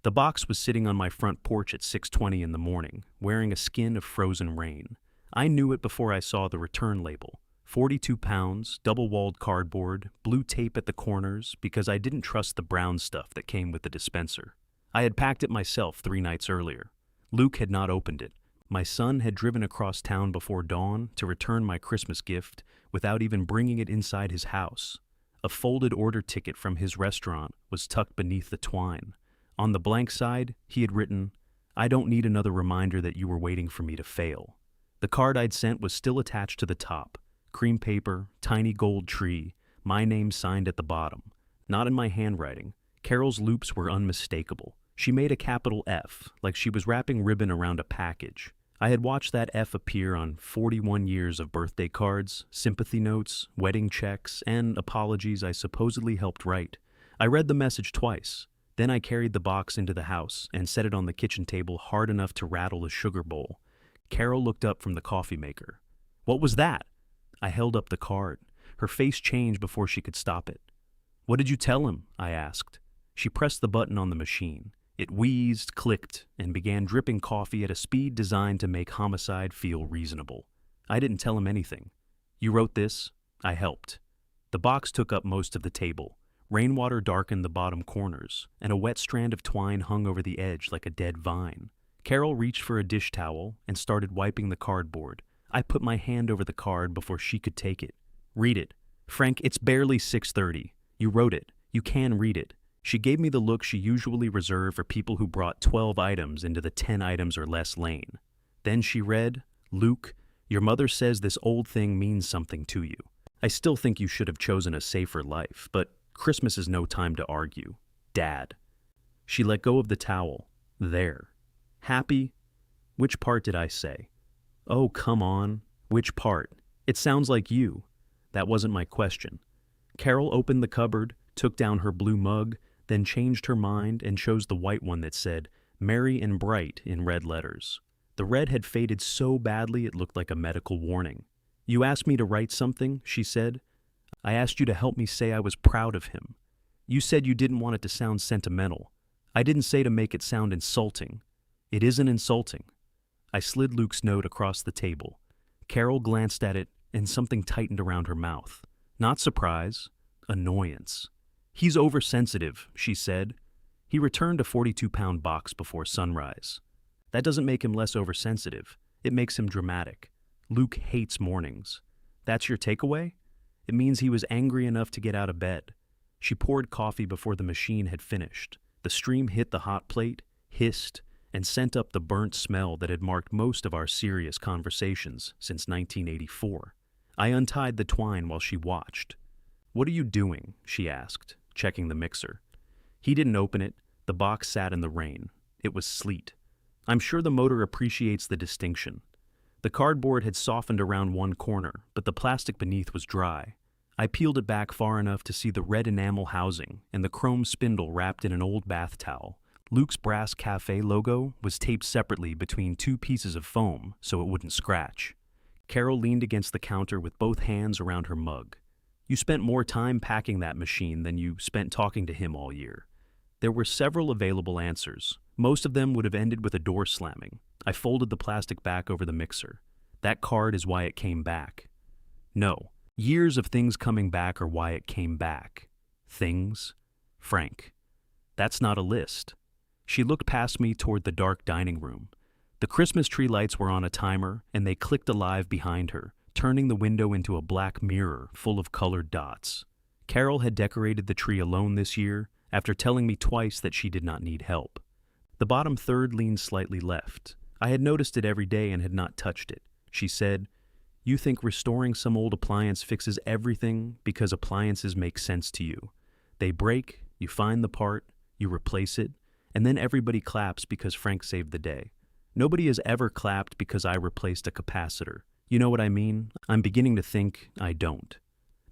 The box was sitting on my front porch at 6:20 in the morning, wearing a skin of frozen rain. I knew it before I saw the return label. 42 pounds, double-walled cardboard, blue tape at the corners, because I didn't trust the brown stuff that came with the dispenser. I had packed it myself 3 nights earlier. Luke had not opened it. My son had driven across town before dawn to return my Christmas gift without even bringing it inside his house. A folded order ticket from his restaurant was tucked beneath the twine. On the blank side, he had written, "I don't need another reminder that you were waiting for me to fail." The card I'd sent was still attached to the top. Cream paper, tiny gold tree, my name signed at the bottom. Not in my handwriting. Carol's loops were unmistakable. She made a capital F, like she was wrapping ribbon around a package. I had watched that F appear on 41 years of birthday cards, sympathy notes, wedding checks, and apologies I supposedly helped write. I read the message twice. Then I carried the box into the house and set it on the kitchen table hard enough to rattle a sugar bowl. Carol looked up from the coffee maker. "What was that?" I held up the card. Her face changed before she could stop it. "What did you tell him?" I asked. She pressed the button on the machine. It wheezed, clicked, and began dripping coffee at a speed designed to make homicide feel reasonable. I didn't tell him anything. "You wrote this?" I helped. The box took up most of the table. Rainwater darkened the bottom corners, and a wet strand of twine hung over the edge like a dead vine. Carol reached for a dish towel and started wiping the cardboard. I put my hand over the card before she could take it. "Read it. Frank, it's barely 6:30. You wrote it. You can read it." She gave me the look she usually reserved for people who brought 12 items into the 10 items or less lane. Then she read, "Luke, your mother says this old thing means something to you. I still think you should have chosen a safer life, but Christmas is no time to argue. Dad." She let go of the towel. "There. Happy? Which part did I say?" "Oh, come on. Which part? It sounds like you." That wasn't my question. Carol opened the cupboard, took down her blue mug, then changed her mind and chose the white one that said, "Merry and Bright" in red letters. The red had faded so badly it looked like a medical warning. "You asked me to write something," she said. "I asked you to help me say I was proud of him. You said you didn't want it to sound sentimental. I didn't say to make it sound insulting. It isn't insulting." I slid Luke's note across the table. Carol glanced at it, and something tightened around her mouth. Not surprise, annoyance. "He's oversensitive," she said. He returned a 42-pound box before sunrise. "That doesn't make him less oversensitive. It makes him dramatic. Luke hates mornings. That's your takeaway? It means he was angry enough to get out of bed." She poured coffee before the machine had finished. The stream hit the hot plate, hissed, and sent up the burnt smell that had marked most of our serious conversations since 1984. I untied the twine while she watched. "What are you doing?" she asked, checking the mixer. He didn't open it. The box sat in the rain. It was sleet. I'm sure the motor appreciates the distinction. The cardboard had softened around one corner, but the plastic beneath was dry. I peeled it back far enough to see the red enamel housing and the chrome spindle wrapped in an old bath towel. Luke's Brass Cafe logo was taped separately between 2 pieces of foam so it wouldn't scratch. Carol leaned against the counter with both hands around her mug. "You spent more time packing that machine than you spent talking to him all year." There were several available answers. Most of them would have ended with a door slamming. I folded the plastic back over the mixer. "That card is why it came back." "No. Years of things coming back are why it came back." "Things?" "Frank. That's not a list." She looked past me toward the dark dining room. The Christmas tree lights were on a timer, and they clicked alive behind her, turning the window into a black mirror full of colored dots. Carol had decorated the tree alone this year, after telling me twice that she did not need help. The bottom third leaned slightly left. I had noticed it every day and had not touched it. She said, "You think restoring some old appliance fixes everything because appliances make sense to you. They break, you find the part, you replace it, and then everybody claps because Frank saved the day. Nobody has ever clapped because I replaced a capacitor. You know what I mean? I'm beginning to think I don't."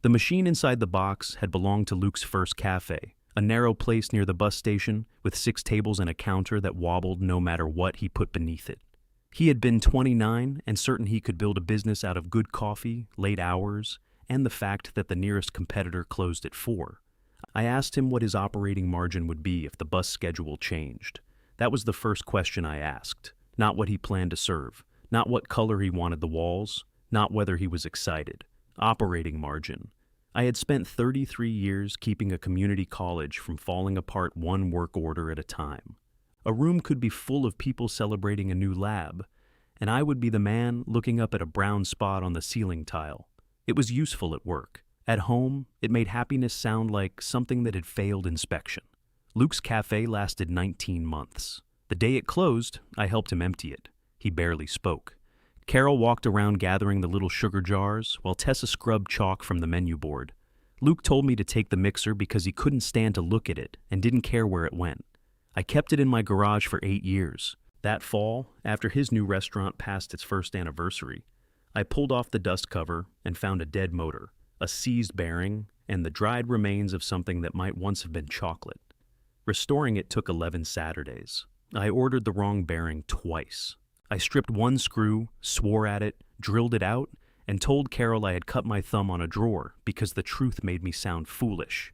The machine inside the box had belonged to Luke's first cafe, a narrow place near the bus station with 6 tables and a counter that wobbled no matter what he put beneath it. He had been 29 and certain he could build a business out of good coffee, late hours, and the fact that the nearest competitor closed at 4. I asked him what his operating margin would be if the bus schedule changed. That was the first question I asked, not what he planned to serve, not what color he wanted the walls, not whether he was excited. Operating margin. I had spent 33 years keeping a community college from falling apart one work order at a time. A room could be full of people celebrating a new lab, and I would be the man looking up at a brown spot on the ceiling tile. It was useful at work. At home, it made happiness sound like something that had failed inspection. Luke's cafe lasted 19 months. The day it closed, I helped him empty it. He barely spoke. Carol walked around gathering the little sugar jars, while Tessa scrubbed chalk from the menu board. Luke told me to take the mixer because he couldn't stand to look at it and didn't care where it went. I kept it in my garage for 8 years. That fall, after his new restaurant passed its first anniversary, I pulled off the dust cover and found a dead motor, a seized bearing, and the dried remains of something that might once have been chocolate. Restoring it took 11 Saturdays. I ordered the wrong bearing twice. I stripped one screw, swore at it, drilled it out, and told Carol I had cut my thumb on a drawer because the truth made me sound foolish.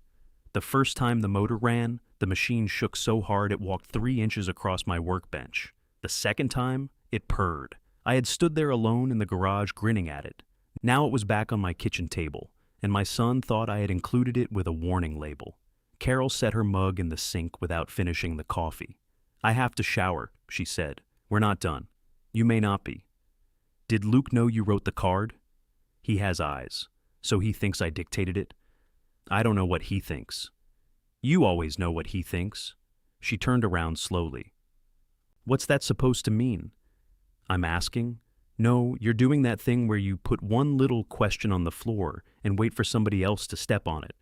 The first time the motor ran, the machine shook so hard it walked 3 inches across my workbench. The second time, it purred. I had stood there alone in the garage grinning at it. Now it was back on my kitchen table, and my son thought I had included it with a warning label. Carol set her mug in the sink without finishing the coffee. "I have to shower," she said. "We're not done." "You may not be." "Did Luke know you wrote the card?" "He has eyes. So he thinks I dictated it?" "I don't know what he thinks." "You always know what he thinks." She turned around slowly. "What's that supposed to mean?" "I'm asking." "No, you're doing that thing where you put one little question on the floor and wait for somebody else to step on it.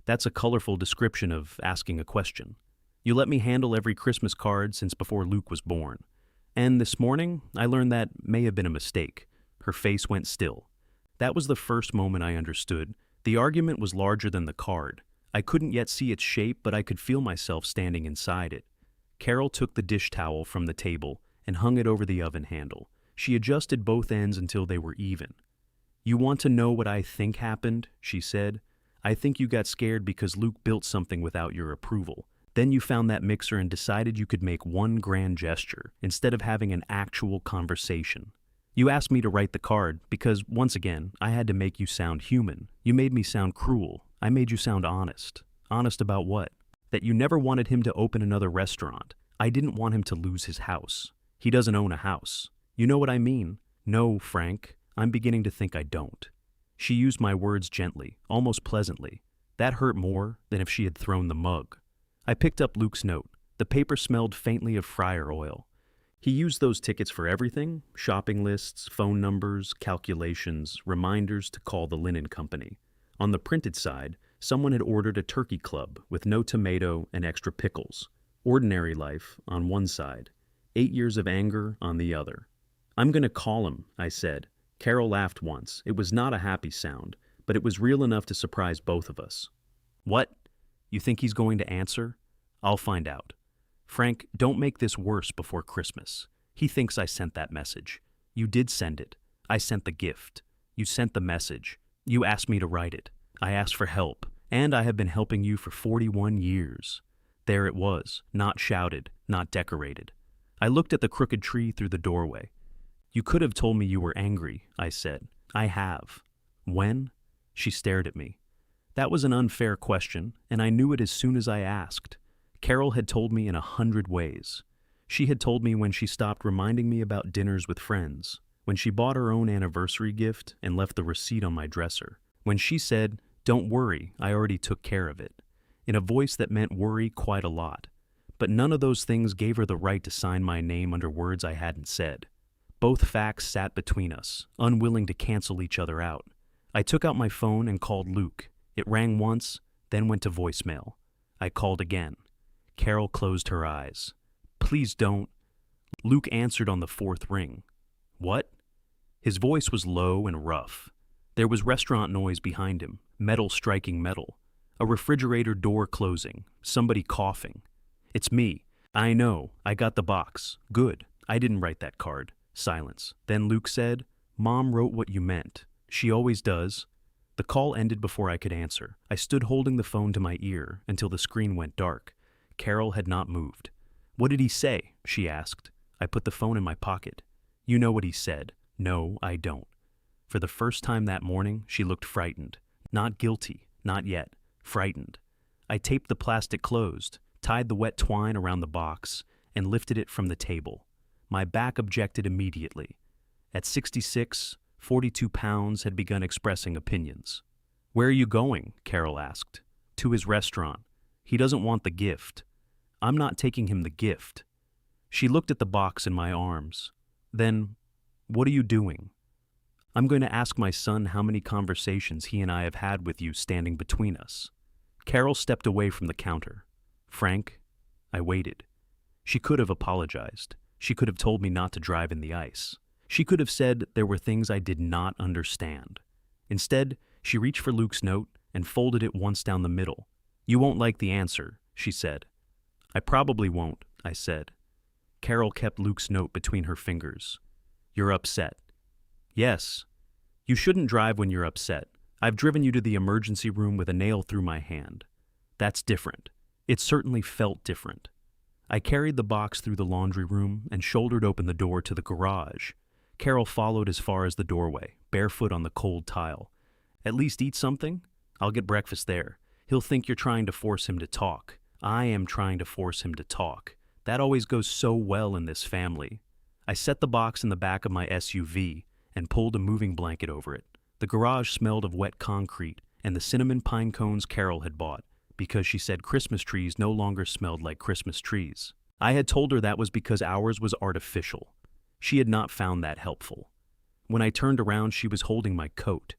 That's a colorful description of asking a question. You let me handle every Christmas card since before Luke was born. And this morning, I learned that may have been a mistake." Her face went still. That was the first moment I understood. The argument was larger than the card. I couldn't yet see its shape, but I could feel myself standing inside it. Carol took the dish towel from the table and hung it over the oven handle. She adjusted both ends until they were even. "You want to know what I think happened?" she said. "I think you got scared because Luke built something without your approval. Then you found that mixer and decided you could make one grand gesture instead of having an actual conversation. You asked me to write the card because, once again, I had to make you sound human. You made me sound cruel. I made you sound honest. Honest about what? That you never wanted him to open another restaurant. I didn't want him to lose his house. He doesn't own a house. You know what I mean?" "No, Frank, I'm beginning to think I don't." She used my words gently, almost pleasantly. That hurt more than if she had thrown the mug. I picked up Luke's note. The paper smelled faintly of fryer oil. He used those tickets for everything: shopping lists, phone numbers, calculations, reminders to call the linen company. On the printed side, someone had ordered a turkey club with no tomato and extra pickles. Ordinary life on one side, 8 years of anger on the other. "I'm going to call him," I said. Carol laughed once. It was not a happy sound, but it was real enough to surprise both of us. "What? You think he's going to answer?" "I'll find out." "Frank, don't make this worse before Christmas. He thinks I sent that message. You did send it. I sent the gift. You sent the message. You asked me to write it. I asked for help, and I have been helping you for 41 years. There it was, not shouted, not decorated. I looked at the crooked tree through the doorway. "You could have told me you were angry," I said. "I have." "When?" She stared at me. That was an unfair question, and I knew it as soon as I asked. Carol had told me in 100 ways. She had told me when she stopped reminding me about dinners with friends, when she bought her own anniversary gift and left the receipt on my dresser, when she said, "Don't worry, I already took care of it," in a voice that meant worry quite a lot. But none of those things gave her the right to sign my name under words I hadn't said. Both facts sat between us, unwilling to cancel each other out. I took out my phone and called Luke. It rang once, then went to voicemail. I called again. Carol closed her eyes. "Please don't." Luke answered on the 4th ring. "What?" His voice was low and rough. There was restaurant noise behind him, metal striking metal. A refrigerator door closing, somebody coughing. "It's me. I know. I got the box. Good. I didn't write that card." Silence. Then Luke said, "Mom wrote what you meant. She always does." The call ended before I could answer. I stood holding the phone to my ear until the screen went dark. Carol had not moved. "What did he say?" she asked. I put the phone in my pocket. "You know what he said." "No, I don't." For the first time that morning, she looked frightened. Not guilty, not yet. Frightened. I taped the plastic closed, tied the wet twine around the box, and lifted it from the table. My back objected immediately. At 66, 42 pounds had begun expressing opinions. "Where are you going?" Carol asked. "To his restaurant. He doesn't want the gift." "I'm not taking him the gift." She looked at the box in my arms. "Then, what are you doing?" "I'm going to ask my son how many conversations he and I have had with you standing between us." Carol stepped away from the counter. "Frank," I waited. She could have apologized. She could have told me not to drive in the ice. She could have said there were things I did not understand. Instead, she reached for Luke's note and folded it once down the middle. "You won't like the answer," she said. "I probably won't," I said. Carol kept Luke's note between her fingers. "You're upset." "Yes. You shouldn't drive when you're upset. I've driven you to the emergency room with a nail through my hand." "That's different." It certainly felt different. I carried the box through the laundry room and shouldered open the door to the garage. Carol followed as far as the doorway, barefoot on the cold tile. "At least eat something? I'll get breakfast there. He'll think you're trying to force him to talk." "I am trying to force him to talk. That always goes so well in this family." I set the box in the back of my SUV and pulled a moving blanket over it. The garage smelled of wet concrete and the cinnamon pine cones Carol had bought, because she said Christmas trees no longer smelled like Christmas trees. I had told her that was because ours was artificial. She had not found that helpful. When I turned around, she was holding my coat.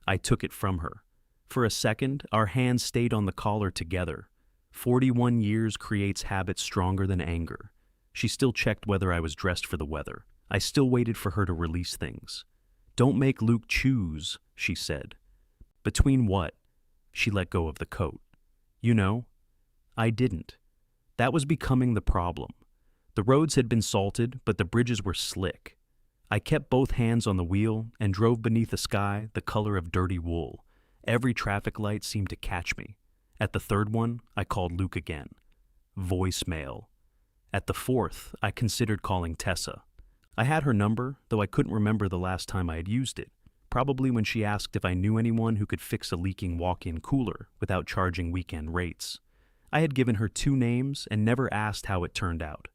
I took it from her. For a second, our hands stayed on the collar together. 41 years creates habits stronger than anger. She still checked whether I was dressed for the weather. I still waited for her to release things. "Don't make Luke choose," she said. "Between what?" She let go of the coat. "You know." I didn't. That was becoming the problem. The roads had been salted, but the bridges were slick. I kept both hands on the wheel and drove beneath a sky the color of dirty wool. Every traffic light seemed to catch me. At the third one, I called Luke again. Voicemail. At the fourth, I considered calling Tessa. I had her number, though I couldn't remember the last time I had used it. Probably when she asked if I knew anyone who could fix a leaking walk-in cooler without charging weekend rates. I had given her 2 names and never asked how it turned out.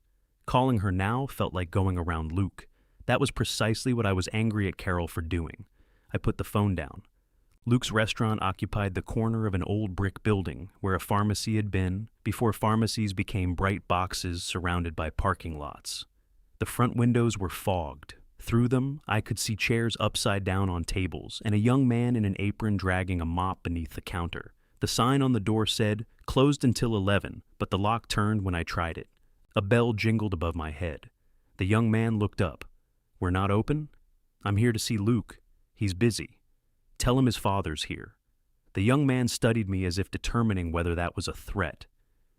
Calling her now felt like going around Luke. That was precisely what I was angry at Carol for doing. I put the phone down. Luke's restaurant occupied the corner of an old brick building where a pharmacy had been before pharmacies became bright boxes surrounded by parking lots. The front windows were fogged. Through them, I could see chairs upside down on tables and a young man in an apron dragging a mop beneath the counter. The sign on the door said, "Closed until 11, but the lock turned when I tried it." A bell jingled above my head. The young man looked up. "We're not open?" "I'm here to see Luke. He's busy." "Tell him his father's here." The young man studied me as if determining whether that was a threat.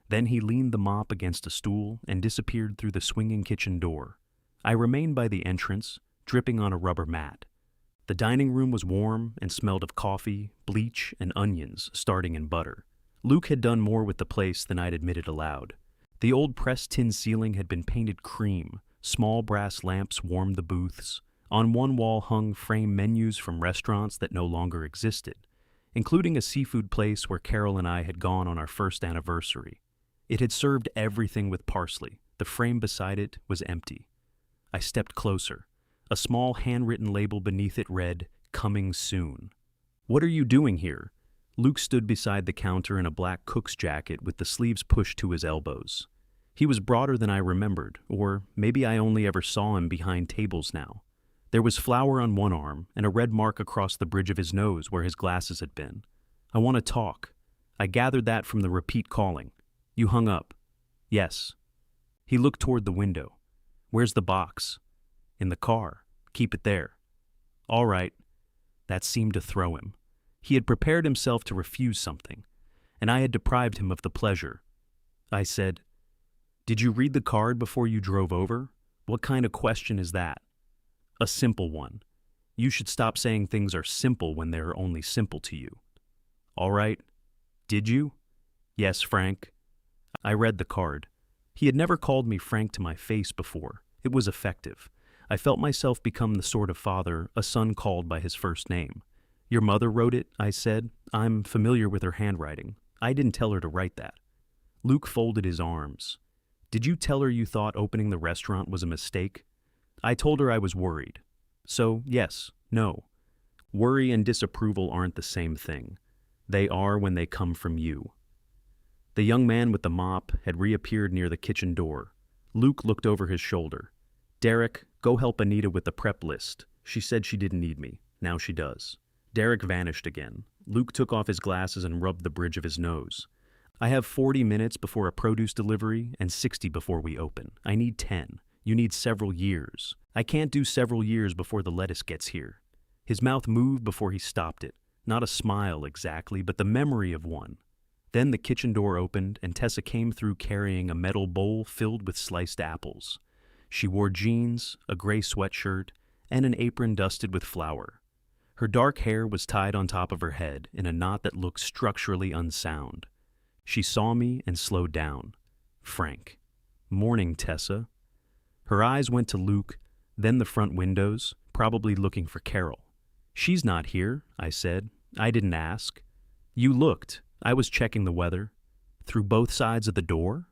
Then he leaned the mop against a stool and disappeared through the swinging kitchen door. I remained by the entrance, dripping on a rubber mat. The dining room was warm and smelled of coffee, bleach, and onions starting in butter. Luke had done more with the place than I'd admitted aloud. The old pressed tin ceiling had been painted cream. Small brass lamps warmed the booths. On one wall hung framed menus from restaurants that no longer existed, including a seafood place where Carol and I had gone on our first anniversary. It had served everything with parsley. The frame beside it was empty. I stepped closer. A small handwritten label beneath it read, "Coming soon." "What are you doing here?" Luke stood beside the counter in a black cook's jacket with the sleeves pushed to his elbows. He was broader than I remembered, or maybe I only ever saw him behind tables now. There was flour on one arm and a red mark across the bridge of his nose where his glasses had been. "I want to talk." I gathered that from the repeat calling. "You hung up." "Yes." He looked toward the window. "Where's the box?" "In the car. Keep it there." "All right." That seemed to throw him. He had prepared himself to refuse something, and I had deprived him of the pleasure. I said, "Did you read the card before you drove over? What kind of question is that?" "A simple one. You should stop saying things are simple when they're only simple to you. All right. Did you? Yes, Frank. I read the card. He had never called me Frank to my face before. It was effective. I felt myself become the sort of father a son called by his first name. Your mother wrote it, I said. I'm familiar with her handwriting. I didn't tell her to write that. Luke folded his arms. Did you tell her you thought opening the restaurant was a mistake? I told her I was worried. So, yes, no. Worry and disapproval aren't the same thing. They are when they come from you. The young man with the mop had reappeared near the kitchen door. Luke looked over his shoulder. Derek, go help Anita with the prep list. She said she didn't need me. Now she does. Derek vanished again. Luke took off his glasses and rubbed the bridge of his nose. I have 40 minutes before a produce delivery and 60 before we open. I need 10. You need several years. I can't do several years before the lettuce gets here. His mouth moved before he stopped it. Not a smile exactly, but the memory of one. Then the kitchen door opened and Tessa came through carrying a metal bowl filled with sliced apples. She wore jeans, a gray sweatshirt, and an apron dusted with flour. Her dark hair was tied on top of her head in a knot that looked structurally unsound. She saw me and slowed down. Frank. Morning, Tessa. Her eyes went to Luke, then the front windows, probably looking for Carol. She's not here, I said. I didn't ask. You looked. I was checking the weather. Through both sides of the door?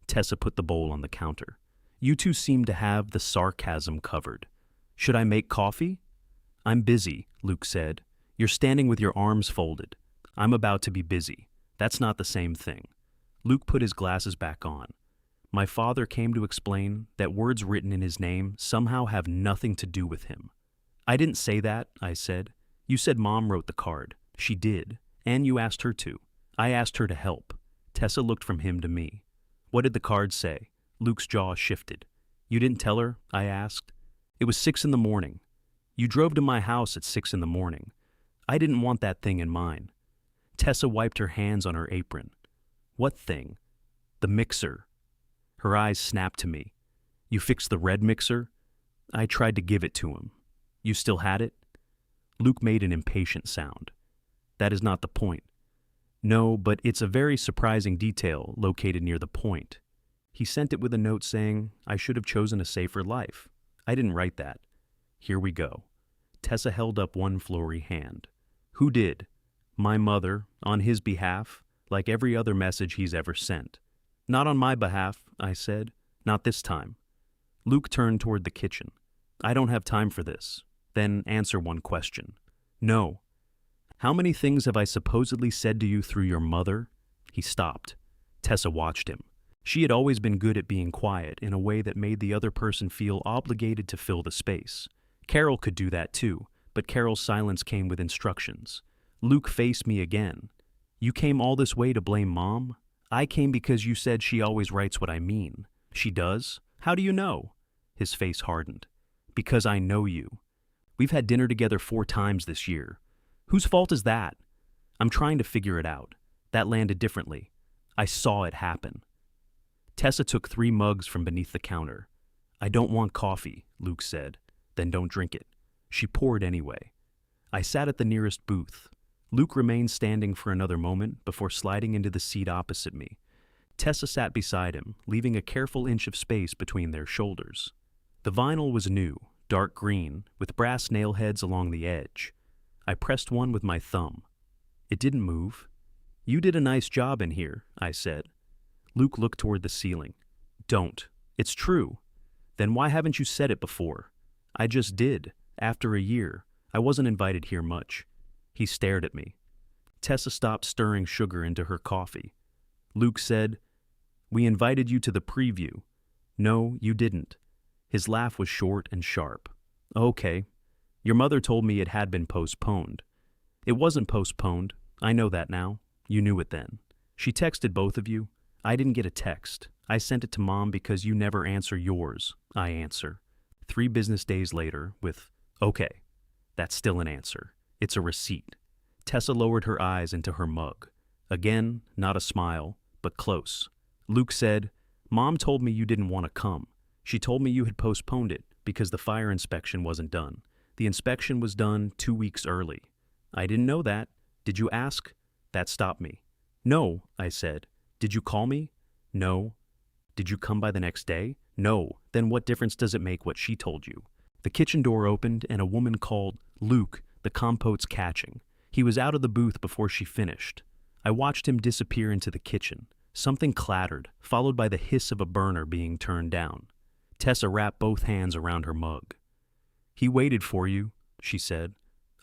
Tessa put the bowl on the counter. You two seem to have the sarcasm covered. Should I make coffee? I'm busy, Luke said. You're standing with your arms folded. I'm about to be busy. That's not the same thing. Luke put his glasses back on. My father came to explain that words written in his name somehow have nothing to do with him. I didn't say that, I said. You said Mom wrote the card. She did. And you asked her to. I asked her to help. Tessa looked from him to me. What did the card say? Luke's jaw shifted. You didn't tell her? I asked. It was 6 a.m. You drove to my house at 6 a.m. I didn't want that thing in mine. Tessa wiped her hands on her apron. What thing? The mixer. Her eyes snapped to me. You fixed the red mixer? I tried to give it to him. You still had it? Luke made an impatient sound. That is not the point. No, but it's a very surprising detail located near the point. He sent it with a note saying, I should have chosen a safer life. I didn't write that. Here we go. Tessa held up one flowery hand. Who did? My mother, on his behalf, like every other message he's ever sent. Not on my behalf, I said. Not this time. Luke turned toward the kitchen. I don't have time for this. Then answer one question. No. How many things have I supposedly said to you through your mother? He stopped. Tessa watched him. She had always been good at being quiet in a way that made the other person feel obligated to fill the space. Carol could do that too, but Carol's silence came with instructions. Luke faced me again. You came all this way to blame Mom? I came because you said she always writes what I mean. She does? How do you know? His face hardened. Because I know you. We've had dinner together 4 times this year. Whose fault is that? I'm trying to figure it out. That landed differently. I saw it happen. Tessa took 3 mugs from beneath the counter. I don't want coffee, Luke said. Then don't drink it. She poured anyway. I sat at the nearest booth. Luke remained standing for another moment before sliding into the seat opposite me. Tessa sat beside him, leaving a careful inch of space between their shoulders. The vinyl was new, dark green, with brass nail heads along the edge. I pressed one with my thumb. It didn't move. You did a nice job in here, I said. Luke looked toward the ceiling. Don't. It's true. Then why haven't you said it before? I just did. After a year. I wasn't invited here much. He stared at me. Tessa stopped stirring sugar into her coffee. Luke said, We invited you to the preview. No, you didn't. His laugh was short and sharp. Okay. Your mother told me it had been postponed. It wasn't postponed. I know that now. You knew it then. She texted both of you. I didn't get a text. I sent it to Mom because you never answer yours. I answer. 3 business days later with, okay. That's still an answer. It's a receipt. Tessa lowered her eyes into her mug. Again, not a smile, but close. Luke said, Mom told me you didn't want to come. She told me you had postponed it because the fire inspection wasn't done. The inspection was done 2 weeks early. I didn't know that. Did you ask? That stopped me. No, I said. Did you call me? No. Did you come by the next day? No. Then what difference does it make what she told you? The kitchen door opened and a woman called, Luke, the compote's catching. He was out of the booth before she finished. I watched him disappear into the kitchen. Something clattered, followed by the hiss of a burner being turned down. Tessa wrapped both hands around her mug. He waited for you, she said.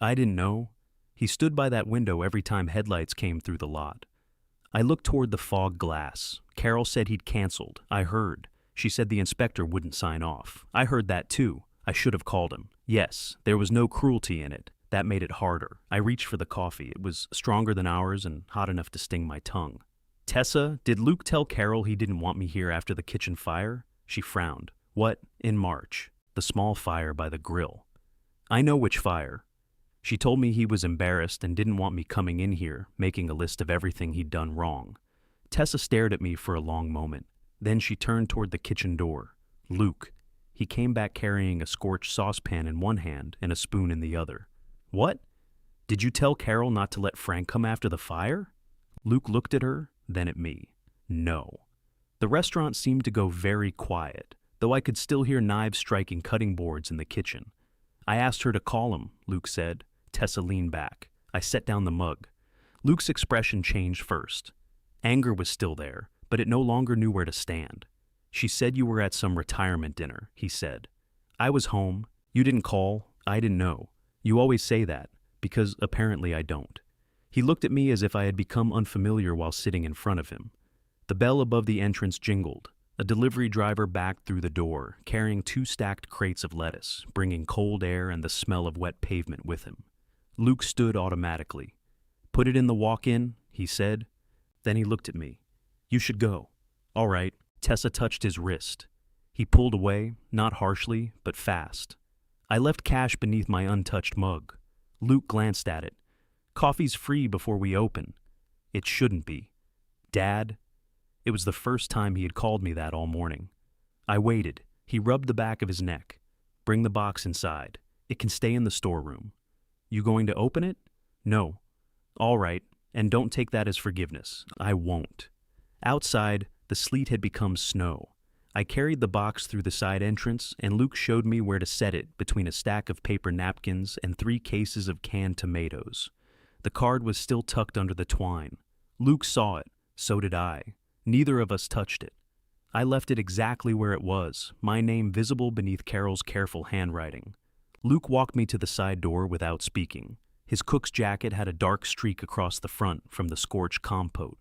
I didn't know. He stood by that window every time headlights came through the lot. I looked toward the fog glass. Carol said he'd canceled. I heard. She said the inspector wouldn't sign off. I heard that too. I should have called him. Yes, there was no cruelty in it. That made it harder. I reached for the coffee. It was stronger than ours and hot enough to sting my tongue. Tessa, did Luke tell Carol he didn't want me here after the kitchen fire? She frowned. What? In March. The small fire by the grill. I know which fire. She told me he was embarrassed and didn't want me coming in here, making a list of everything he'd done wrong. Tessa stared at me for a long moment. Then she turned toward the kitchen door. Luke. He came back carrying a scorched saucepan in one hand and a spoon in the other. What? Did you tell Carol not to let Frank come after the fire? Luke looked at her, then at me. No. The restaurant seemed to go very quiet, though I could still hear knives striking cutting boards in the kitchen. I asked her to call him, Luke said. Tessa leaned back. I set down the mug. Luke's expression changed first. Anger was still there, but it no longer knew where to stand. She said you were at some retirement dinner, he said. I was home. You didn't call. I didn't know. You always say that, because apparently I don't. He looked at me as if I had become unfamiliar while sitting in front of him. The bell above the entrance jingled. A delivery driver backed through the door, carrying 2 stacked crates of lettuce, bringing cold air and the smell of wet pavement with him. Luke stood automatically. Put it in the walk-in, he said. Then he looked at me. You should go. All right. Tessa touched his wrist. He pulled away, not harshly, but fast. I left cash beneath my untouched mug. Luke glanced at it. Coffee's free before we open. It shouldn't be. Dad? It was the first time he had called me that all morning. I waited. He rubbed the back of his neck. Bring the box inside. It can stay in the storeroom. You going to open it? No. All right, and don't take that as forgiveness. I won't. Outside, the sleet had become snow. I carried the box through the side entrance, and Luke showed me where to set it between a stack of paper napkins and 3 cases of canned tomatoes. The card was still tucked under the twine. Luke saw it. So did I. Neither of us touched it. I left it exactly where it was, my name visible beneath Carol's careful handwriting. Luke walked me to the side door without speaking. His cook's jacket had a dark streak across the front from the scorched compote.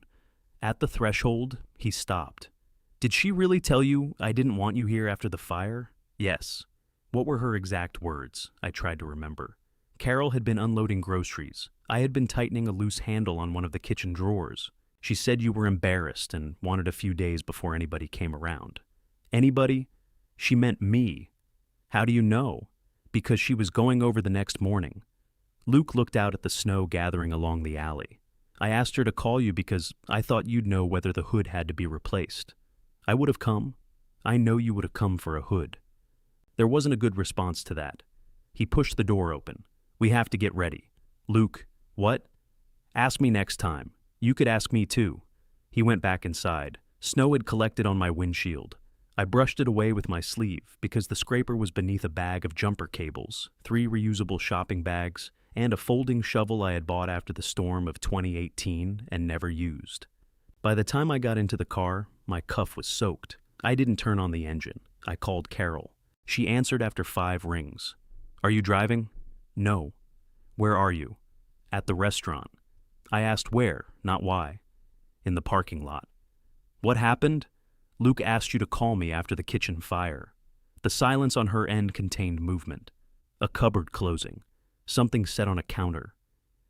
At the threshold, he stopped. Did she really tell you I didn't want you here after the fire? Yes. What were her exact words? I tried to remember. Carol had been unloading groceries. I had been tightening a loose handle on one of the kitchen drawers. She said you were embarrassed and wanted a few days before anybody came around. Anybody? She meant me. How do you know? Because she was going over the next morning. Luke looked out at the snow gathering along the alley. I asked her to call you because I thought you'd know whether the hood had to be replaced. I would have come. I know you would have come for a hood. There wasn't a good response to that. He pushed the door open. We have to get ready. Luke, what? Ask me next time. You could ask me too. He went back inside. Snow had collected on my windshield. I brushed it away with my sleeve because the scraper was beneath a bag of jumper cables, 3 reusable shopping bags, and a folding shovel I had bought after the storm of 2018 and never used. By the time I got into the car, my cuff was soaked. I didn't turn on the engine. I called Carol. She answered after 5 rings. Are you driving? No. Where are you? At the restaurant. I asked where, not why. In the parking lot. What happened? Luke asked you to call me after the kitchen fire. The silence on her end contained movement. A cupboard closing. Something set on a counter.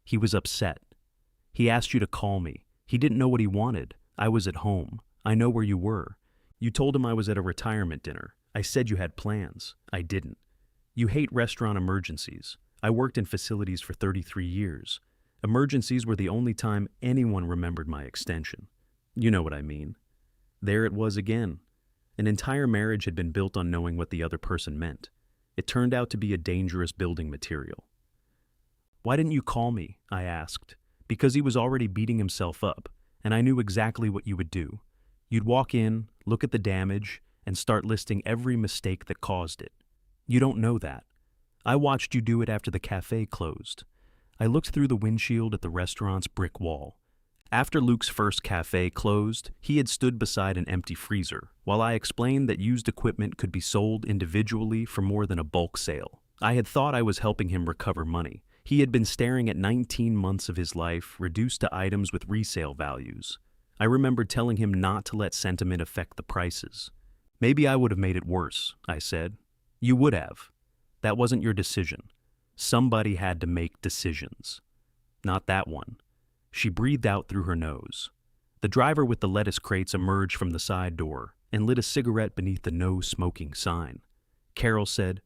He was upset. He asked you to call me. He didn't know what he wanted. I was at home. I know where you were. You told him I was at a retirement dinner. I said you had plans. I didn't. You hate restaurant emergencies. I worked in facilities for 33 years. Emergencies were the only time anyone remembered my extension. You know what I mean. There it was again. An entire marriage had been built on knowing what the other person meant. It turned out to be a dangerous building material. "Why didn't you call me?" I asked. "Because he was already beating himself up, and I knew exactly what you would do. You'd walk in, look at the damage, and start listing every mistake that caused it. You don't know that. I watched you do it after the cafe closed." I looked through the windshield at the restaurant's brick wall. After Luke's first cafe closed, he had stood beside an empty freezer, while I explained that used equipment could be sold individually for more than a bulk sale. I had thought I was helping him recover money. He had been staring at 19 months of his life reduced to items with resale values. I remembered telling him not to let sentiment affect the prices. "Maybe I would have made it worse," I said. "You would have. That wasn't your decision. Somebody had to make decisions. Not that one." She breathed out through her nose. The driver with the lettuce crates emerged from the side door and lit a cigarette beneath the no smoking sign. Carol said,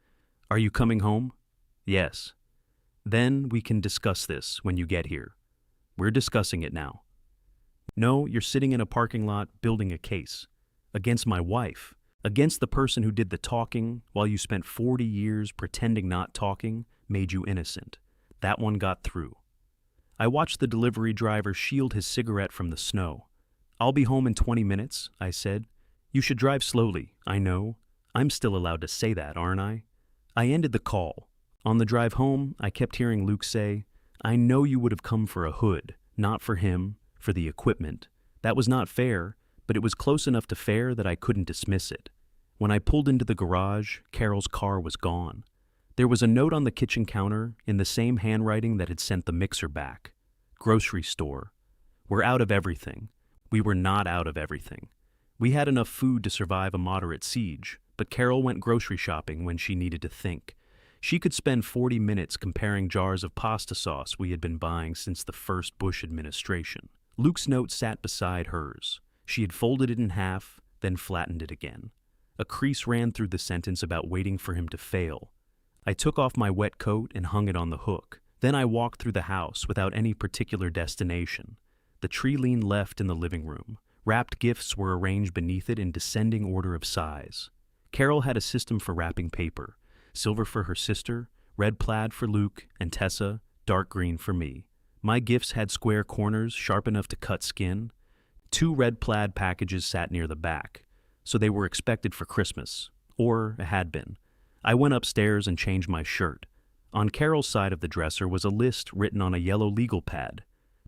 "Are you coming home?" "Yes." "Then we can discuss this when you get here." "We're discussing it now." "No, you're sitting in a parking lot building a case. Against my wife. Against the person who did the talking while you spent 40 years pretending not talking made you innocent. That one got through." I watched the delivery driver shield his cigarette from the snow. "I'll be home in 20 minutes, I said. "You should drive slowly, I know. I'm still allowed to say that, aren't I?" I ended the call. On the drive home, I kept hearing Luke say, "I know you would have come for a hood, not for him, for the equipment. That was not fair, but it was close enough to fair that I couldn't dismiss it." When I pulled into the garage, Carol's car was gone. There was a note on the kitchen counter in the same handwriting that had sent the mixer back. "Grocery store. We're out of everything." We were not out of everything. We had enough food to survive a moderate siege, but Carol went grocery shopping when she needed to think. She could spend 40 minutes comparing jars of pasta sauce we had been buying since the first Bush administration. Luke's note sat beside hers. She had folded it in half, then flattened it again. A crease ran through the sentence about waiting for him to fail. I took off my wet coat and hung it on the hook. Then I walked through the house without any particular destination. The tree leaned left in the living room. Wrapped gifts were arranged beneath it in descending order of size. Carol had a system for wrapping paper: silver for her sister, red plaid for Luke, and Tessa, dark green for me. My gifts had square corners sharp enough to cut skin. 2 red plaid packages sat near the back, so they were expected for Christmas, or had been. I went upstairs and changed my shirt. On Carol's side of the dresser was a list written on a yellow legal pad: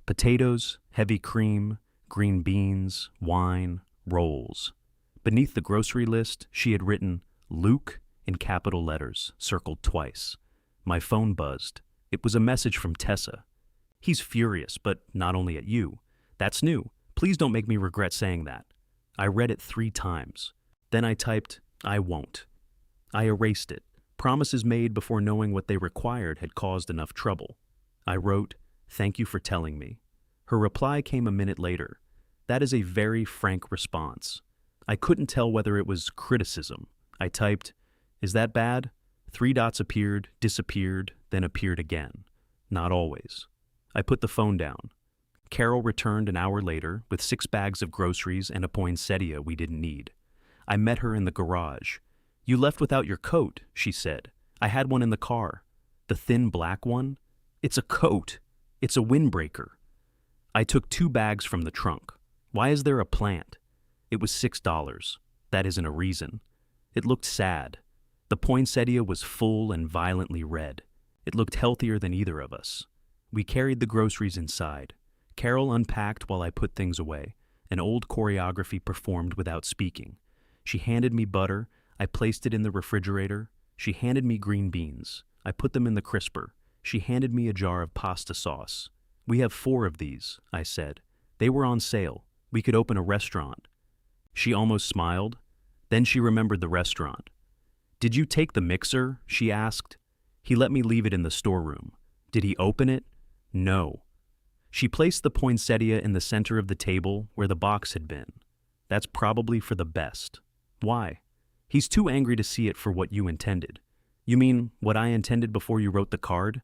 potatoes, heavy cream, green beans, wine, rolls. Beneath the grocery list, she had written Luke in capital letters, circled twice. My phone buzzed. It was a message from Tessa. "He's furious, but not only at you. That's new. Please don't make me regret saying that." I read it 3 times. Then I typed, "I won't." I erased it. Promises made before knowing what they required had caused enough trouble. I wrote, "Thank you for telling me." Her reply came a minute later. That is a very frank response. I couldn't tell whether it was criticism. I typed, "Is that bad?" 3 dots appeared, disappeared, then appeared again. Not always. I put the phone down. Carol returned an hour later with 6 bags of groceries and a poinsettia we didn't need. I met her in the garage. "You left without your coat," she said. "I had one in the car." "The thin black one?" "It's a coat. It's a windbreaker." I took 2 bags from the trunk. Why is there a plant? It was $6. That isn't a reason. It looked sad. The poinsettia was full and violently red. It looked healthier than either of us. We carried the groceries inside. Carol unpacked while I put things away. An old choreography performed without speaking. She handed me butter. I placed it in the refrigerator. She handed me green beans. I put them in the crisper. She handed me a jar of pasta sauce. "We have 4 of these," I said. "They were on sale. We could open a restaurant." She almost smiled. Then she remembered the restaurant. "Did you take the mixer?" she asked. "He let me leave it in the storeroom." "Did he open it?" "No." She placed the poinsettia in the center of the table where the box had been. "That's probably for the best." "Why?" "He's too angry to see it for what you intended." "You mean what I intended before you wrote the card?"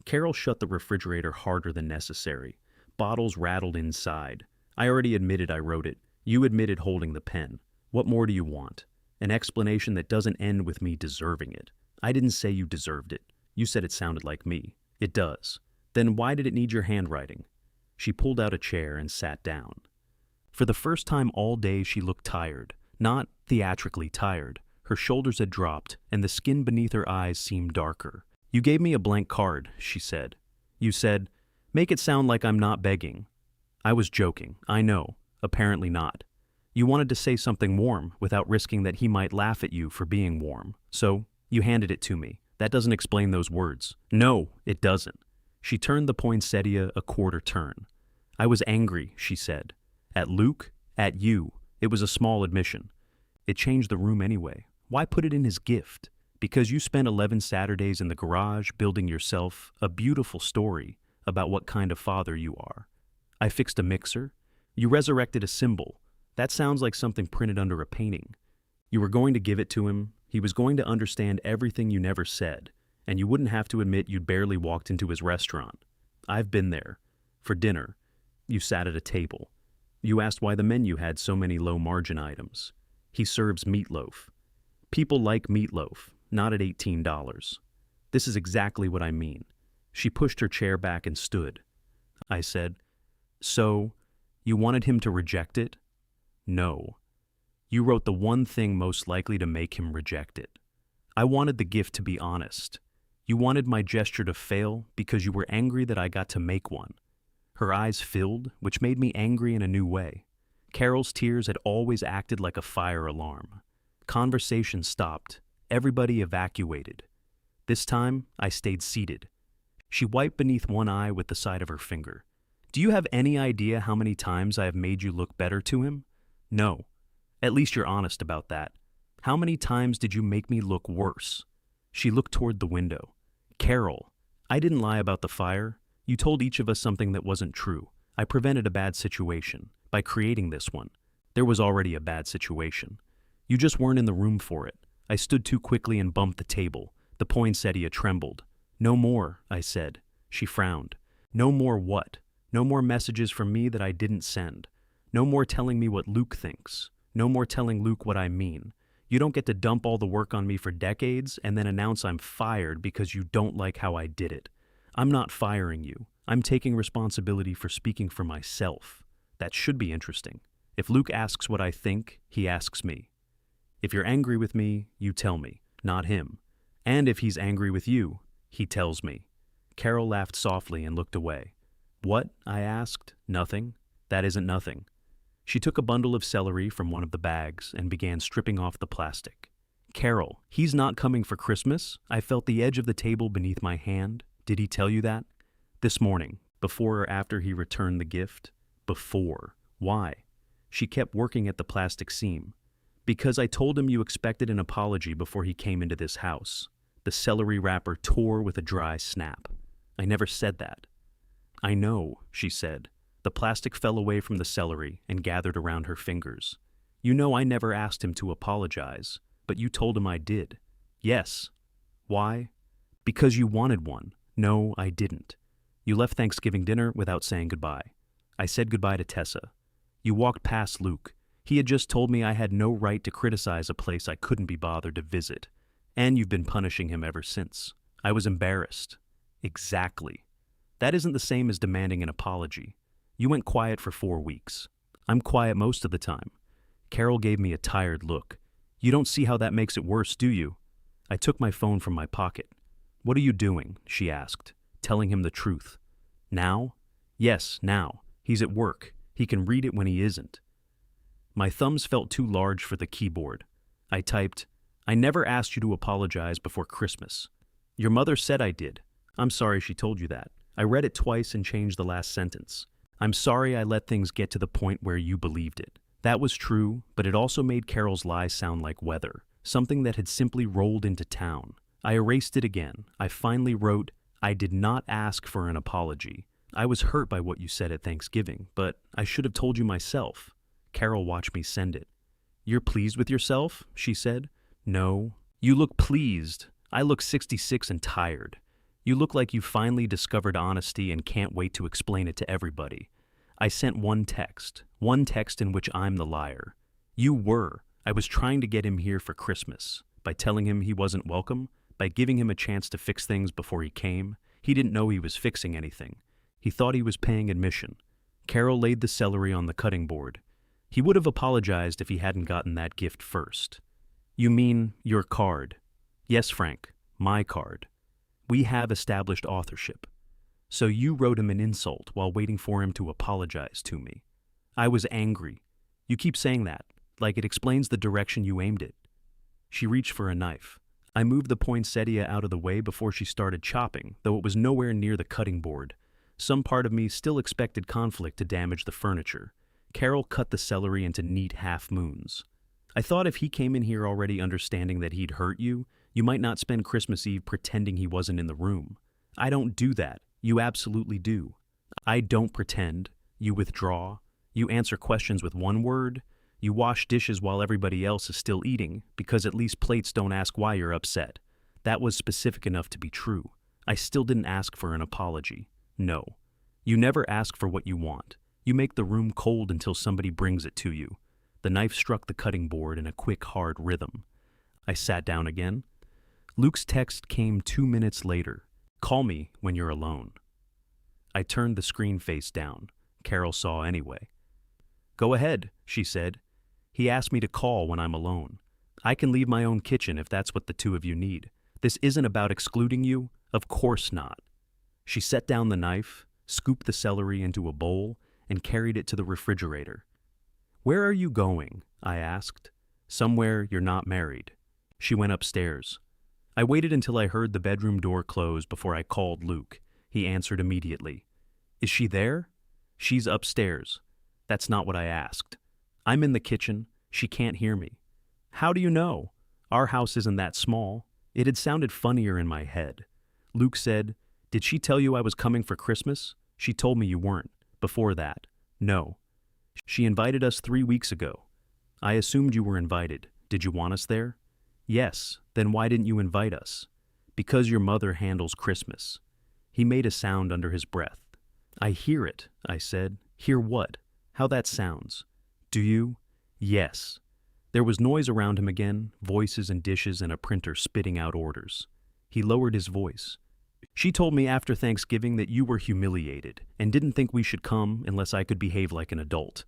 Carol shut the refrigerator harder than necessary. Bottles rattled inside. "I already admitted I wrote it. You admitted holding the pen. What more do you want? An explanation that doesn't end with me deserving it." I didn't say you deserved it. You said it sounded like me. It does. Then why did it need your handwriting? She pulled out a chair and sat down. For the first time all day she looked tired, not theatrically tired. Her shoulders had dropped, and the skin beneath her eyes seemed darker. You gave me a blank card, she said. You said, make it sound like I'm not begging. I was joking, I know. Apparently not. You wanted to say something warm without risking that he might laugh at you for being warm. So, you handed it to me. That doesn't explain those words. No, it doesn't. She turned the poinsettia a quarter turn. I was angry, she said. At Luke? At you. It was a small admission. It changed the room anyway. Why put it in his gift? Because you spent 11 Saturdays in the garage building yourself a beautiful story about what kind of father you are. I fixed a mixer. You resurrected a symbol. That sounds like something printed under a painting. You were going to give it to him. He was going to understand everything you never said, and you wouldn't have to admit you'd barely walked into his restaurant. I've been there. For dinner, you sat at a table. You asked why the menu had so many low-margin items. He serves meatloaf. People like meatloaf, not at $18. This is exactly what I mean. She pushed her chair back and stood. I said, so, you wanted him to reject it? No. You wrote the one thing most likely to make him reject it. I wanted the gift to be honest. You wanted my gesture to fail because you were angry that I got to make one. Her eyes filled, which made me angry in a new way. Carol's tears had always acted like a fire alarm. Conversation stopped. Everybody evacuated. This time, I stayed seated. She wiped beneath one eye with the side of her finger. Do you have any idea how many times I have made you look better to him? No. At least you're honest about that. How many times did you make me look worse? She looked toward the window. Carol, I didn't lie about the fire. You told each of us something that wasn't true. I prevented a bad situation by creating this one. There was already a bad situation. You just weren't in the room for it. I stood too quickly and bumped the table. The poinsettia trembled. No more, I said. She frowned. No more what? No more messages from me that I didn't send. No more telling me what Luke thinks. No more telling Luke what I mean. You don't get to dump all the work on me for decades and then announce I'm fired because you don't like how I did it. I'm not firing you. I'm taking responsibility for speaking for myself. That should be interesting. If Luke asks what I think, he asks me. If you're angry with me, you tell me, not him. And if he's angry with you, he tells me. Carol laughed softly and looked away. What? I asked. Nothing. That isn't nothing. She took a bundle of celery from one of the bags and began stripping off the plastic. Carol, he's not coming for Christmas? I felt the edge of the table beneath my hand. Did he tell you that? This morning, before or after he returned the gift? Before. Why? She kept working at the plastic seam. Because I told him you expected an apology before he came into this house. The celery wrapper tore with a dry snap. I never said that. I know, she said. The plastic fell away from the celery and gathered around her fingers. You know I never asked him to apologize, but you told him I did. Yes. Why? Because you wanted one. No, I didn't. You left Thanksgiving dinner without saying goodbye. I said goodbye to Tessa. You walked past Luke. He had just told me I had no right to criticize a place I couldn't be bothered to visit. And you've been punishing him ever since. I was embarrassed. Exactly. That isn't the same as demanding an apology. You went quiet for 4 weeks. I'm quiet most of the time. Carol gave me a tired look. You don't see how that makes it worse, do you? I took my phone from my pocket. What are you doing? She asked, telling him the truth. Now? Yes, now. He's at work. He can read it when he isn't. My thumbs felt too large for the keyboard. I typed, I never asked you to apologize before Christmas. Your mother said I did. I'm sorry she told you that. I read it twice and changed the last sentence. I'm sorry I let things get to the point where you believed it. That was true, but it also made Carol's lies sound like weather, something that had simply rolled into town. I erased it again. I finally wrote, I did not ask for an apology. I was hurt by what you said at Thanksgiving, but I should have told you myself. Carol watched me send it. You're pleased with yourself? She said. No. You look pleased. I look 66 and tired. You look like you finally discovered honesty and can't wait to explain it to everybody. I sent one text in which I'm the liar. You were. I was trying to get him here for Christmas by telling him he wasn't welcome, by giving him a chance to fix things before he came. He didn't know he was fixing anything. He thought he was paying admission. Carol laid the celery on the cutting board. He would have apologized if he hadn't gotten that gift first. You mean your card? Yes, Frank, my card. We have established authorship. So you wrote him an insult while waiting for him to apologize to me. I was angry. You keep saying that, like it explains the direction you aimed it. She reached for a knife. I moved the poinsettia out of the way before she started chopping, though it was nowhere near the cutting board. Some part of me still expected conflict to damage the furniture. Carol cut the celery into neat half-moons. I thought if he came in here already understanding that he'd hurt you, you might not spend Christmas Eve pretending he wasn't in the room. I don't do that. You absolutely do. I don't pretend. You withdraw. You answer questions with one word. You wash dishes while everybody else is still eating, because at least plates don't ask why you're upset. That was specific enough to be true. I still didn't ask for an apology. No. You never ask for what you want. You make the room cold until somebody brings it to you. The knife struck the cutting board in a quick, hard rhythm. I sat down again. Luke's text came 2 minutes later. Call me when you're alone. I turned the screen face down. Carol saw anyway. Go ahead, she said. He asked me to call when I'm alone. I can leave my own kitchen if that's what the two of you need. This isn't about excluding you. Of course not. She set down the knife, scooped the celery into a bowl, and carried it to the refrigerator. Where are you going? I asked. Somewhere you're not married. She went upstairs. I waited until I heard the bedroom door close before I called Luke. He answered immediately. Is she there? She's upstairs. That's not what I asked. I'm in the kitchen. She can't hear me. How do you know? Our house isn't that small. It had sounded funnier in my head. Luke said, Did she tell you I was coming for Christmas? She told me you weren't. Before that. No. She invited us 3 weeks ago. I assumed you were invited. Did you want us there? Yes. Then why didn't you invite us? Because your mother handles Christmas. He made a sound under his breath. I hear it, I said. Hear what? How that sounds. Do you? Yes. There was noise around him again, voices and dishes and a printer spitting out orders. He lowered his voice. She told me after Thanksgiving that you were humiliated and didn't think we should come unless I could behave like an adult.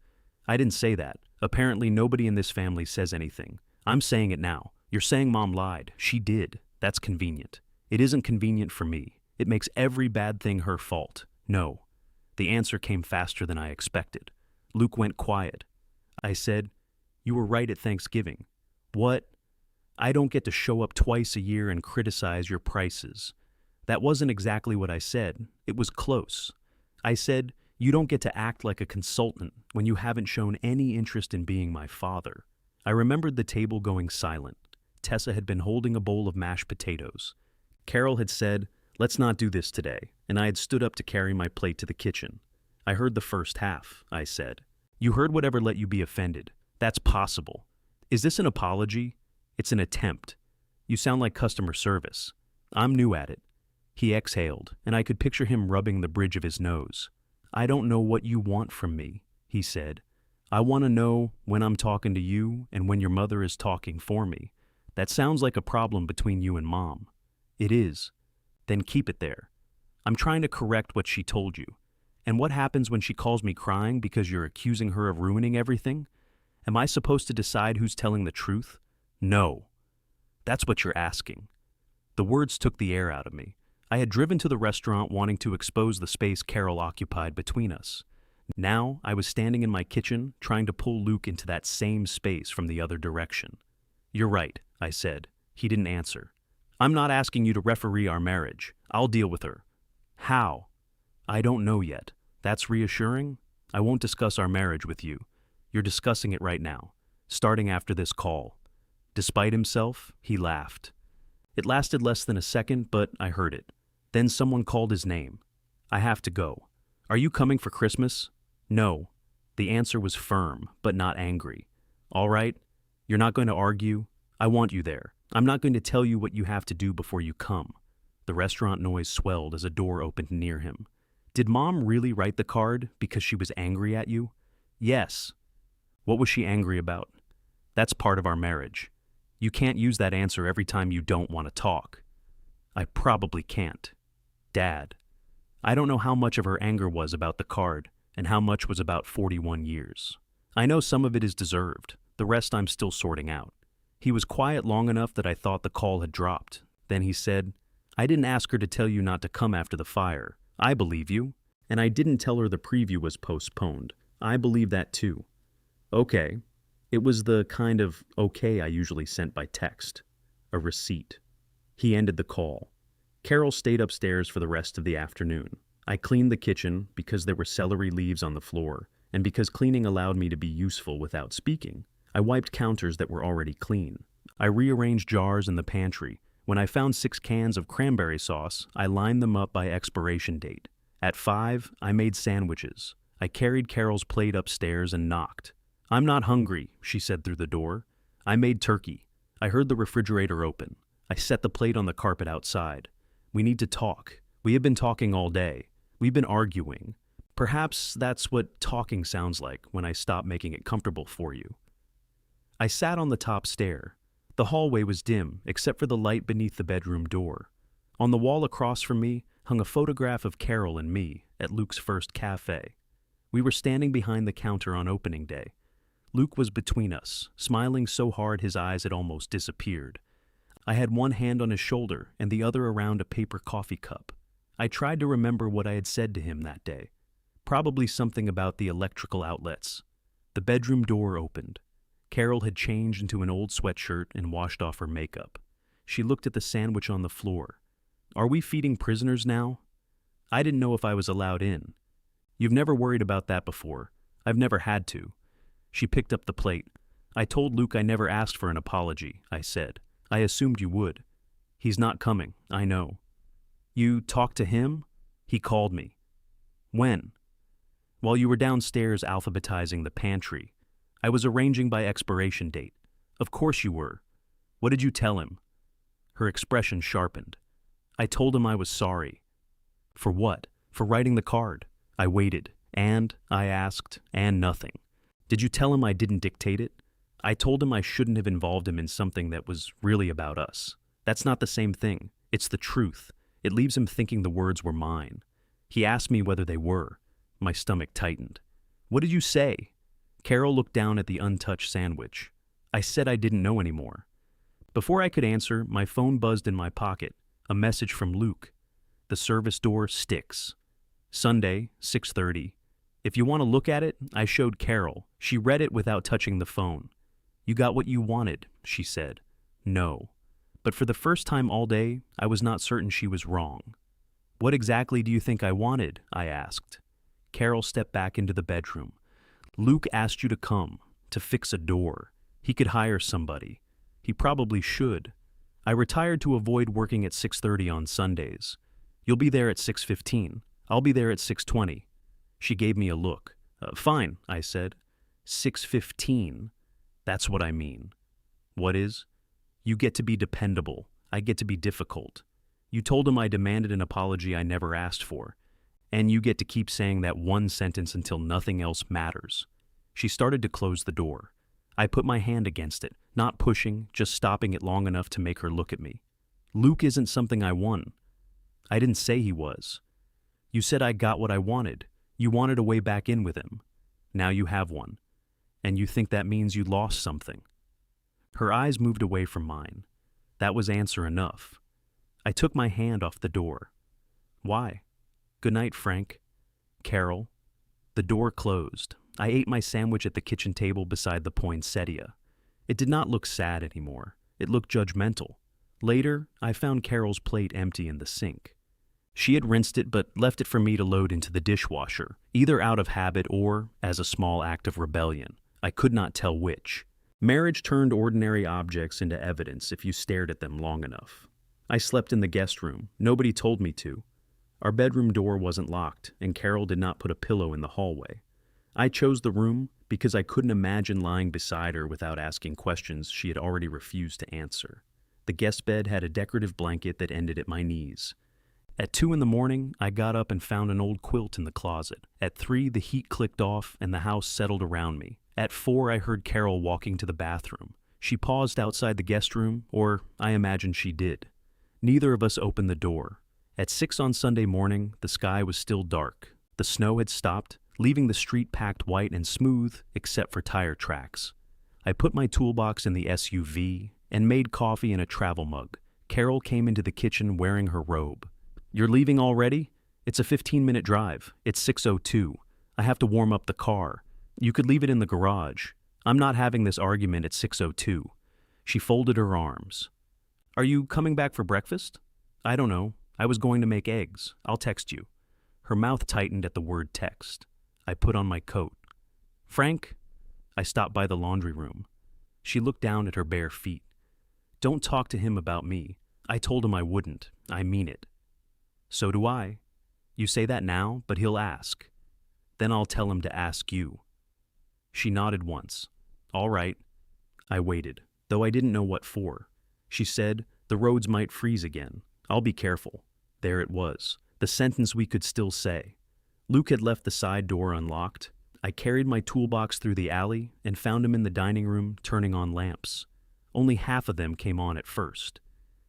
I didn't say that. Apparently nobody in this family says anything. I'm saying it now. You're saying Mom lied. She did. That's convenient. It isn't convenient for me. It makes every bad thing her fault. No. The answer came faster than I expected. Luke went quiet. I said, You were right at Thanksgiving. What? I don't get to show up twice a year and criticize your prices. That wasn't exactly what I said. It was close. I said, You don't get to act like a consultant when you haven't shown any interest in being my father. I remembered the table going silent. Tessa had been holding a bowl of mashed potatoes. Carol had said, Let's not do this today, and I had stood up to carry my plate to the kitchen. I heard the first half, I said. You heard whatever let you be offended. That's possible. Is this an apology? It's an attempt. You sound like customer service. I'm new at it. He exhaled, and I could picture him rubbing the bridge of his nose. I don't know what you want from me, he said. I want to know when I'm talking to you and when your mother is talking for me. That sounds like a problem between you and Mom. It is. Then keep it there. I'm trying to correct what she told you. And what happens when she calls me crying because you're accusing her of ruining everything? Am I supposed to decide who's telling the truth? No. That's what you're asking. The words took the air out of me. I had driven to the restaurant wanting to expose the space Carol occupied between us. Now I was standing in my kitchen trying to pull Luke into that same space from the other direction. You're right, I said. He didn't answer. I'm not asking you to referee our marriage. I'll deal with her. How? I don't know yet. That's reassuring? I won't discuss our marriage with you. You're discussing it right now, starting after this call. Despite himself, he laughed. It lasted less than a second, but I heard it. Then someone called his name. I have to go. Are you coming for Christmas? No. The answer was firm, but not angry. All right. You're not going to argue? I want you there. I'm not going to tell you what you have to do before you come. The restaurant noise swelled as a door opened near him. Did Mom really write the card because she was angry at you? Yes. What was she angry about? That's part of our marriage. You can't use that answer every time you don't want to talk. I probably can't. Dad. I don't know how much of her anger was about the card and how much was about 41 years. I know some of it is deserved, the rest I'm still sorting out. He was quiet long enough that I thought the call had dropped. Then he said, I didn't ask her to tell you not to come after the fire. I believe you. And I didn't tell her the preview was postponed. I believe that too. Okay. It was the kind of okay I usually sent by text. A receipt. He ended the call. Carol stayed upstairs for the rest of the afternoon. I cleaned the kitchen because there were celery leaves on the floor, and because cleaning allowed me to be useful without speaking. I wiped counters that were already clean. I rearranged jars in the pantry. When I found 6 cans of cranberry sauce, I lined them up by expiration date. At 5, I made sandwiches. I carried Carol's plate upstairs and knocked. I'm not hungry, she said through the door. I made turkey. I heard the refrigerator open. I set the plate on the carpet outside. We need to talk. We have been talking all day. We've been arguing. Perhaps that's what talking sounds like when I stop making it comfortable for you. I sat on the top stair. The hallway was dim, except for the light beneath the bedroom door. On the wall across from me hung a photograph of Carol and me at Luke's first cafe. We were standing behind the counter on opening day. Luke was between us, smiling so hard his eyes had almost disappeared. I had one hand on his shoulder and the other around a paper coffee cup. I tried to remember what I had said to him that day. Probably something about the electrical outlets. The bedroom door opened. Carol had changed into an old sweatshirt and washed off her makeup. She looked at the sandwich on the floor. Are we feeding prisoners now? I didn't know if I was allowed in. You've never worried about that before. I've never had to. She picked up the plate. I told Luke I never asked for an apology, I said. I assumed you would. He's not coming, I know. You talked to him? He called me. When? While you were downstairs alphabetizing the pantry. I was arranging by expiration date. Of course you were. What did you tell him? Her expression sharpened. I told him I was sorry. For what? For writing the card. I waited, and I asked, and nothing. Did you tell him I didn't dictate it? I told him I shouldn't have involved him in something that was really about us. That's not the same thing. It's the truth. It leaves him thinking the words were mine. He asked me whether they were. My stomach tightened. What did you say? Carol looked down at the untouched sandwich. I said I didn't know anymore. Before I could answer, my phone buzzed in my pocket. A message from Luke. The service door sticks. Sunday, 6:30. If you want to look at it, I showed Carol. She read it without touching the phone. You got what you wanted, she said. No. But for the first time all day, I was not certain she was wrong. What exactly do you think I wanted? I asked. Carol stepped back into the bedroom. Luke asked you to come, to fix a door. He could hire somebody. He probably should. I retired to avoid working at 6:30 on Sundays. You'll be there at 6:15. I'll be there at 6:20. She gave me a look. Fine, I said. 6:15. That's what I mean. What is? You get to be dependable. I get to be difficult. You told him I demanded an apology I never asked for. And you get to keep saying that one sentence until nothing else matters. She started to close the door. I put my hand against it, not pushing, just stopping it long enough to make her look at me. Luke isn't something I won. I didn't say he was. You said I got what I wanted. You wanted a way back in with him. Now you have one. And you think that means you lost something. Her eyes moved away from mine. That was answer enough. I took my hand off the door. Why? Good night, Frank. Carol. The door closed. I ate my sandwich at the kitchen table beside the poinsettia. It did not look sad anymore. It looked judgmental. Later, I found Carol's plate empty in the sink. She had rinsed it but left it for me to load into the dishwasher, either out of habit or as a small act of rebellion. I could not tell which. Marriage turned ordinary objects into evidence if you stared at them long enough. I slept in the guest room. Nobody told me to. Our bedroom door wasn't locked, and Carol did not put a pillow in the hallway. I chose the room because I couldn't imagine lying beside her without asking questions she had already refused to answer. The guest bed had a decorative blanket that ended at my knees. At 2 in the morning, I got up and found an old quilt in the closet. At 3, the heat clicked off and the house settled around me. At 4, I heard Carol walking to the bathroom. She paused outside the guest room, or I imagine she did. Neither of us opened the door. At 6 on Sunday morning, the sky was still dark. The snow had stopped, leaving the street packed white and smooth except for tire tracks. I put my toolbox in the SUV and made coffee in a travel mug. Carol came into the kitchen wearing her robe. "You're leaving already? It's a 15-minute drive. It's 6:02. I have to warm up the car. You could leave it in the garage. I'm not having this argument at 6:02. She folded her arms. "Are you coming back for breakfast?" "I don't know. I was going to make eggs. I'll text you." Her mouth tightened at the word text. I put on my coat. "Frank?" I stopped by the laundry room. She looked down at her bare feet. "Don't talk to him about me. I told him I wouldn't. I mean it." "So do I. You say that now, but he'll ask. Then I'll tell him to ask you." She nodded once. "All right." I waited, though I didn't know what for. She said, "The roads might freeze again. I'll be careful." There it was, the sentence we could still say. Luke had left the side door unlocked. I carried my toolbox through the alley and found him in the dining room turning on lamps. Only half of them came on at first.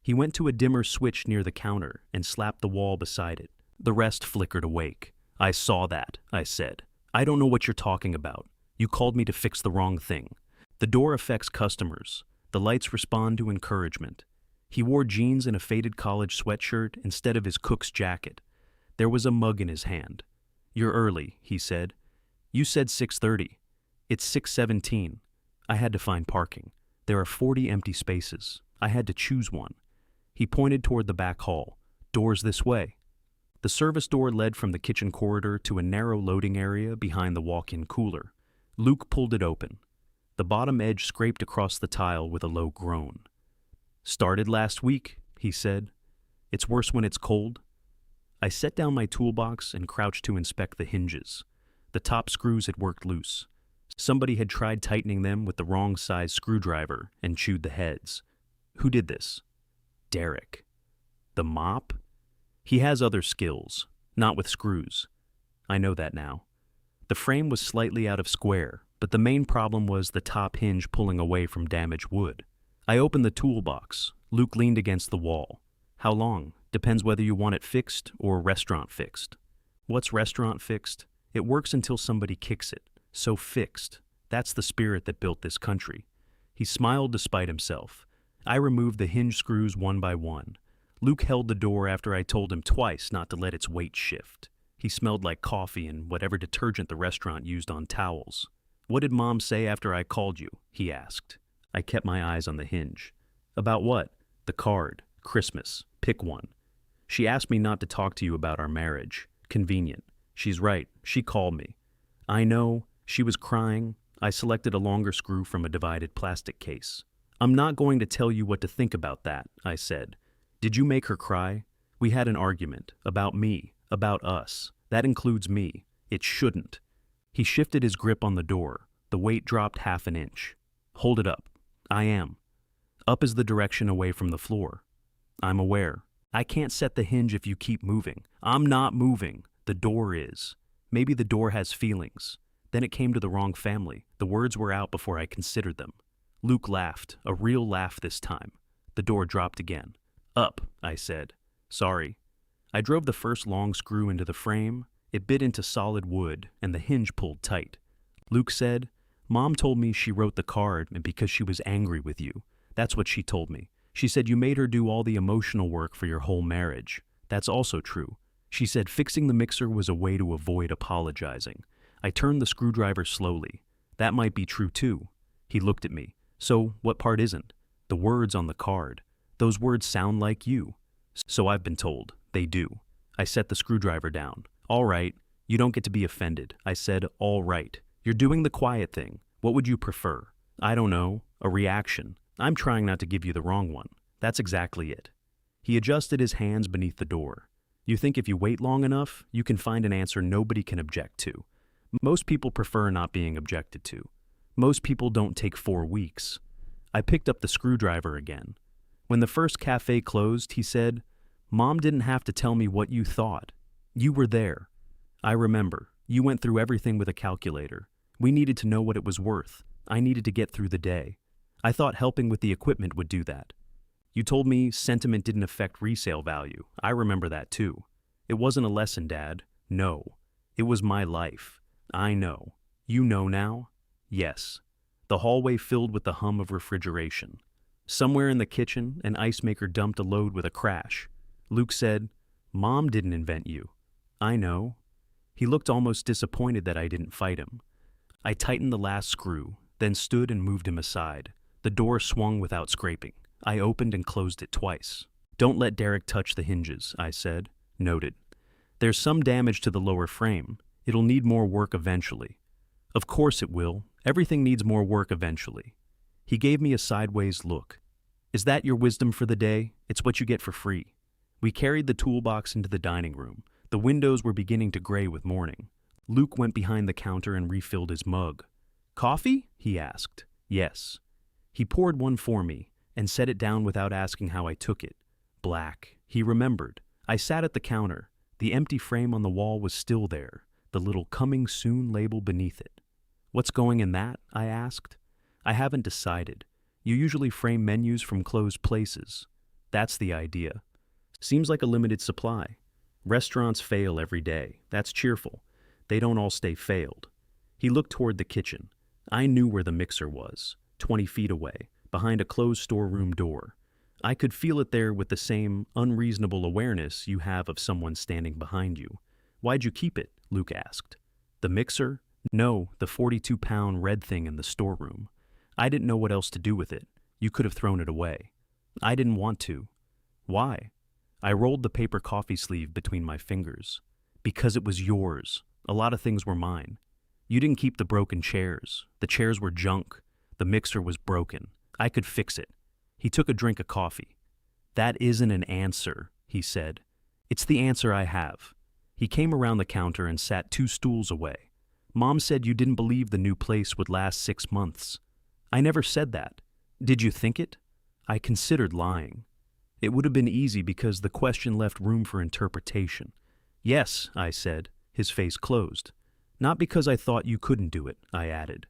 He went to a dimmer switch near the counter and slapped the wall beside it. The rest flickered awake. "I saw that," I said. "I don't know what you're talking about. You called me to fix the wrong thing." The door affects customers. The lights respond to encouragement. He wore jeans and a faded college sweatshirt instead of his cook's jacket. There was a mug in his hand. "You're early," he said. "You said 6:30. It's 6:17. I had to find parking. There are 40 empty spaces. I had to choose one." He pointed toward the back hall. "Doors this way." The service door led from the kitchen corridor to a narrow loading area behind the walk-in cooler. Luke pulled it open. The bottom edge scraped across the tile with a low groan. "Started last week," he said. "It's worse when it's cold." I set down my toolbox and crouched to inspect the hinges. The top screws had worked loose. Somebody had tried tightening them with the wrong size screwdriver and chewed the heads. Who did this? Derek. The mop? He has other skills, not with screws. I know that now. The frame was slightly out of square, but the main problem was the top hinge pulling away from damaged wood. I opened the toolbox. Luke leaned against the wall. "How long? Depends whether you want it fixed or restaurant fixed." "What's restaurant fixed? It works until somebody kicks it. So fixed. That's the spirit that built this country." He smiled despite himself. I removed the hinge screws one by one. Luke held the door after I told him twice not to let its weight shift. He smelled like coffee and whatever detergent the restaurant used on towels. "What did Mom say after I called you?" he asked. I kept my eyes on the hinge. "About what?" "The card. Christmas. Pick one." "She asked me not to talk to you about our marriage. Convenient. She's right. She called me." "I know." She was crying. I selected a longer screw from a divided plastic case. "I'm not going to tell you what to think about that," I said. "Did you make her cry? We had an argument. About me. About us. That includes me. It shouldn't." He shifted his grip on the door. The weight dropped half an inch. "Hold it up." "I am." Up is the direction away from the floor. "I'm aware. I can't set the hinge if you keep moving." "I'm not moving. The door is. Maybe the door has feelings." Then it came to the wrong family. The words were out before I considered them. Luke laughed, a real laugh this time. The door dropped again. "Up," I said. "Sorry." I drove the first long screw into the frame. It bit into solid wood, and the hinge pulled tight. Luke said, "Mom told me she wrote the card because she was angry with you. That's what she told me. She said you made her do all the emotional work for your whole marriage. That's also true. She said fixing the mixer was a way to avoid apologizing." I turned the screwdriver slowly. "That might be true too." He looked at me. "So what part isn't?" "The words on the card. Those words sound like you." "So I've been told. They do." I set the screwdriver down. "All right. You don't get to be offended." I said, "All right. You're doing the quiet thing. What would you prefer?" "I don't know. A reaction. I'm trying not to give you the wrong one." "That's exactly it." He adjusted his hands beneath the door. "You think if you wait long enough, you can find an answer nobody can object to. Most people prefer not being objected to. Most people don't take 4 weeks." I picked up the screwdriver again. When the first cafe closed, he said, "Mom didn't have to tell me what you thought. You were there. I remember. You went through everything with a calculator. We needed to know what it was worth. I needed to get through the day. I thought helping with the equipment would do that." You told me sentiment didn't affect resale value. I remember that too. It wasn't a lesson, Dad. No. It was my life. I know. You know now? Yes. The hallway filled with the hum of refrigeration. Somewhere in the kitchen, an ice maker dumped a load with a crash. Luke said, "Mom didn't invent you." I know. He looked almost disappointed that I didn't fight him. I tightened the last screw, then stood and moved him aside. The door swung without scraping. I opened and closed it twice. "Don't let Derek touch the hinges," I said. Noted. "There's some damage to the lower frame. It'll need more work eventually." "Of course it will. Everything needs more work eventually." He gave me a sideways look. "Is that your wisdom for the day? It's what you get for free." We carried the toolbox into the dining room. The windows were beginning to gray with morning. Luke went behind the counter and refilled his mug. "Coffee?" he asked. "Yes." He poured one for me and set it down without asking how I took it. Black. He remembered. I sat at the counter. The empty frame on the wall was still there, the little "coming soon" label beneath it. "What's going in that?" I asked. "I haven't decided. You usually frame menus from closed places. That's the idea. Seems like a limited supply. Restaurants fail every day. That's cheerful. They don't all stay failed." He looked toward the kitchen. I knew where the mixer was, 20 feet away, behind a closed storeroom door. I could feel it there with the same unreasonable awareness you have of someone standing behind you. "Why'd you keep it?" Luke asked. "The mixer?" "No, the 42-pound red thing in the storeroom. I didn't know what else to do with it. You could have thrown it away." "I didn't want to." "Why?" I rolled the paper coffee sleeve between my fingers. "Because it was yours. A lot of things were mine. You didn't keep the broken chairs. The chairs were junk. The mixer was broken. I could fix it." He took a drink of coffee. "That isn't an answer," he said. "It's the answer I have." He came around the counter and sat 2 stools away. "Mom said you didn't believe the new place would last 6 months. I never said that. Did you think it?" I considered lying. It would have been easy because the question left room for interpretation. "Yes," I said, his face closed. "Not because I thought you couldn't do it," I added.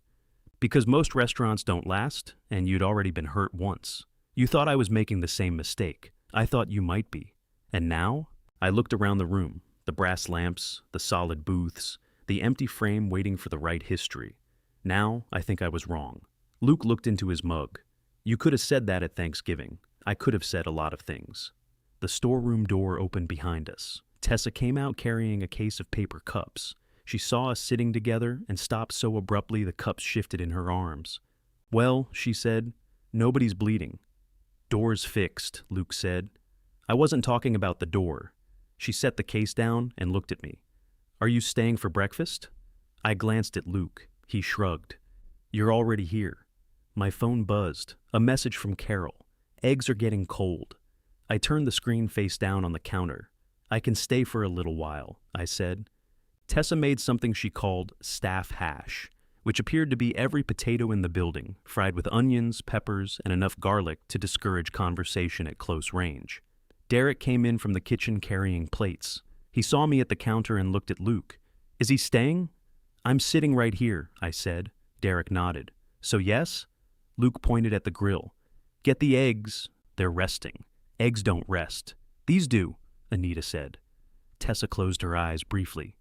"Because most restaurants don't last, and you'd already been hurt once. You thought I was making the same mistake. I thought you might be. And now?" I looked around the room, the brass lamps, the solid booths, the empty frame waiting for the right history. Now, I think I was wrong. Luke looked into his mug. "You could have said that at Thanksgiving. I could have said a lot of things." The storeroom door opened behind us. Tessa came out carrying a case of paper cups. She saw us sitting together and stopped so abruptly the cups shifted in her arms. "Well," she said, "nobody's bleeding." "Door's fixed," Luke said. I wasn't talking about the door. She set the case down and looked at me. "Are you staying for breakfast?" I glanced at Luke. He shrugged. "You're already here." My phone buzzed. A message from Carol. "Eggs are getting cold." I turned the screen face down on the counter. "I can stay for a little while," I said. Tessa made something she called staff hash, which appeared to be every potato in the building, fried with onions, peppers, and enough garlic to discourage conversation at close range. Derek came in from the kitchen carrying plates. He saw me at the counter and looked at Luke. "Is he staying?" "I'm sitting right here," I said. Derek nodded. "So yes?" Luke pointed at the grill. "Get the eggs. They're resting. Eggs don't rest." "These do," Anita said. Tessa closed her eyes briefly.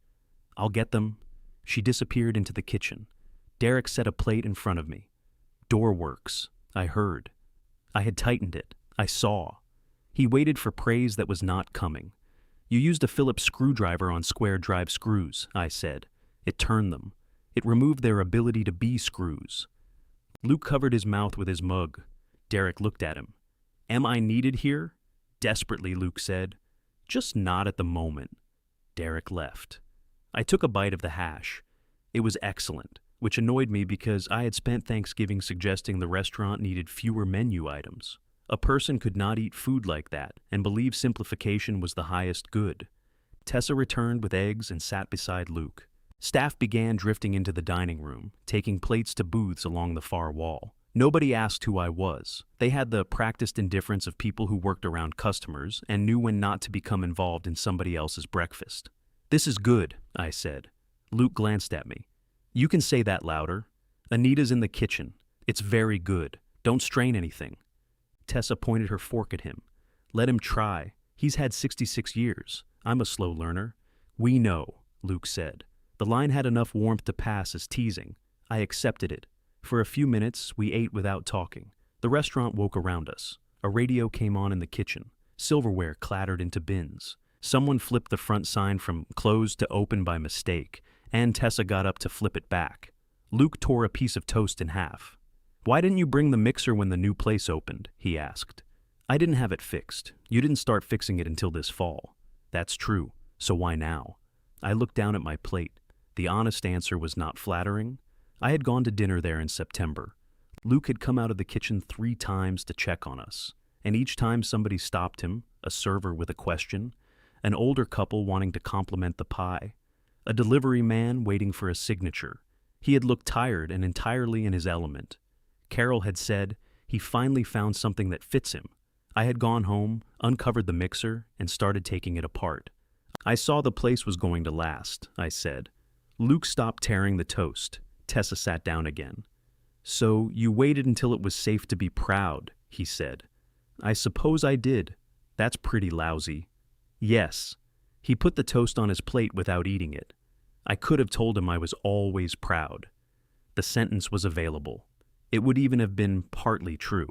"I'll get them." She disappeared into the kitchen. Derek set a plate in front of me. "Door works," I heard. I had tightened it. I saw. He waited for praise that was not coming. "You used a Phillips screwdriver on square drive screws," I said. "It turned them. It removed their ability to be screws." Luke covered his mouth with his mug. Derek looked at him. "Am I needed here?" Desperately, Luke said. "Just not at the moment." Derek left. I took a bite of the hash. It was excellent, which annoyed me because I had spent Thanksgiving suggesting the restaurant needed fewer menu items. A person could not eat food like that and believe simplification was the highest good. Tessa returned with eggs and sat beside Luke. Staff began drifting into the dining room, taking plates to booths along the far wall. Nobody asked who I was. They had the practiced indifference of people who worked around customers and knew when not to become involved in somebody else's breakfast. "This is good," I said. Luke glanced at me. "You can say that louder. Anita's in the kitchen. It's very good. Don't strain anything." Tessa pointed her fork at him. Let him try. He's had 66 years. I'm a slow learner. We know, Luke said. The line had enough warmth to pass as teasing. I accepted it. For a few minutes, we ate without talking. The restaurant woke around us. A radio came on in the kitchen. Silverware clattered into bins. Someone flipped the front sign from closed to open by mistake, and Tessa got up to flip it back. Luke tore a piece of toast in half. Why didn't you bring the mixer when the new place opened? He asked. I didn't have it fixed. You didn't start fixing it until this fall. That's true. So why now? I looked down at my plate. The honest answer was not flattering. I had gone to dinner there in September. Luke had come out of the kitchen 3 times to check on us, and each time somebody stopped him, a server with a question, an older couple wanting to compliment the pie, a delivery man waiting for a signature. He had looked tired and entirely in his element. Carol had said he finally found something that fits him. I had gone home, uncovered the mixer, and started taking it apart. I saw the place was going to last, I said. Luke stopped tearing the toast. Tessa sat down again. So you waited until it was safe to be proud, he said. I suppose I did. That's pretty lousy. Yes. He put the toast on his plate without eating it. I could have told him I was always proud. The sentence was available. It would even have been partly true.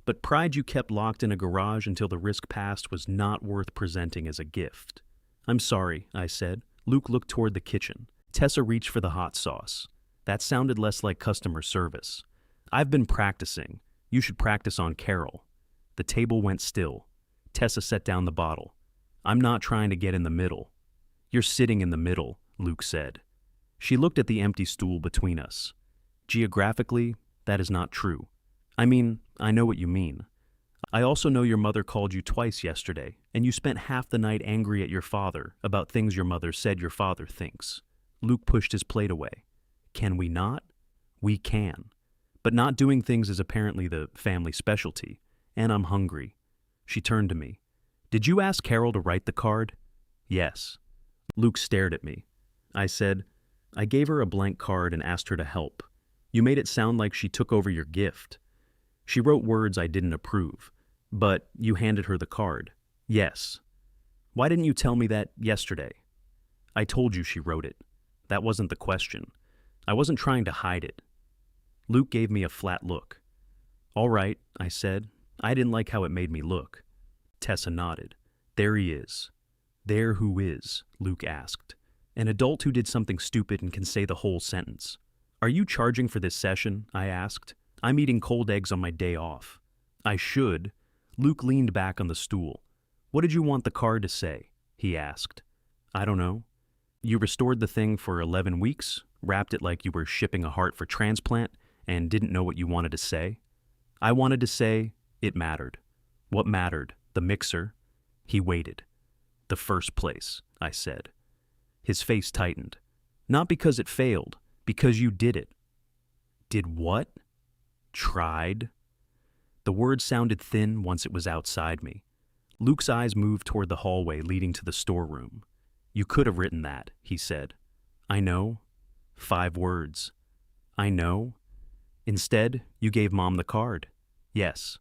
But pride you kept locked in a garage until the risk passed was not worth presenting as a gift. I'm sorry, I said. Luke looked toward the kitchen. Tessa reached for the hot sauce. That sounded less like customer service. I've been practicing. You should practice on Carol. The table went still. Tessa set down the bottle. I'm not trying to get in the middle. You're sitting in the middle, Luke said. She looked at the empty stool between us. Geographically, that is not true. I mean, I know what you mean. I also know your mother called you twice yesterday, and you spent half the night angry at your father about things your mother said your father thinks. Luke pushed his plate away. Can we not? We can. But not doing things is apparently the family specialty, and I'm hungry. She turned to me. Did you ask Carol to write the card? Yes. Luke stared at me. I said, I gave her a blank card and asked her to help. You made it sound like she took over your gift. She wrote words I didn't approve, but you handed her the card. Yes. Why didn't you tell me that yesterday? I told you she wrote it. That wasn't the question. I wasn't trying to hide it. Luke gave me a flat look. All right, I said. I didn't like how it made me look. Tessa nodded. There he is. There who is? Luke asked. An adult who did something stupid and can say the whole sentence. Are you charging for this session? I asked. I'm eating cold eggs on my day off. I should. Luke leaned back on the stool. What did you want the card to say? He asked. I don't know. You restored the thing for 11 weeks, wrapped it like you were shipping a heart for transplant, and didn't know what you wanted to say? I wanted to say it mattered. What mattered? The mixer? He waited. The first place, I said. His face tightened. Not because it failed, because you did it. Did what? Tried? The word sounded thin once it was outside me. Luke's eyes moved toward the hallway leading to the storeroom. You could have written that, he said. I know. 5 words. I know. Instead, you gave Mom the card. Yes.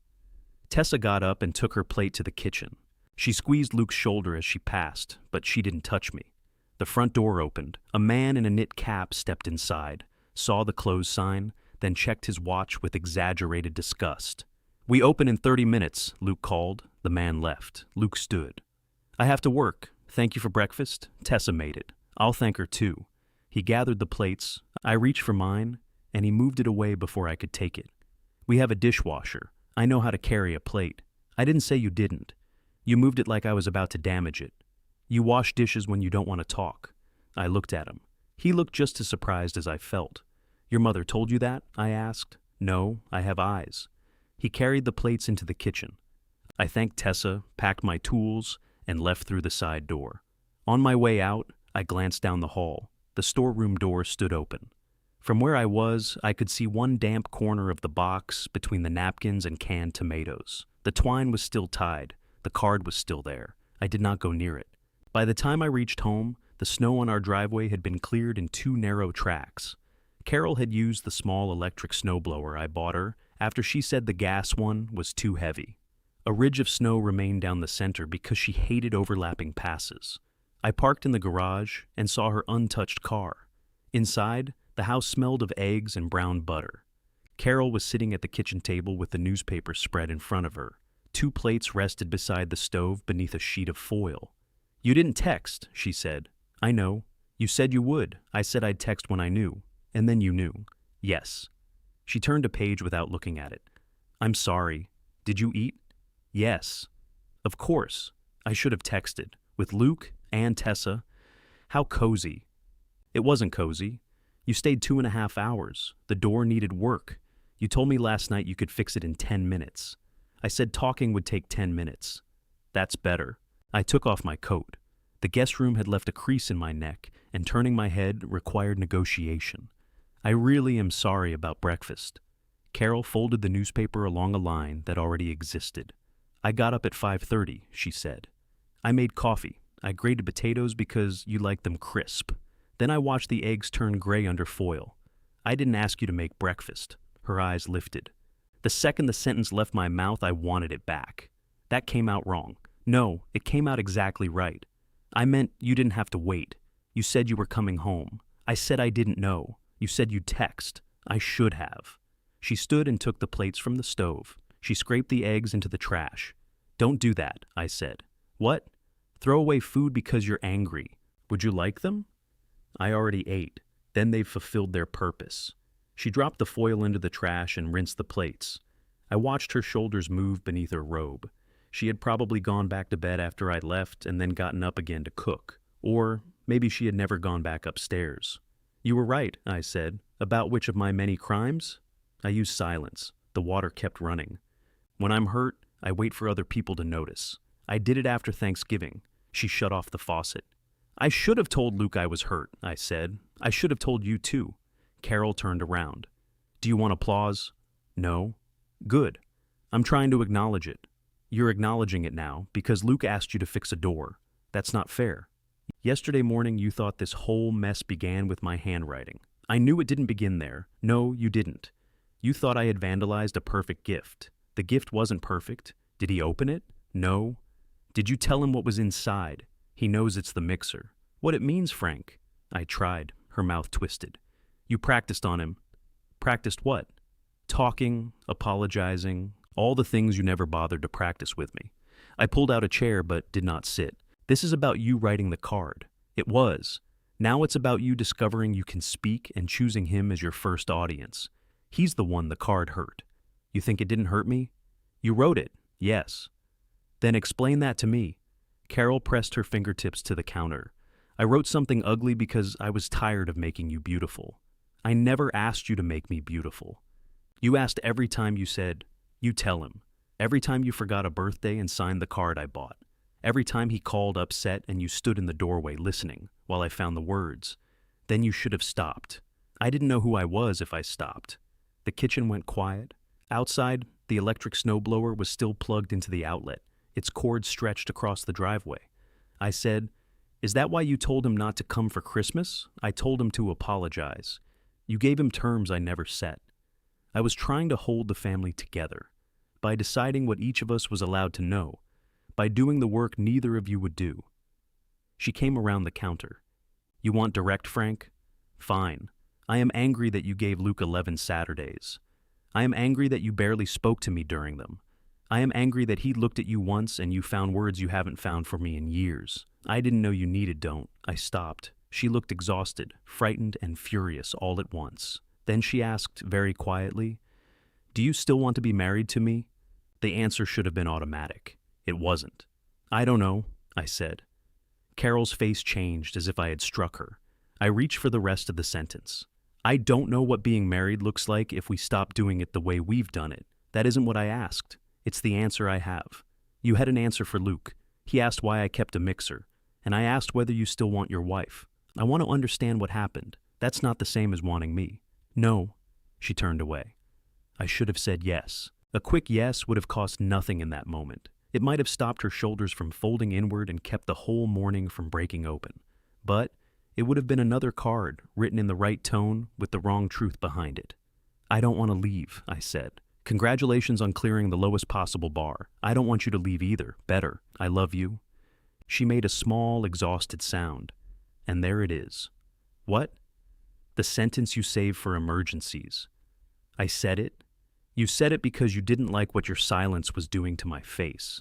Tessa got up and took her plate to the kitchen. She squeezed Luke's shoulder as she passed, but she didn't touch me. The front door opened. A man in a knit cap stepped inside, saw the close sign, then checked his watch with exaggerated disgust. We open in 30 minutes, Luke called. The man left. Luke stood. I have to work. Thank you for breakfast. Tessa made it. I'll thank her too. He gathered the plates. I reached for mine, and he moved it away before I could take it. We have a dishwasher. I know how to carry a plate. I didn't say you didn't. You moved it like I was about to damage it. You wash dishes when you don't want to talk. I looked at him. He looked just as surprised as I felt. Your mother told you that? I asked. No, I have eyes. He carried the plates into the kitchen. I thanked Tessa, packed my tools, and left through the side door. On my way out, I glanced down the hall. The storeroom door stood open. From where I was, I could see one damp corner of the box between the napkins and canned tomatoes. The twine was still tied. The card was still there. I did not go near it. By the time I reached home, the snow on our driveway had been cleared in 2 narrow tracks. Carol had used the small electric snowblower I bought her after she said the gas one was too heavy. A ridge of snow remained down the center because she hated overlapping passes. I parked in the garage and saw her untouched car. Inside, the house smelled of eggs and brown butter. Carol was sitting at the kitchen table with the newspaper spread in front of her. 2 plates rested beside the stove beneath a sheet of foil. "You didn't text," she said. "I know. You said you would. I said I'd text when I knew. And then you knew." "Yes." She turned a page without looking at it. "I'm sorry. Did you eat?" "Yes." "Of course. I should have texted. With Luke and Tessa. How cozy." "It wasn't cozy. You stayed 2.5 hours. The door needed work. You told me last night you could fix it in 10 minutes. I said talking would take 10 minutes. That's better." I took off my coat. The guest room had left a crease in my neck, and turning my head required negotiation. "I really am sorry about breakfast." Carol folded the newspaper along a line that already existed. "I got up at 5:30, she said. "I made coffee. I grated potatoes because you like them crisp. Then I watched the eggs turn gray under foil. I didn't ask you to make breakfast." Her eyes lifted. The second the sentence left my mouth, I wanted it back. That came out wrong. No, it came out exactly right. I meant you didn't have to wait. You said you were coming home. I said I didn't know. You said you'd text. I should have. She stood and took the plates from the stove. She scraped the eggs into the trash. "Don't do that," I said. "What?" "Throw away food because you're angry. Would you like them?" "I already ate. Then they've fulfilled their purpose." She dropped the foil into the trash and rinsed the plates. I watched her shoulders move beneath her robe. She had probably gone back to bed after I left and then gotten up again to cook. Or maybe she had never gone back upstairs. "You were right," I said. "About which of my many crimes?" I used silence. The water kept running. "When I'm hurt, I wait for other people to notice. I did it after Thanksgiving." She shut off the faucet. "I should have told Luke I was hurt," I said. "I should have told you too." Carol turned around. "Do you want applause?" "No." "Good. I'm trying to acknowledge it." "You're acknowledging it now because Luke asked you to fix a door. That's not fair. Yesterday morning you thought this whole mess began with my handwriting. I knew it didn't begin there. No, you didn't. You thought I had vandalized a perfect gift. The gift wasn't perfect. Did he open it? No. Did you tell him what was inside? He knows it's the mixer. What it means, Frank." I tried. Her mouth twisted. "You practiced on him." "Practiced what?" "Talking, apologizing, all the things you never bothered to practice with me." I pulled out a chair but did not sit. "This is about you writing the card." It was. Now it's about you discovering you can speak and choosing him as your first audience. He's the one the card hurt. You think it didn't hurt me? You wrote it, yes. Then explain that to me. Carol pressed her fingertips to the counter. "I wrote something ugly because I was tired of making you beautiful. I never asked you to make me beautiful. You asked every time you said, 'You tell him.' Every time you forgot a birthday and signed the card I bought. Every time he called upset and you stood in the doorway listening while I found the words. Then you should have stopped. I didn't know who I was if I stopped." The kitchen went quiet. Outside, the electric snowblower was still plugged into the outlet, its cord stretched across the driveway. I said, "Is that why you told him not to come for Christmas?" "I told him to apologize. You gave him terms I never set." I was trying to hold the family together by deciding what each of us was allowed to know, by doing the work neither of you would do. She came around the counter. "You want direct, Frank? Fine. I am angry that you gave Luke 11 Saturdays. I am angry that you barely spoke to me during them. I am angry that he looked at you once and you found words you haven't found for me in years. I didn't know you needed don't." I stopped. She looked exhausted, frightened, and furious all at once. Then she asked, very quietly, "Do you still want to be married to me?" The answer should have been automatic. It wasn't. "I don't know," I said. Carol's face changed as if I had struck her. I reached for the rest of the sentence. "I don't know what being married looks like if we stop doing it the way we've done it. That isn't what I asked. It's the answer I have. You had an answer for Luke. He asked why I kept a mixer, and I asked whether you still want your wife. I want to understand what happened. That's not the same as wanting me." "No." She turned away. I should have said yes. A quick yes would have cost nothing in that moment. It might have stopped her shoulders from folding inward and kept the whole morning from breaking open. But it would have been another card, written in the right tone with the wrong truth behind it. "I don't want to leave," I said, Congratulations on clearing the lowest possible bar. I don't want you to leave either. Better. I love you. She made a small, exhausted sound. And there it is. What? The sentence you save for emergencies. I said it. You said it because you didn't like what your silence was doing to my face.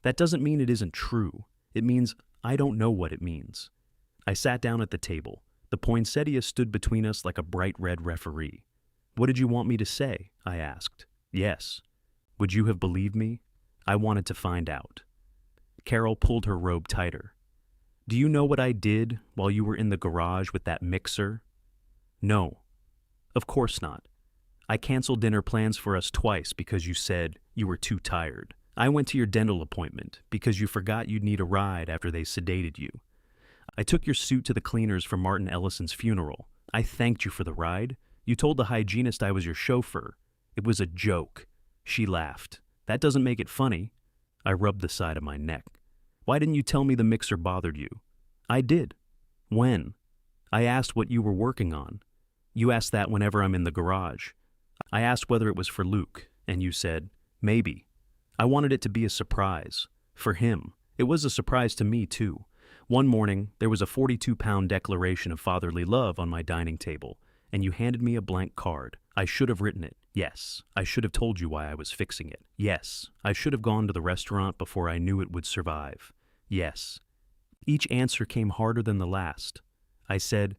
That doesn't mean it isn't true. It means I don't know what it means. I sat down at the table. The poinsettia stood between us like a bright red referee. What did you want me to say? I asked. Yes. Would you have believed me? I wanted to find out. Carol pulled her robe tighter. Do you know what I did while you were in the garage with that mixer? No. Of course not. I canceled dinner plans for us twice because you said you were too tired. I went to your dental appointment because you forgot you'd need a ride after they sedated you. I took your suit to the cleaners for Martin Ellison's funeral. I thanked you for the ride. You told the hygienist I was your chauffeur. It was a joke. She laughed. That doesn't make it funny. I rubbed the side of my neck. Why didn't you tell me the mixer bothered you? I did. When? I asked what you were working on. You asked that whenever I'm in the garage. I asked whether it was for Luke, and you said, maybe. I wanted it to be a surprise. For him. It was a surprise to me, too. One morning, there was a 42-pound declaration of fatherly love on my dining table, and you handed me a blank card. I should have written it. Yes. I should have told you why I was fixing it. Yes. I should have gone to the restaurant before I knew it would survive. Yes. Each answer came harder than the last. I said,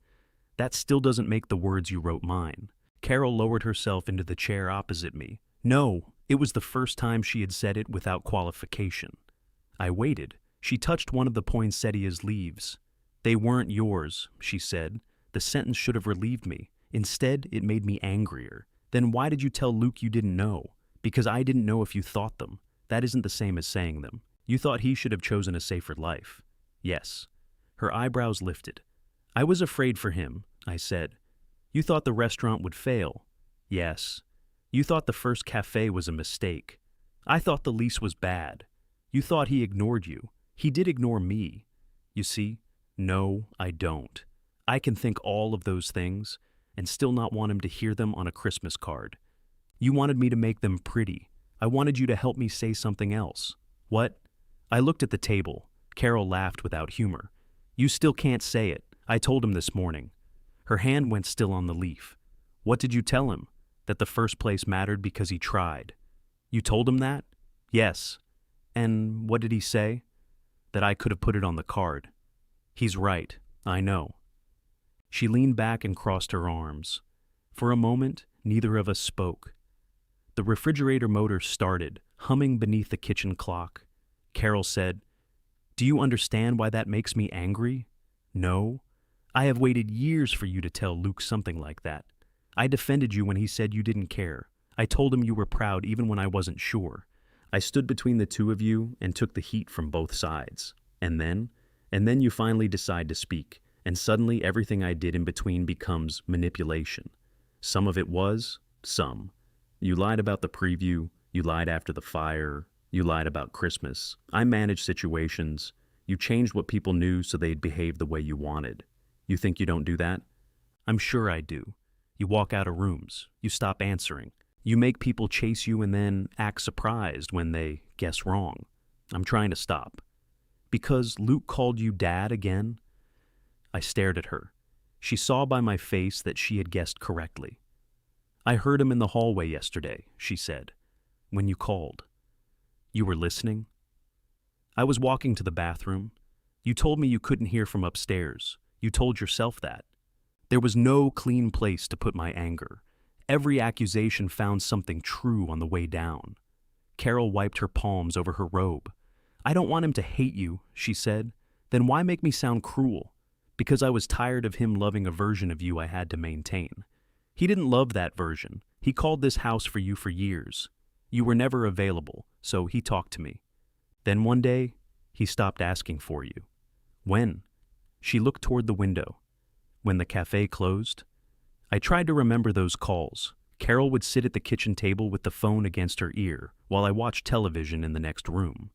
that still doesn't make the words you wrote mine. Carol lowered herself into the chair opposite me. No, it was the first time she had said it without qualification. I waited. She touched one of the poinsettia's leaves. They weren't yours, she said. The sentence should have relieved me. Instead, it made me angrier. Then why did you tell Luke you didn't know? Because I didn't know if you thought them. That isn't the same as saying them. You thought he should have chosen a safer life. Yes. Her eyebrows lifted. I was afraid for him, I said. You thought the restaurant would fail. Yes. You thought the first cafe was a mistake. I thought the lease was bad. You thought he ignored you. He did ignore me. You see? No, I don't. I can think all of those things and still not want him to hear them on a Christmas card. You wanted me to make them pretty. I wanted you to help me say something else. What? I looked at the table. Carol laughed without humor. You still can't say it. I told him this morning. Her hand went still on the leaf. What did you tell him? That the first place mattered because he tried. You told him that? Yes. And what did he say? That I could have put it on the card. He's right. I know. She leaned back and crossed her arms. For a moment, neither of us spoke. The refrigerator motor started, humming beneath the kitchen clock. Carol said, Do you understand why that makes me angry? No. I have waited years for you to tell Luke something like that. I defended you when he said you didn't care. I told him you were proud even when I wasn't sure. I stood between the two of you and took the heat from both sides. And then you finally decide to speak, and suddenly everything I did in between becomes manipulation. Some of it was, some. You lied about the preview, you lied after the fire, you lied about Christmas. I managed situations. You changed what people knew so they'd behave the way you wanted. You think you don't do that? I'm sure I do. You walk out of rooms. You stop answering. You make people chase you and then act surprised when they guess wrong. I'm trying to stop. Because Luke called you Dad again? I stared at her. She saw by my face that she had guessed correctly. I heard him in the hallway yesterday, she said, when you called. You were listening? I was walking to the bathroom. You told me you couldn't hear from upstairs. You told yourself that. There was no clean place to put my anger. Every accusation found something true on the way down. Carol wiped her palms over her robe. I don't want him to hate you, she said. Then why make me sound cruel? Because I was tired of him loving a version of you I had to maintain. He didn't love that version. He called this house for you for years. You were never available, so he talked to me. Then one day, he stopped asking for you. When? She looked toward the window. When the cafe closed? I tried to remember those calls. Carol would sit at the kitchen table with the phone against her ear while I watched television in the next room.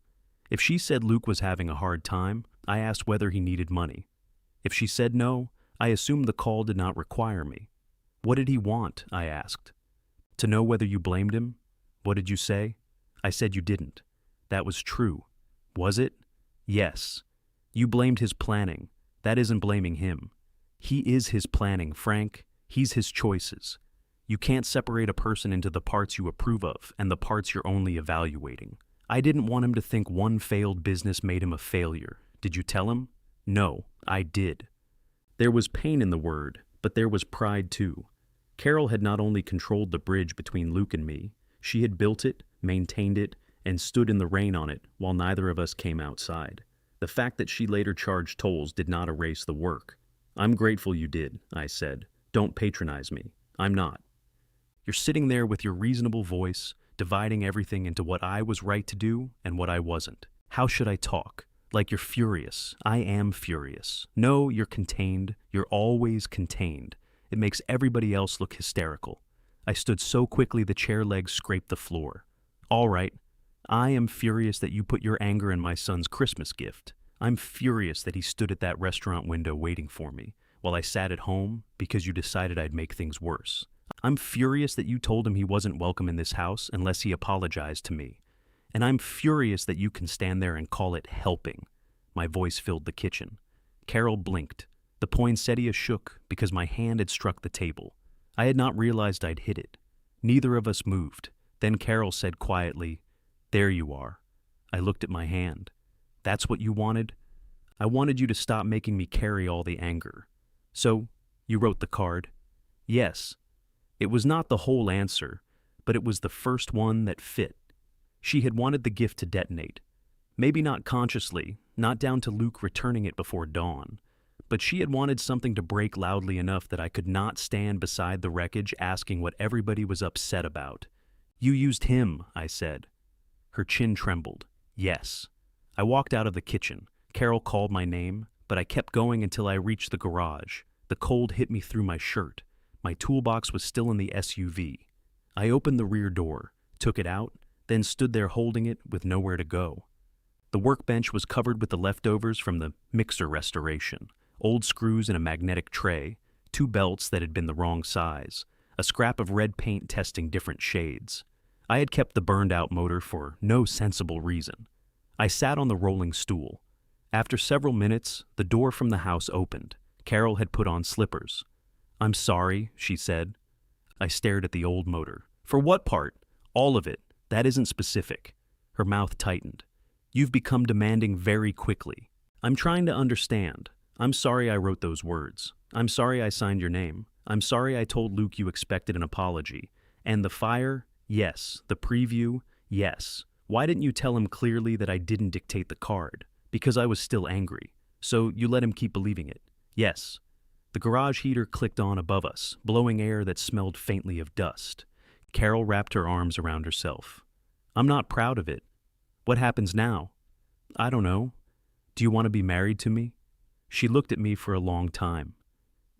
If she said Luke was having a hard time, I asked whether he needed money. If she said no, I assumed the call did not require me. What did he want? I asked. To know whether you blamed him? What did you say? I said you didn't. That was true. Was it? Yes. You blamed his planning. That isn't blaming him. He is his planning, Frank. He's his choices. You can't separate a person into the parts you approve of and the parts you're only evaluating. I didn't want him to think one failed business made him a failure. Did you tell him? No, I did. There was pain in the word, but there was pride too. Carol had not only controlled the bridge between Luke and me, she had built it, maintained it, and stood in the rain on it while neither of us came outside. The fact that she later charged tolls did not erase the work. I'm grateful you did, I said. Don't patronize me. I'm not. You're sitting there with your reasonable voice, dividing everything into what I was right to do and what I wasn't. How should I talk? Like you're furious. I am furious. No, you're contained. You're always contained. It makes everybody else look hysterical. I stood so quickly the chair legs scraped the floor. All right. I am furious that you put your anger in my son's Christmas gift. I'm furious that he stood at that restaurant window waiting for me while I sat at home because you decided I'd make things worse. I'm furious that you told him he wasn't welcome in this house unless he apologized to me. And I'm furious that you can stand there and call it helping. My voice filled the kitchen. Carol blinked. The poinsettia shook because my hand had struck the table. I had not realized I'd hit it. Neither of us moved. Then Carol said quietly, "There you are." I looked at my hand. That's what you wanted? I wanted you to stop making me carry all the anger. So, you wrote the card? Yes. It was not the whole answer, but it was the first one that fit. She had wanted the gift to detonate. Maybe not consciously, not down to Luke returning it before dawn, but she had wanted something to break loudly enough that I could not stand beside the wreckage asking what everybody was upset about. You used him, I said. Her chin trembled. Yes. I walked out of the kitchen. Carol called my name, but I kept going until I reached the garage. The cold hit me through my shirt. My toolbox was still in the SUV. I opened the rear door, took it out, then stood there holding it with nowhere to go. The workbench was covered with the leftovers from the mixer restoration, old screws in a magnetic tray, 2 belts that had been the wrong size, a scrap of red paint testing different shades. I had kept the burned-out motor for no sensible reason. I sat on the rolling stool. After several minutes, the door from the house opened. Carol had put on slippers. I'm sorry, she said. I stared at the old motor. For what part? All of it. That isn't specific. Her mouth tightened. You've become demanding very quickly. I'm trying to understand. I'm sorry I wrote those words. I'm sorry I signed your name. I'm sorry I told Luke you expected an apology. And the fire? Yes. The preview? Yes. Why didn't you tell him clearly that I didn't dictate the card? Because I was still angry. So you let him keep believing it? Yes. The garage heater clicked on above us, blowing air that smelled faintly of dust. Carol wrapped her arms around herself. I'm not proud of it. What happens now? I don't know. Do you want to be married to me? She looked at me for a long time.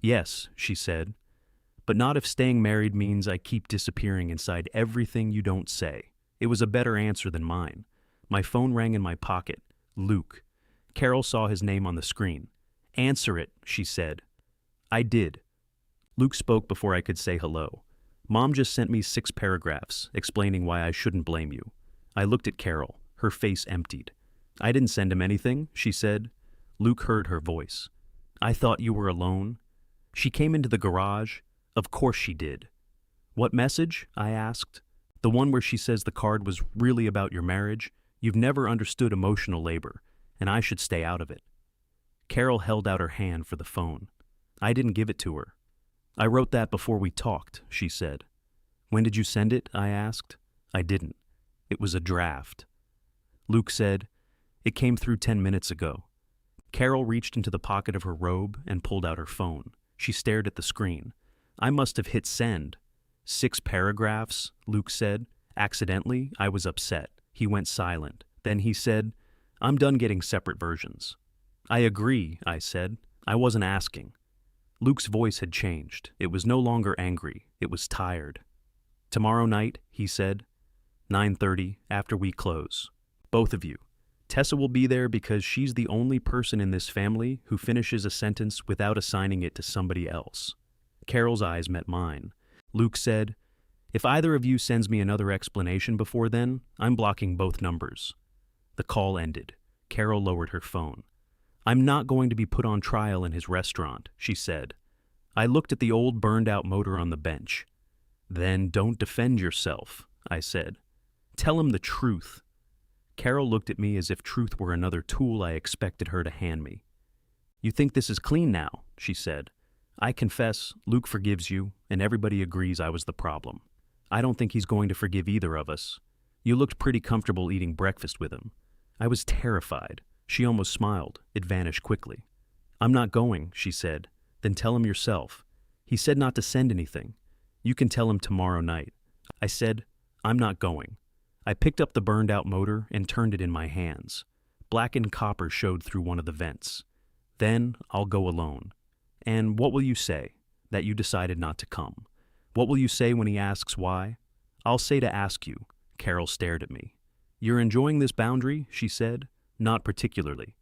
Yes, she said. But not if staying married means I keep disappearing inside everything you don't say. It was a better answer than mine. My phone rang in my pocket. Luke. Carol saw his name on the screen. Answer it, she said. I did. Luke spoke before I could say hello. Mom just sent me 6 paragraphs explaining why I shouldn't blame you. I looked at Carol. Her face emptied. I didn't send him anything, she said. Luke heard her voice. I thought you were alone. She came into the garage. Of course she did. What message? I asked. The one where she says the card was really about your marriage. You've never understood emotional labor, and I should stay out of it. Carol held out her hand for the phone. I didn't give it to her. I wrote that before we talked, she said. When did you send it? I asked. I didn't. It was a draft. Luke said, It came through 10 minutes ago. Carol reached into the pocket of her robe and pulled out her phone. She stared at the screen. I must have hit send. 6 paragraphs, Luke said. Accidentally, I was upset. He went silent. Then he said, I'm done getting separate versions. I agree, I said. I wasn't asking. Luke's voice had changed. It was no longer angry. It was tired. Tomorrow night, he said. 9:30, after we close. Both of you. Tessa will be there because she's the only person in this family who finishes a sentence without assigning it to somebody else. Carol's eyes met mine. Luke said, If either of you sends me another explanation before then, I'm blocking both numbers." The call ended. Carol lowered her phone. "I'm not going to be put on trial in his restaurant," she said. I looked at the old burned-out motor on the bench. "Then don't defend yourself," I said. "Tell him the truth." Carol looked at me as if truth were another tool I expected her to hand me. "You think this is clean now," she said. "I confess, Luke forgives you, and everybody agrees I was the problem. I don't think he's going to forgive either of us. You looked pretty comfortable eating breakfast with him." I was terrified. She almost smiled. It vanished quickly. "I'm not going," she said. "Then tell him yourself. He said not to send anything. You can tell him tomorrow night." I said, "I'm not going." I picked up the burned-out motor and turned it in my hands. Blackened copper showed through one of the vents. "Then I'll go alone. And what will you say? That you decided not to come. What will you say when he asks why?" "I'll say to ask you." Carol stared at me. "You're enjoying this boundary?" she said. "Not particularly.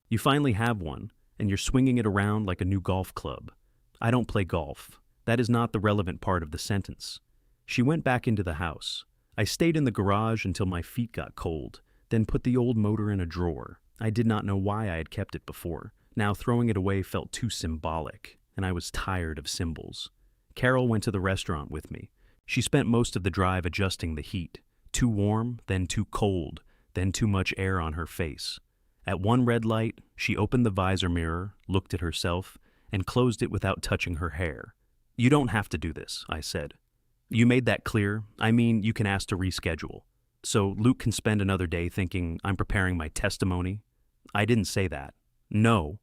You finally have one, and you're swinging it around like a new golf club. I don't play golf. That is not the relevant part of the sentence." She went back into the house. I stayed in the garage until my feet got cold, then put the old motor in a drawer. I did not know why I had kept it before. Now throwing it away felt too symbolic, and I was tired of symbols. Carol went to the restaurant with me. She spent most of the drive adjusting the heat. Too warm, then too cold, then too much air on her face. At one red light, she opened the visor mirror, looked at herself, and closed it without touching her hair. "You don't have to do this," I said. "You made that clear. I mean, you can ask to reschedule. So Luke can spend another day thinking I'm preparing my testimony." "I didn't say that." "No.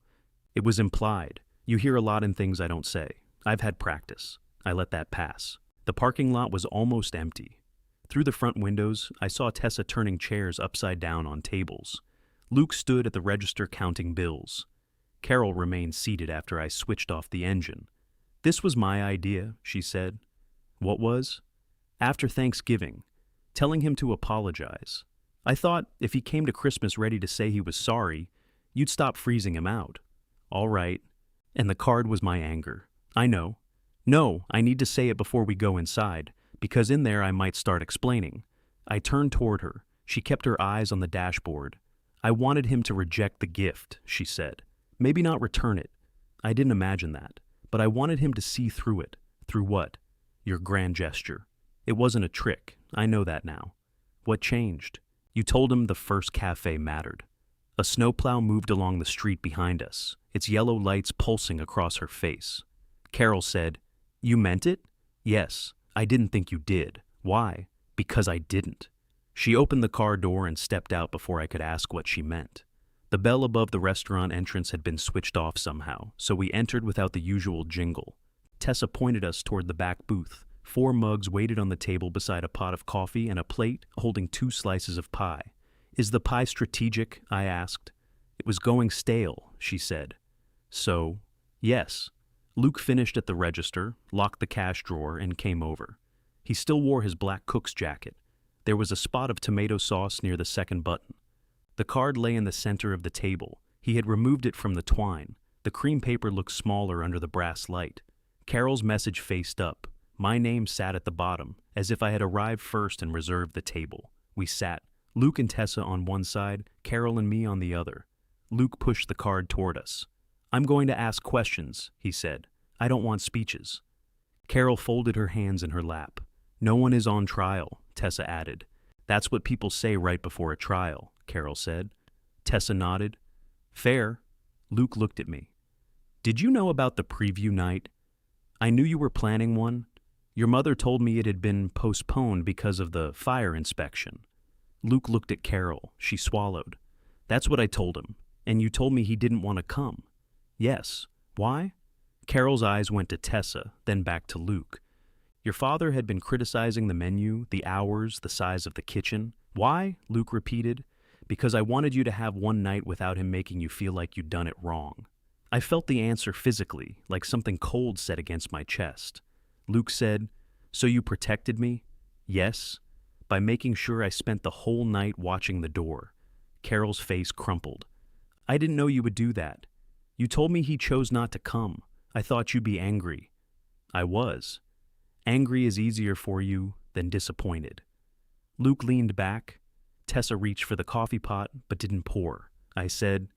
It was implied. You hear a lot in things I don't say. I've had practice." I let that pass. The parking lot was almost empty. Through the front windows, I saw Tessa turning chairs upside down on tables. Luke stood at the register counting bills. Carol remained seated after I switched off the engine. "This was my idea," she said. "What was?" "After Thanksgiving. Telling him to apologize. I thought if he came to Christmas ready to say he was sorry, you'd stop freezing him out." "All right." And the card was my anger. "I know. No, I need to say it before we go inside, because in there I might start explaining." I turned toward her. She kept her eyes on the dashboard. "I wanted him to reject the gift," she said. "Maybe not return it. I didn't imagine that. But I wanted him to see through it." "Through what?" "Your grand gesture. It wasn't a trick. I know that now." "What changed?" "You told him the first cafe mattered." A snowplow moved along the street behind us, its yellow lights pulsing across her face. Carol said, "You meant it?" "Yes. I didn't think you did." "Why?" "Because I didn't." She opened the car door and stepped out before I could ask what she meant. The bell above the restaurant entrance had been switched off somehow, so we entered without the usual jingle. Tessa pointed us toward the back booth. 4 mugs waited on the table beside a pot of coffee and a plate holding 2 slices of pie. "Is the pie strategic?" I asked. "It was going stale," she said. "So, yes." Luke finished at the register, locked the cash drawer, and came over. He still wore his black cook's jacket. There was a spot of tomato sauce near the second button. The card lay in the center of the table. He had removed it from the twine. The cream paper looked smaller under the brass light. Carol's message faced up. My name sat at the bottom, as if I had arrived first and reserved the table. We sat, Luke and Tessa on one side, Carol and me on the other. Luke pushed the card toward us. "I'm going to ask questions," he said. "I don't want speeches." Carol folded her hands in her lap. "No one is on trial," Tessa added. "That's what people say right before a trial," Carol said. Tessa nodded. "Fair." Luke looked at me. "Did you know about the preview night?" "I knew you were planning one. Your mother told me it had been postponed because of the fire inspection." Luke looked at Carol. She swallowed. "That's what I told him. And you told me he didn't want to come." "Yes. Why?" Carol's eyes went to Tessa, then back to Luke. "Your father had been criticizing the menu, the hours, the size of the kitchen." "Why?" Luke repeated. "Because I wanted you to have one night without him making you feel like you'd done it wrong." I felt the answer physically, like something cold set against my chest. Luke said, "So you protected me?" "Yes, by making sure I spent the whole night watching the door." Carol's face crumpled. "I didn't know you would do that. You told me he chose not to come. I thought you'd be angry." "I was. Angry is easier for you then disappointed. Luke leaned back. Tessa reached for the coffee pot, but didn't pour. I said,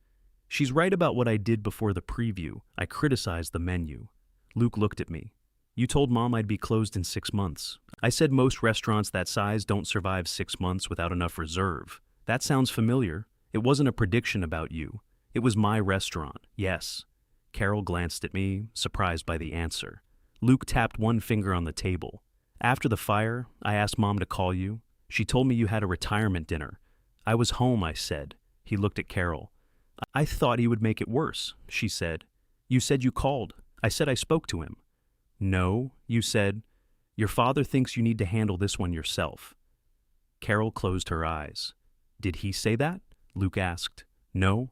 "She's right about what I did before the preview. I criticized the menu." Luke looked at me. "You told Mom I'd be closed in 6 months. I said most restaurants that size don't survive 6 months without enough reserve. That sounds familiar. It wasn't a prediction about you. It was my restaurant, yes." Carol glanced at me, surprised by the answer. Luke tapped one finger on the table. "After the fire, I asked Mom to call you. She told me you had a retirement dinner. I was home," I said. He looked at Carol. "I thought he would make it worse," she said. "You said you called. I said I spoke to him." "No," you said. "Your father thinks you need to handle this one yourself." Carol closed her eyes. "Did he say that?" Luke asked. "No."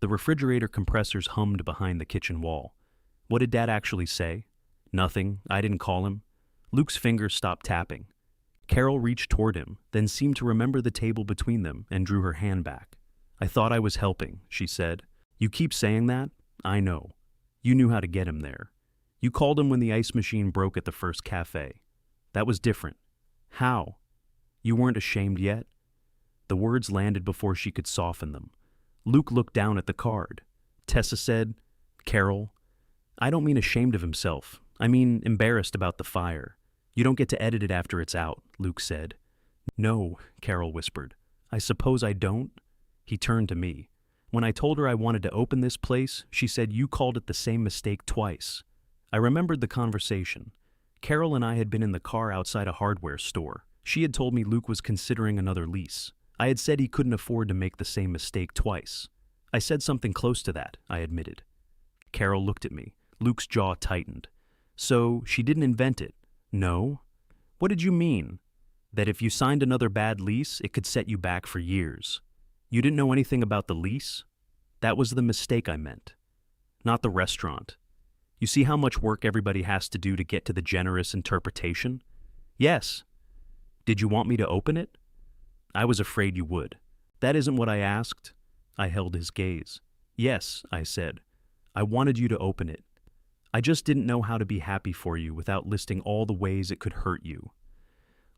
The refrigerator compressors hummed behind the kitchen wall. "What did Dad actually say?" "Nothing. I didn't call him." Luke's fingers stopped tapping. Carol reached toward him, then seemed to remember the table between them and drew her hand back. "I thought I was helping," she said. "You keep saying that. I know. You knew how to get him there. You called him when the ice machine broke at the first cafe. That was different. How? You weren't ashamed yet?" The words landed before she could soften them. Luke looked down at the card. Tessa said, "Carol, I don't mean ashamed of himself. I mean embarrassed about the fire. You don't get to edit it after it's out," Luke said. "No," Carol whispered. "I suppose I don't?" He turned to me. "When I told her I wanted to open this place, she said you called it the same mistake twice." I remembered the conversation. Carol and I had been in the car outside a hardware store. She had told me Luke was considering another lease. I had said he couldn't afford to make the same mistake twice. I said something close to that, I admitted. Carol looked at me. Luke's jaw tightened. "So she didn't invent it?" "No." "What did you mean?" "That if you signed another bad lease, it could set you back for years." "You didn't know anything about the lease?" "That was the mistake I meant. Not the restaurant. You see how much work everybody has to do to get to the generous interpretation?" "Yes." "Did you want me to open it?" "I was afraid you would." "That isn't what I asked." I held his gaze. "Yes," I said. "I wanted you to open it. I just didn't know how to be happy for you without listing all the ways it could hurt you."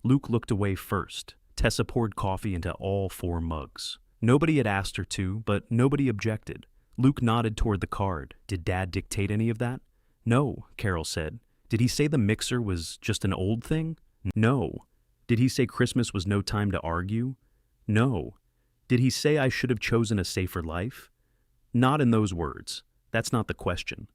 Luke looked away first. Tessa poured coffee into all 4 mugs. Nobody had asked her to, but nobody objected. Luke nodded toward the card. "Did Dad dictate any of that?" "No," Carol said. "Did he say the mixer was just an old thing?" "No." "Did he say Christmas was no time to argue?" "No." "Did he say I should have chosen a safer life?" "Not in those words. That's not the question."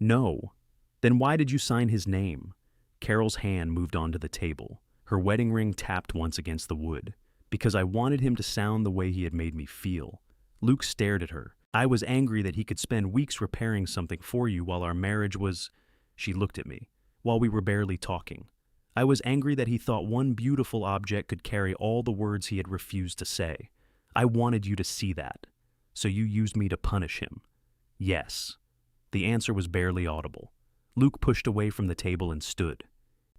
"No." "Then why did you sign his name?" Carol's hand moved onto the table. Her wedding ring tapped once against the wood. "Because I wanted him to sound the way he had made me feel." Luke stared at her. "I was angry that he could spend weeks repairing something for you while our marriage was—" She looked at me. "While we were barely talking. I was angry that he thought one beautiful object could carry all the words he had refused to say. I wanted you to see that. So you used me to punish him." "Yes." The answer was barely audible. Luke pushed away from the table and stood.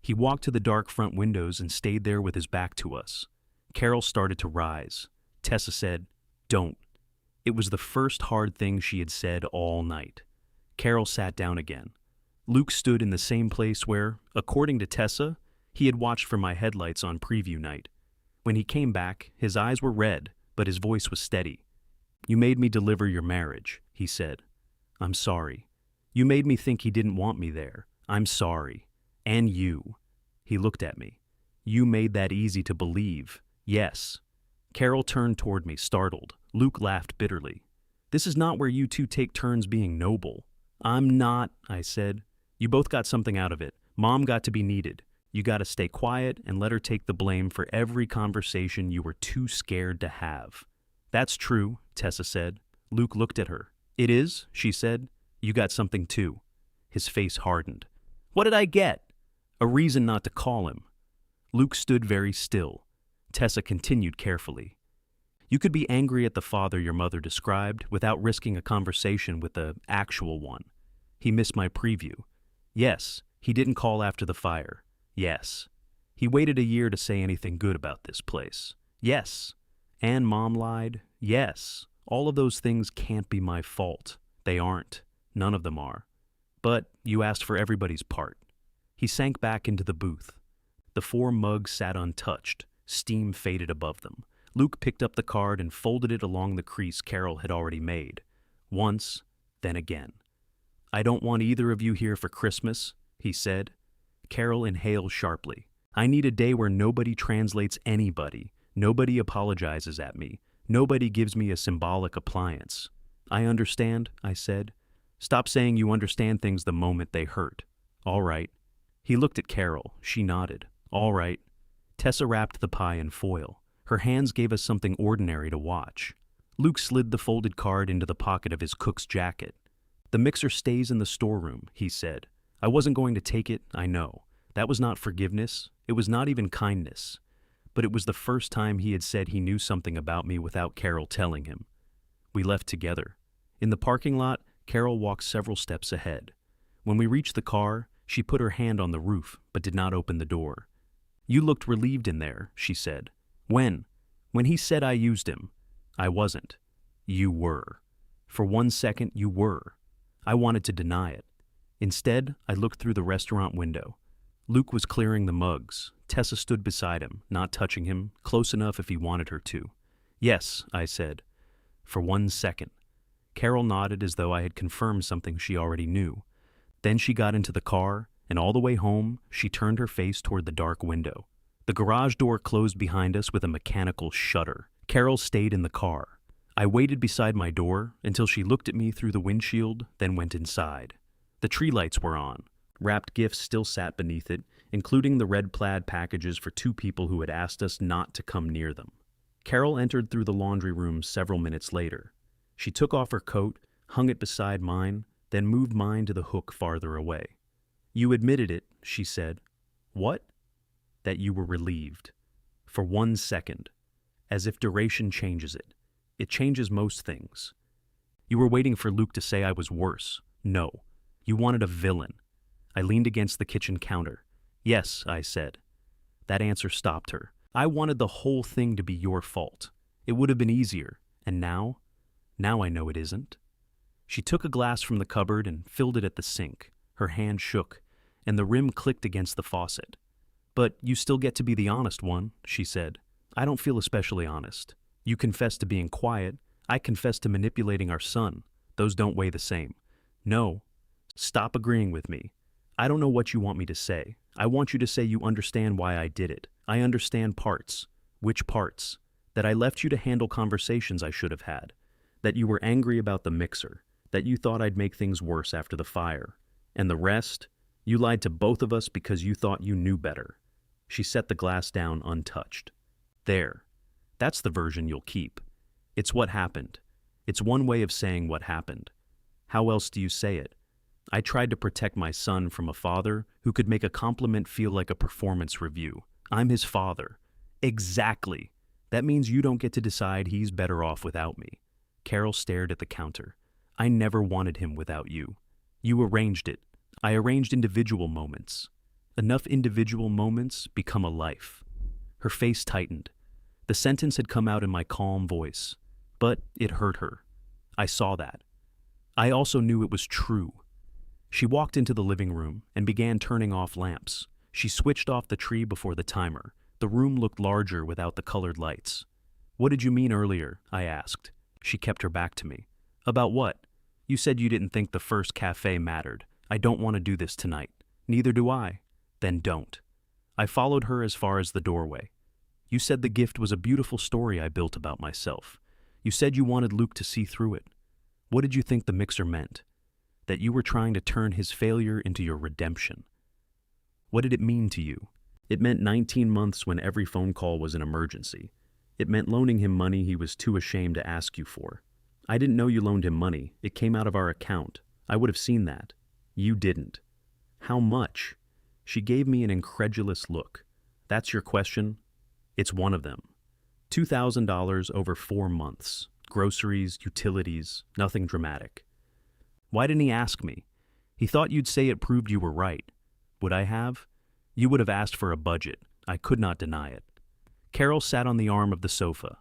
He walked to the dark front windows and stayed there with his back to us. Carol started to rise. Tessa said, "Don't." It was the first hard thing she had said all night. Carol sat down again. Luke stood in the same place where, according to Tessa, he had watched for my headlights on preview night. When he came back, his eyes were red, but his voice was steady. "You made me deliver your marriage," he said. "I'm sorry. You made me think he didn't want me there. I'm sorry. And you." He looked at me. "You made that easy to believe. Yes." Carol turned toward me, startled. Luke laughed bitterly. "This is not where you two take turns being noble." "I'm not," I said. "You both got something out of it. Mom got to be needed. You got to stay quiet and let her take the blame for every conversation you were too scared to have." "That's true," Tessa said. Luke looked at her. "It is," she said. "You got something too." His face hardened. "What did I get?" "A reason not to call him." Luke stood very still. Tessa continued carefully. "You could be angry at the father your mother described without risking a conversation with the actual one. He missed my preview. Yes, he didn't call after the fire. Yes. He waited a year to say anything good about this place. Yes. And Mom lied. Yes. All of those things can't be my fault. They aren't. None of them are. But you asked for everybody's part." He sank back into the booth. The 4 mugs sat untouched. Steam faded above them. Luke picked up the card and folded it along the crease Carol had already made. Once, then again. "I don't want either of you here for Christmas," he said. Carol inhaled sharply. "I need a day where nobody translates anybody. Nobody apologizes at me. Nobody gives me a symbolic appliance." "I understand," I said. "Stop saying you understand things the moment they hurt." "All right." He looked at Carol. She nodded. "All right." Tessa wrapped the pie in foil. Her hands gave us something ordinary to watch. Luke slid the folded card into the pocket of his cook's jacket. "The mixer stays in the storeroom," he said. "I wasn't going to take it, I know. That was not forgiveness. It was not even kindness. But it was the first time he had said he knew something about me without Carol telling him." We left together. In the parking lot, Carol walked several steps ahead. When we reached the car, she put her hand on the roof, but did not open the door. "You looked relieved in there," she said. "When? When he said I used him." "I wasn't." "You were. For 1 second, you were." I wanted to deny it. Instead, I looked through the restaurant window. Luke was clearing the mugs. Tessa stood beside him, not touching him, close enough if he wanted her to. "Yes," I said. "For 1 second." Carol nodded as though I had confirmed something she already knew. Then she got into the car, and all the way home, she turned her face toward the dark window. The garage door closed behind us with a mechanical shudder. Carol stayed in the car. I waited beside my door until she looked at me through the windshield, then went inside. The tree lights were on. Wrapped gifts still sat beneath it, including the red plaid packages for 2 people who had asked us not to come near them. Carol entered through the laundry room several minutes later. She took off her coat, hung it beside mine, then moved mine to the hook farther away. "You admitted it," she said. "What?" "That you were relieved. For 1 second. As if duration changes it. It changes most things. You were waiting for Luke to say I was worse. No. You wanted a villain." I leaned against the kitchen counter. "Yes," I said. That answer stopped her. "I wanted the whole thing to be your fault. It would have been easier. And now? Now I know it isn't." She took a glass from the cupboard and filled it at the sink. Her hand shook, and the rim clicked against the faucet. "But you still get to be the honest one," she said. "I don't feel especially honest. You confess to being quiet. I confess to manipulating our son. Those don't weigh the same." "No. Stop agreeing with me. I don't know what you want me to say. I want you to say you understand why I did it. I understand parts." "Which parts?" "That I left you to handle conversations I should have had. That you were angry about the mixer. That you thought I'd make things worse after the fire. And the rest? You lied to both of us because you thought you knew better." She set the glass down untouched. "There. That's the version you'll keep. It's what happened. It's one way of saying what happened. How else do you say it? I tried to protect my son from a father who could make a compliment feel like a performance review. I'm his father." "Exactly. That means you don't get to decide he's better off without me." Carol stared at the counter. "I never wanted him without you. You arranged it. I arranged individual moments. Enough individual moments become a life." Her face tightened. The sentence had come out in my calm voice, but it hurt her. I saw that. I also knew it was true. She walked into the living room and began turning off lamps. She switched off the tree before the timer. The room looked larger without the colored lights. "What did you mean earlier?" I asked. She kept her back to me. "About what? You said you didn't think the first cafe mattered. I don't want to do this tonight." "Neither do I." "Then don't." I followed her as far as the doorway. "You said the gift was a beautiful story I built about myself. You said you wanted Luke to see through it. What did you think the mixer meant? That you were trying to turn his failure into your redemption. What did it mean to you? It meant 19 months when every phone call was an emergency. It meant loaning him money he was too ashamed to ask you for. I didn't know you loaned him money. It came out of our account. I would have seen that. You didn't. How much?" She gave me an incredulous look. "That's your question? It's one of them. $2,000 over 4 months. Groceries, utilities, nothing dramatic." "Why didn't he ask me? He thought you'd say it proved you were right." "Would I have?" "You would have asked for a budget. I could not deny it." Carol sat on the arm of the sofa.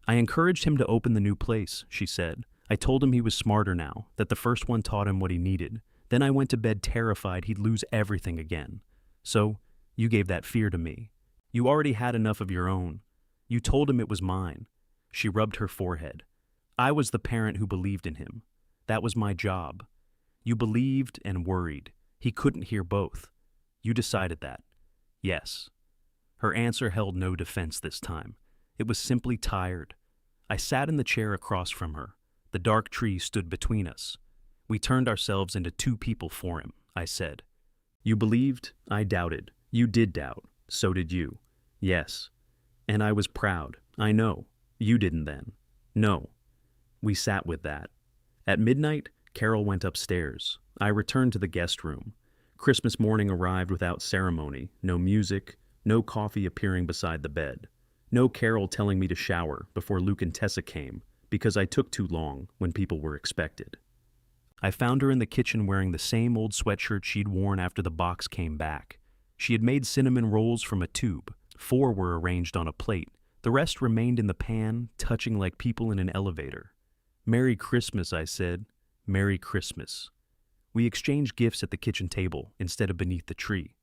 "I encouraged him to open the new place," she said. "I told him he was smarter now, that the first one taught him what he needed. Then I went to bed terrified he'd lose everything again. So, You gave that fear to me. You already had enough of your own. You told him it was mine. She rubbed her forehead. I was the parent who believed in him. That was my job. You believed and worried. He couldn't hear both. You decided that. Yes. Her answer held no defense this time. It was simply tired. I sat in the chair across from her. The dark tree stood between us. We turned ourselves into two people for him, I said. You believed, I doubted. You did doubt. So did you. Yes. And I was proud. I know. You didn't then. No. We sat with that. At midnight, Carol went upstairs. I returned to the guest room. Christmas morning arrived without ceremony, no music, no coffee appearing beside the bed. No Carol telling me to shower before Luke and Tessa came, because I took too long when people were expected. I found her in the kitchen wearing the same old sweatshirt she'd worn after the box came back. She had made cinnamon rolls from a tube. 4 were arranged on a plate. The rest remained in the pan, touching like people in an elevator. Merry Christmas, I said. Merry Christmas. We exchanged gifts at the kitchen table instead of beneath the tree.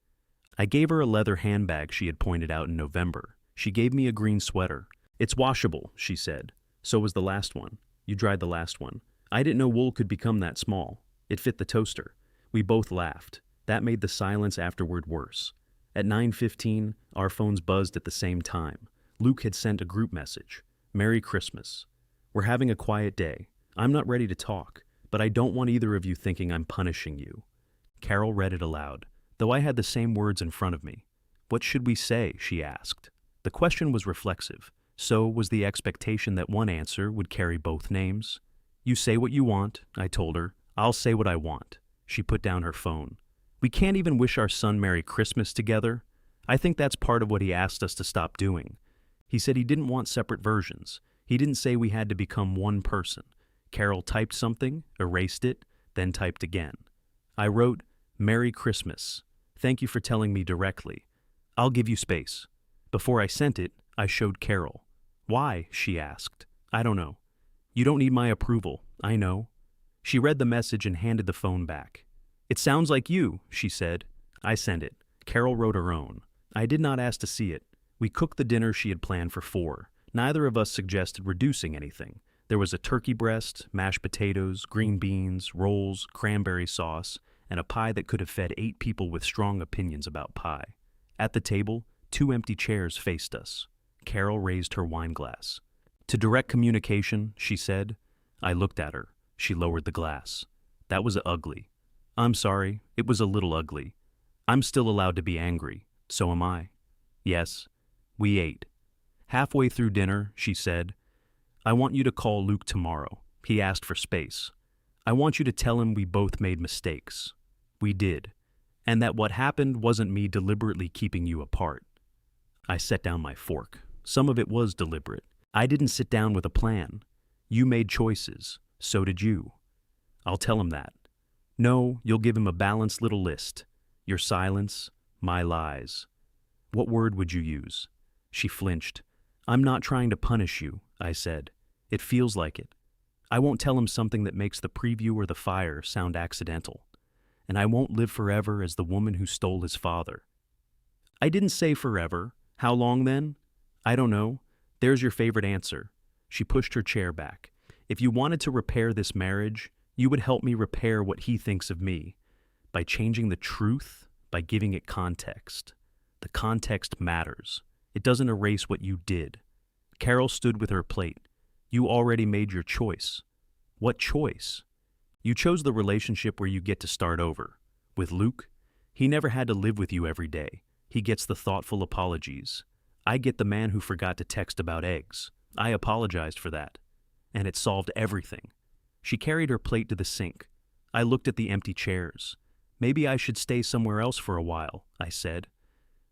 I gave her a leather handbag she had pointed out in November. She gave me a green sweater. It's washable, she said. So was the last one. You dried the last one. I didn't know wool could become that small. It fit the toaster. We both laughed. That made the silence afterward worse. At 9:15, our phones buzzed at the same time. Luke had sent a group message. Merry Christmas. We're having a quiet day. I'm not ready to talk, but I don't want either of you thinking I'm punishing you. Carol read it aloud, though I had the same words in front of me. What should we say? She asked. The question was reflexive. So was the expectation that one answer would carry both names. You say what you want, I told her. I'll say what I want. She put down her phone. We can't even wish our son Merry Christmas together. I think that's part of what he asked us to stop doing. He said he didn't want separate versions. He didn't say we had to become one person. Carol typed something, erased it, then typed again. I wrote, Merry Christmas. Thank you for telling me directly. I'll give you space. Before I sent it, I showed Carol. Why? She asked. I don't know. You don't need my approval. I know. She read the message and handed the phone back. It sounds like you, she said. I sent it. Carol wrote her own. I did not ask to see it. We cooked the dinner she had planned for 4. Neither of us suggested reducing anything. There was a turkey breast, mashed potatoes, green beans, rolls, cranberry sauce, and a pie that could have fed 8 people with strong opinions about pie. At the table, 2 empty chairs faced us. Carol raised her wine glass. To direct communication, she said. I looked at her. She lowered the glass. That was ugly. I'm sorry, it was a little ugly. I'm still allowed to be angry. So am I. Yes. We ate. Halfway through dinner, she said, I want you to call Luke tomorrow. He asked for space. I want you to tell him we both made mistakes. We did. And that what happened wasn't me deliberately keeping you apart. I set down my fork. Some of it was deliberate. I didn't sit down with a plan. You made choices. So did you. I'll tell him that. No, you'll give him a balanced little list. Your silence, my lies. What word would you use? She flinched. I'm not trying to punish you, I said. It feels like it. I won't tell him something that makes the preview or the fire sound accidental. And I won't live forever as the woman who stole his father. I didn't say forever. How long then? I don't know. There's your favorite answer. She pushed her chair back. If you wanted to repair this marriage, you would help me repair what he thinks of me. By changing the truth, by giving it context. The context matters. It doesn't erase what you did. Carol stood with her plate. You already made your choice. What choice? You chose the relationship where you get to start over. With Luke, he never had to live with you every day. He gets the thoughtful apologies. I get the man who forgot to text about eggs. I apologized for that. And it solved everything. She carried her plate to the sink. I looked at the empty chairs. Maybe I should stay somewhere else for a while, I said.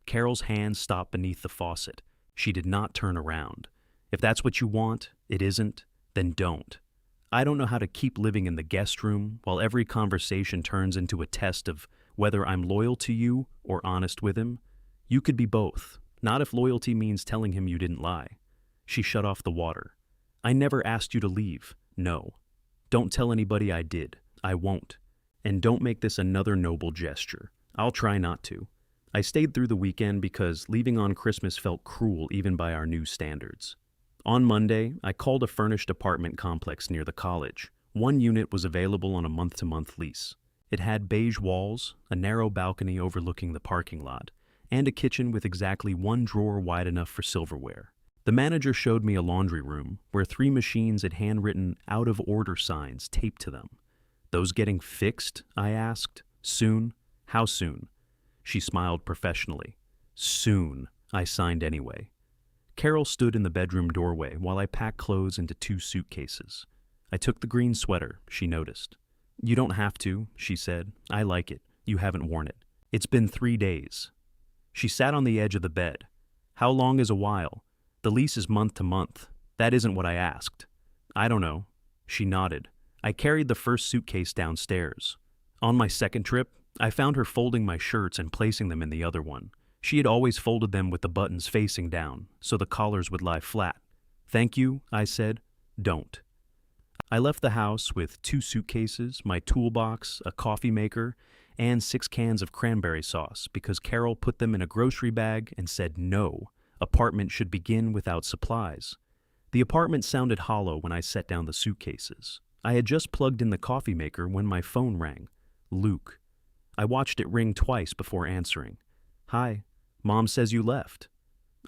Carol's hand stopped beneath the faucet. She did not turn around. If that's what you want, it isn't, then don't. I don't know how to keep living in the guest room while every conversation turns into a test of whether I'm loyal to you or honest with him. You could be both, not if loyalty means telling him you didn't lie. She shut off the water. I never asked you to leave. No. Don't tell anybody I did. I won't. And don't make this another noble gesture. I'll try not to. I stayed through the weekend because leaving on Christmas felt cruel even by our new standards. On Monday, I called a furnished apartment complex near the college. One unit was available on a month-to-month lease. It had beige walls, a narrow balcony overlooking the parking lot, and a kitchen with exactly one drawer wide enough for silverware. The manager showed me a laundry room where 3 machines had handwritten out-of-order signs taped to them. "Those getting fixed?" I asked. "Soon? How soon?" She smiled professionally. "Soon," I signed anyway. Carol stood in the bedroom doorway while I packed clothes into 2 suitcases. I took the green sweater, she noticed. "You don't have to," she said. "I like it. You haven't worn it. It's been 3 days." She sat on the edge of the bed. "How long is a while? The lease is month to month. That isn't what I asked." "I don't know." She nodded. I carried the first suitcase downstairs. On my second trip, I found her folding my shirts and placing them in the other one. She had always folded them with the buttons facing down, so the collars would lie flat. "Thank you," I said. "Don't." I left the house with 2 suitcases, my toolbox, a coffee maker, and 6 cans of cranberry sauce because Carol put them in a grocery bag and said no, apartment should begin without supplies. The apartment sounded hollow when I set down the suitcases. I had just plugged in the coffee maker when my phone rang. Luke. I watched it ring twice before answering. "Hi, Mom says you left."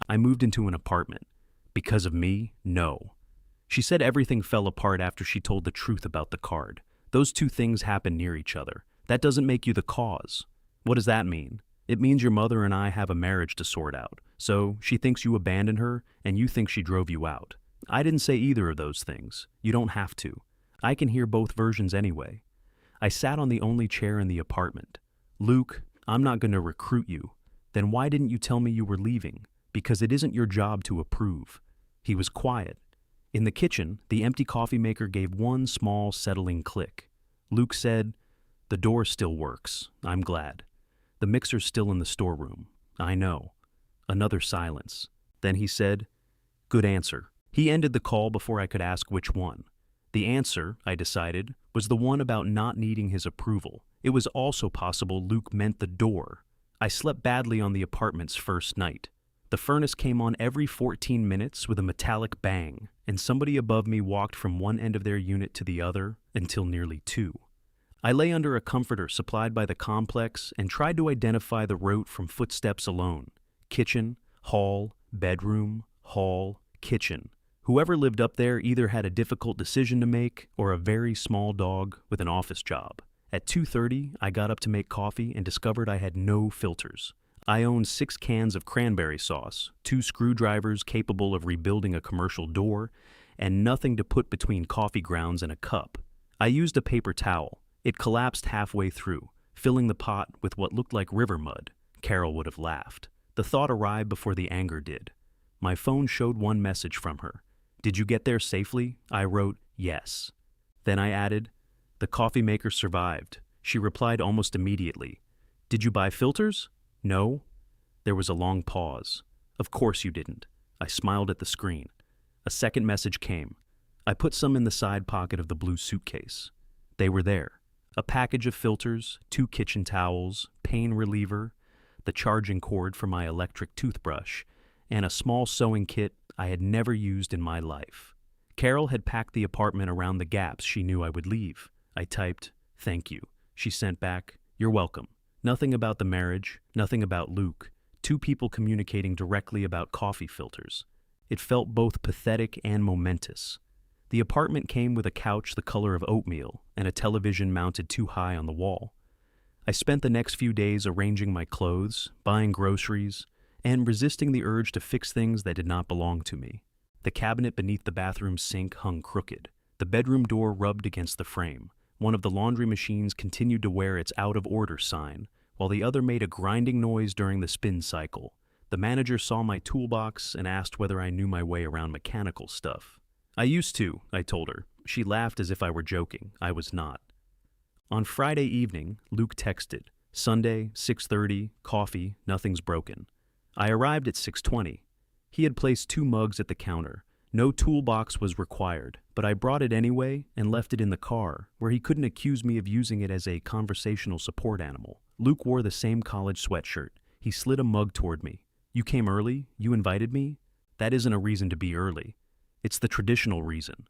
I moved into an apartment. Because of me? No. She said everything fell apart after she told the truth about the card. Those 2 things happen near each other. That doesn't make you the cause. What does that mean? It means your mother and I have a marriage to sort out. So she thinks you abandoned her, and you think she drove you out. I didn't say either of those things. You don't have to. I can hear both versions anyway. I sat on the only chair in the apartment. "Luke, I'm not going to recruit you." "Then why didn't you tell me you were leaving?" "Because it isn't your job to approve." He was quiet. In the kitchen, the empty coffee maker gave one small, settling click. Luke said, "The door still works. I'm glad. The mixer's still in the storeroom. I know." Another silence. Then he said, "Good answer." He ended the call before I could ask which one. The answer, I decided, was the one about not needing his approval. It was also possible Luke meant the door. I slept badly on the apartment's first night. The furnace came on every 14 minutes with a metallic bang, and somebody above me walked from one end of their unit to the other until nearly 2. I lay under a comforter supplied by the complex and tried to identify the route from footsteps alone. Kitchen, hall, bedroom, hall, kitchen. Whoever lived up there either had a difficult decision to make or a very small dog with an office job. At 2:30, I got up to make coffee and discovered I had no filters. I owned 6 cans of cranberry sauce, 2 screwdrivers capable of rebuilding a commercial door, and nothing to put between coffee grounds and a cup. I used a paper towel. It collapsed halfway through, filling the pot with what looked like river mud. Carol would have laughed. The thought arrived before the anger did. My phone showed one message from her. "Did you get there safely?" I wrote, "Yes." Then I added, "The coffee maker survived." She replied almost immediately. "Did you buy filters?" "No." There was a long pause. "Of course you didn't." I smiled at the screen. A second message came. I put some in the side pocket of the blue suitcase. They were there. A package of filters, 2 kitchen towels, pain reliever, the charging cord for my electric toothbrush, and a small sewing kit I had never used in my life. Carol had packed the apartment around the gaps she knew I would leave. I typed, "Thank you." She sent back, "You're welcome." Nothing about the marriage, nothing about Luke. 2 people communicating directly about coffee filters. It felt both pathetic and momentous. The apartment came with a couch the color of oatmeal and a television mounted too high on the wall. I spent the next few days arranging my clothes, buying groceries, and resisting the urge to fix things that did not belong to me. The cabinet beneath the bathroom sink hung crooked. The bedroom door rubbed against the frame. One of the laundry machines continued to wear its out-of-order sign, while the other made a grinding noise during the spin cycle. The manager saw my toolbox and asked whether I knew my way around mechanical stuff. "I used to," I told her. She laughed as if I were joking. I was not. On Friday evening, Luke texted, "Sunday, 6:30, coffee, nothing's broken." I arrived at 6:20. He had placed 2 mugs at the counter. No toolbox was required, but I brought it anyway and left it in the car, where he couldn't accuse me of using it as a conversational support animal. Luke wore the same college sweatshirt. He slid a mug toward me. You came early? You invited me? That isn't a reason to be early. It's the traditional reason.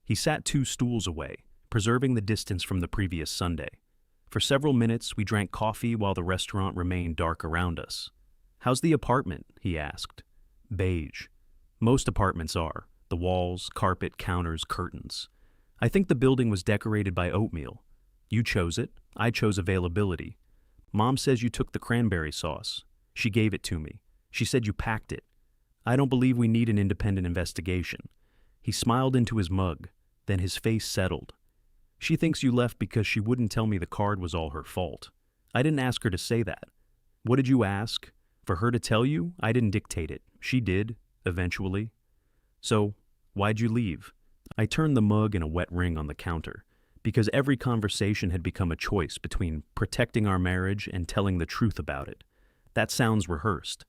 He sat 2 stools away, preserving the distance from the previous Sunday. For several minutes, we drank coffee while the restaurant remained dark around us. How's the apartment? He asked. Beige. Most apartments are. The walls, carpet, counters, curtains. I think the building was decorated by oatmeal. You chose it. I chose availability. Mom says you took the cranberry sauce. She gave it to me. She said you packed it. I don't believe we need an independent investigation. He smiled into his mug, then his face settled. She thinks you left because she wouldn't tell me the card was all her fault. I didn't ask her to say that. What did you ask? For her to tell you? I didn't dictate it. She did, eventually. So, why'd you leave? I turned the mug in a wet ring on the counter, because every conversation had become a choice between protecting our marriage and telling the truth about it. That sounds rehearsed.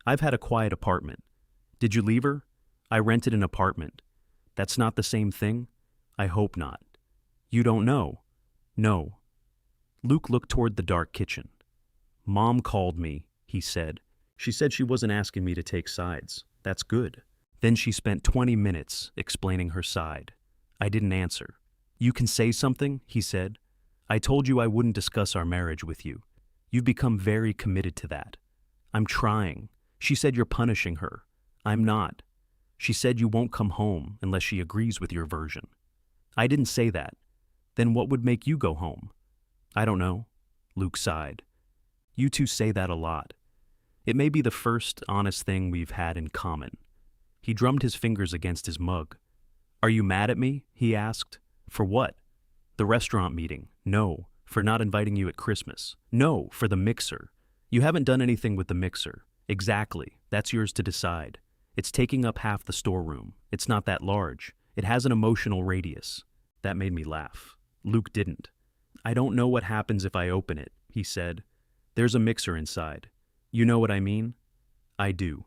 I've had a quiet apartment. Did you leave her? I rented an apartment. That's not the same thing? I hope not. You don't know? No. Luke looked toward the dark kitchen. Mom called me, he said. She said she wasn't asking me to take sides. That's good. Then she spent 20 minutes explaining her side. I didn't answer. You can say something, he said. I told you I wouldn't discuss our marriage with you. You've become very committed to that. I'm trying. She said you're punishing her. I'm not. She said you won't come home unless she agrees with your version. I didn't say that. Then what would make you go home? I don't know. Luke sighed. You two say that a lot. It may be the first honest thing we've had in common. He drummed his fingers against his mug. Are you mad at me? He asked. For what? The restaurant meeting. No. For not inviting you at Christmas. No. For the mixer. You haven't done anything with the mixer. Exactly. That's yours to decide. It's taking up half the storeroom. It's not that large. It has an emotional radius. That made me laugh. Luke didn't. I don't know what happens if I open it, he said. There's a mixer inside. You know what I mean? I do.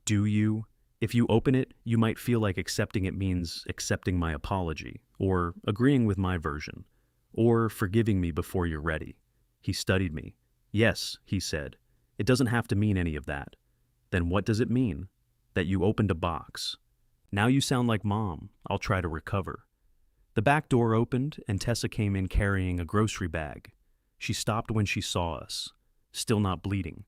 Do you? If you open it, you might feel like accepting it means accepting my apology, or agreeing with my version, or forgiving me before you're ready. He studied me. Yes, he said. It doesn't have to mean any of that. Then what does it mean? That you opened a box. Now you sound like Mom. I'll try to recover. The back door opened, and Tessa came in carrying a grocery bag. She stopped when she saw us, still not bleeding.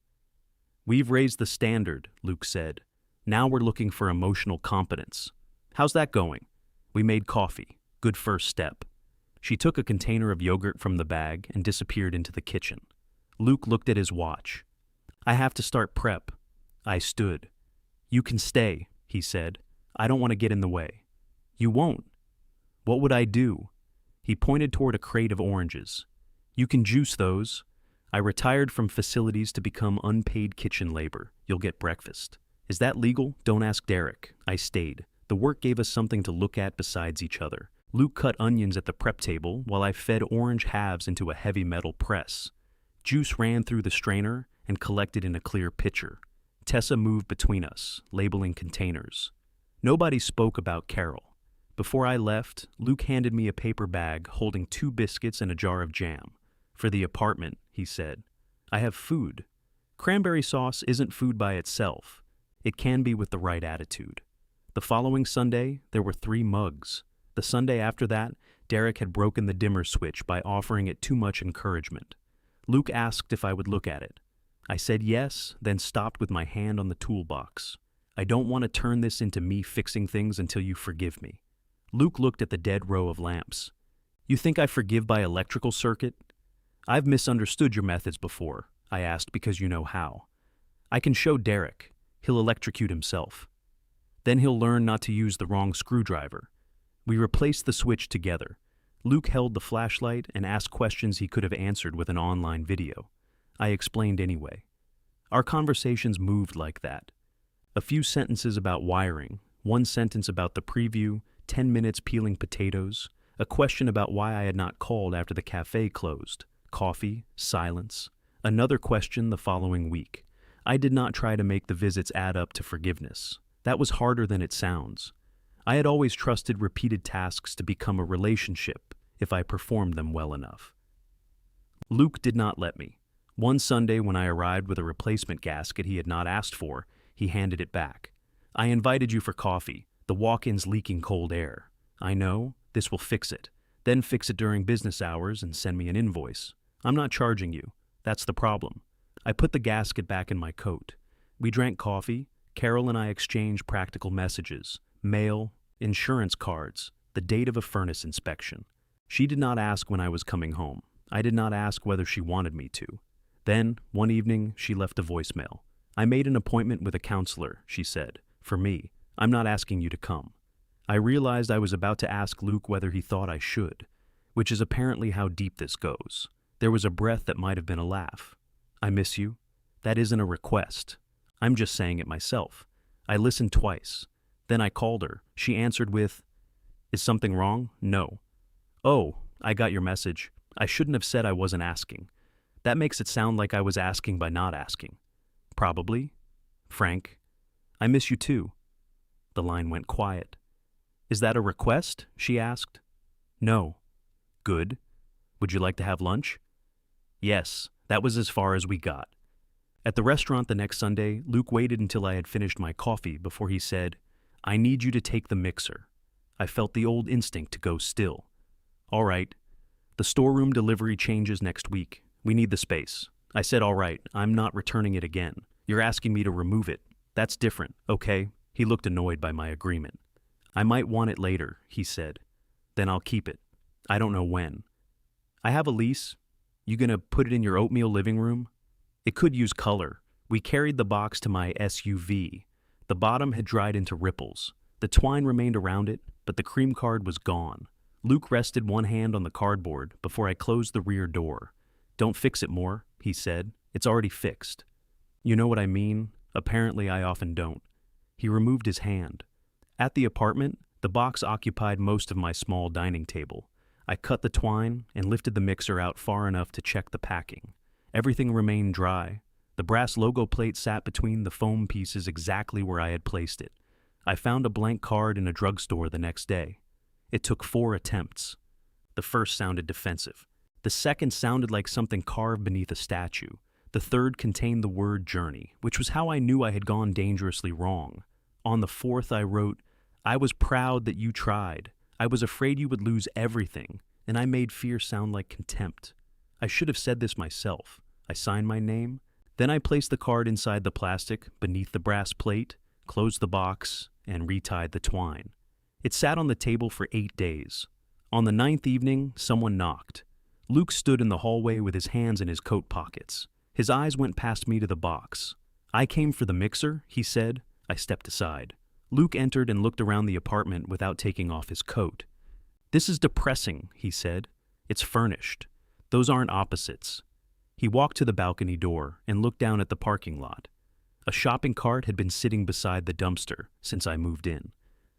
We've raised the standard, Luke said. Now we're looking for emotional competence. How's that going? We made coffee. Good first step. She took a container of yogurt from the bag and disappeared into the kitchen. Luke looked at his watch. I have to start prep. I stood. You can stay, he said. I don't want to get in the way. You won't. What would I do? He pointed toward a crate of oranges. You can juice those. I retired from facilities to become unpaid kitchen labor. You'll get breakfast. Is that legal? Don't ask Derek. I stayed. The work gave us something to look at besides each other. Luke cut onions at the prep table while I fed orange halves into a heavy metal press. Juice ran through the strainer and collected in a clear pitcher. Tessa moved between us, labeling containers. Nobody spoke about Carol. Before I left, Luke handed me a paper bag holding 2 biscuits and a jar of jam. For the apartment, he said. I have food. Cranberry sauce isn't food by itself. It can be with the right attitude. The following Sunday, there were 3 mugs. The Sunday after that, Derek had broken the dimmer switch by offering it too much encouragement. Luke asked if I would look at it. I said yes, then stopped with my hand on the toolbox. I don't want to turn this into me fixing things until you forgive me. Luke looked at the dead row of lamps. You think I forgive by electrical circuit? I've misunderstood your methods before, I asked because you know how. I can show Derek. He'll electrocute himself. Then he'll learn not to use the wrong screwdriver. We replaced the switch together. Luke held the flashlight and asked questions he could have answered with an online video. I explained anyway. Our conversations moved like that. A few sentences about wiring, 1 sentence about the preview, 10 minutes peeling potatoes, a question about why I had not called after the cafe closed, coffee, silence, another question the following week. I did not try to make the visits add up to forgiveness. That was harder than it sounds. I had always trusted repeated tasks to become a relationship if I performed them well enough. Luke did not let me. One Sunday, when I arrived with a replacement gasket he had not asked for, he handed it back. I invited you for coffee. The walk-in's leaking cold air. I know. This will fix it. Then fix it during business hours and send me an invoice. I'm not charging you. That's the problem. I put the gasket back in my coat. We drank coffee. Carol and I exchanged practical messages, mail, insurance cards, the date of a furnace inspection. She did not ask when I was coming home. I did not ask whether she wanted me to. Then, one evening, she left a voicemail. I made an appointment with a counselor, she said. For me, I'm not asking you to come. I realized I was about to ask Luke whether he thought I should, which is apparently how deep this goes. There was a breath that might have been a laugh. I miss you. That isn't a request. I'm just saying it myself. I listened twice. Then I called her. She answered with, "Is something wrong?" "No." "Oh, I got your message. I shouldn't have said I wasn't asking. That makes it sound like I was asking by not asking." "Probably." "Frank, I miss you too." The line went quiet. "Is that a request?" she asked. "No." "Good. Would you like to have lunch?" Yes, that was as far as we got. At the restaurant the next Sunday, Luke waited until I had finished my coffee before he said, "I need you to take the mixer." I felt the old instinct to go still. "All right. The storeroom delivery changes next week. We need the space." I said, "All right, I'm not returning it again. You're asking me to remove it. That's different, okay?" He looked annoyed by my agreement. "I might want it later," he said. "Then I'll keep it. I don't know when." "I have a lease. You gonna put it in your oatmeal living room?" It could use color. We carried the box to my SUV. The bottom had dried into ripples. The twine remained around it, but the cream card was gone. Luke rested one hand on the cardboard before I closed the rear door. "Don't fix it more," he said. "It's already fixed." You know what I mean? Apparently I often don't. He removed his hand. At the apartment, the box occupied most of my small dining table. I cut the twine and lifted the mixer out far enough to check the packing. Everything remained dry. The brass logo plate sat between the foam pieces exactly where I had placed it. I found a blank card in a drugstore the next day. It took 4 attempts. The first sounded defensive. The second sounded like something carved beneath a statue. The third contained the word journey, which was how I knew I had gone dangerously wrong. On the fourth I wrote, "I was proud that you tried. I was afraid you would lose everything, and I made fear sound like contempt." I should have said this myself. I signed my name. Then I placed the card inside the plastic, beneath the brass plate, closed the box, and retied the twine. It sat on the table for 8 days. On the 9th evening, someone knocked. Luke stood in the hallway with his hands in his coat pockets. His eyes went past me to the box. "I came for the mixer," he said. I stepped aside. Luke entered and looked around the apartment without taking off his coat. "This is depressing," he said. "It's furnished. Those aren't opposites." He walked to the balcony door and looked down at the parking lot. A shopping cart had been sitting beside the dumpster since I moved in.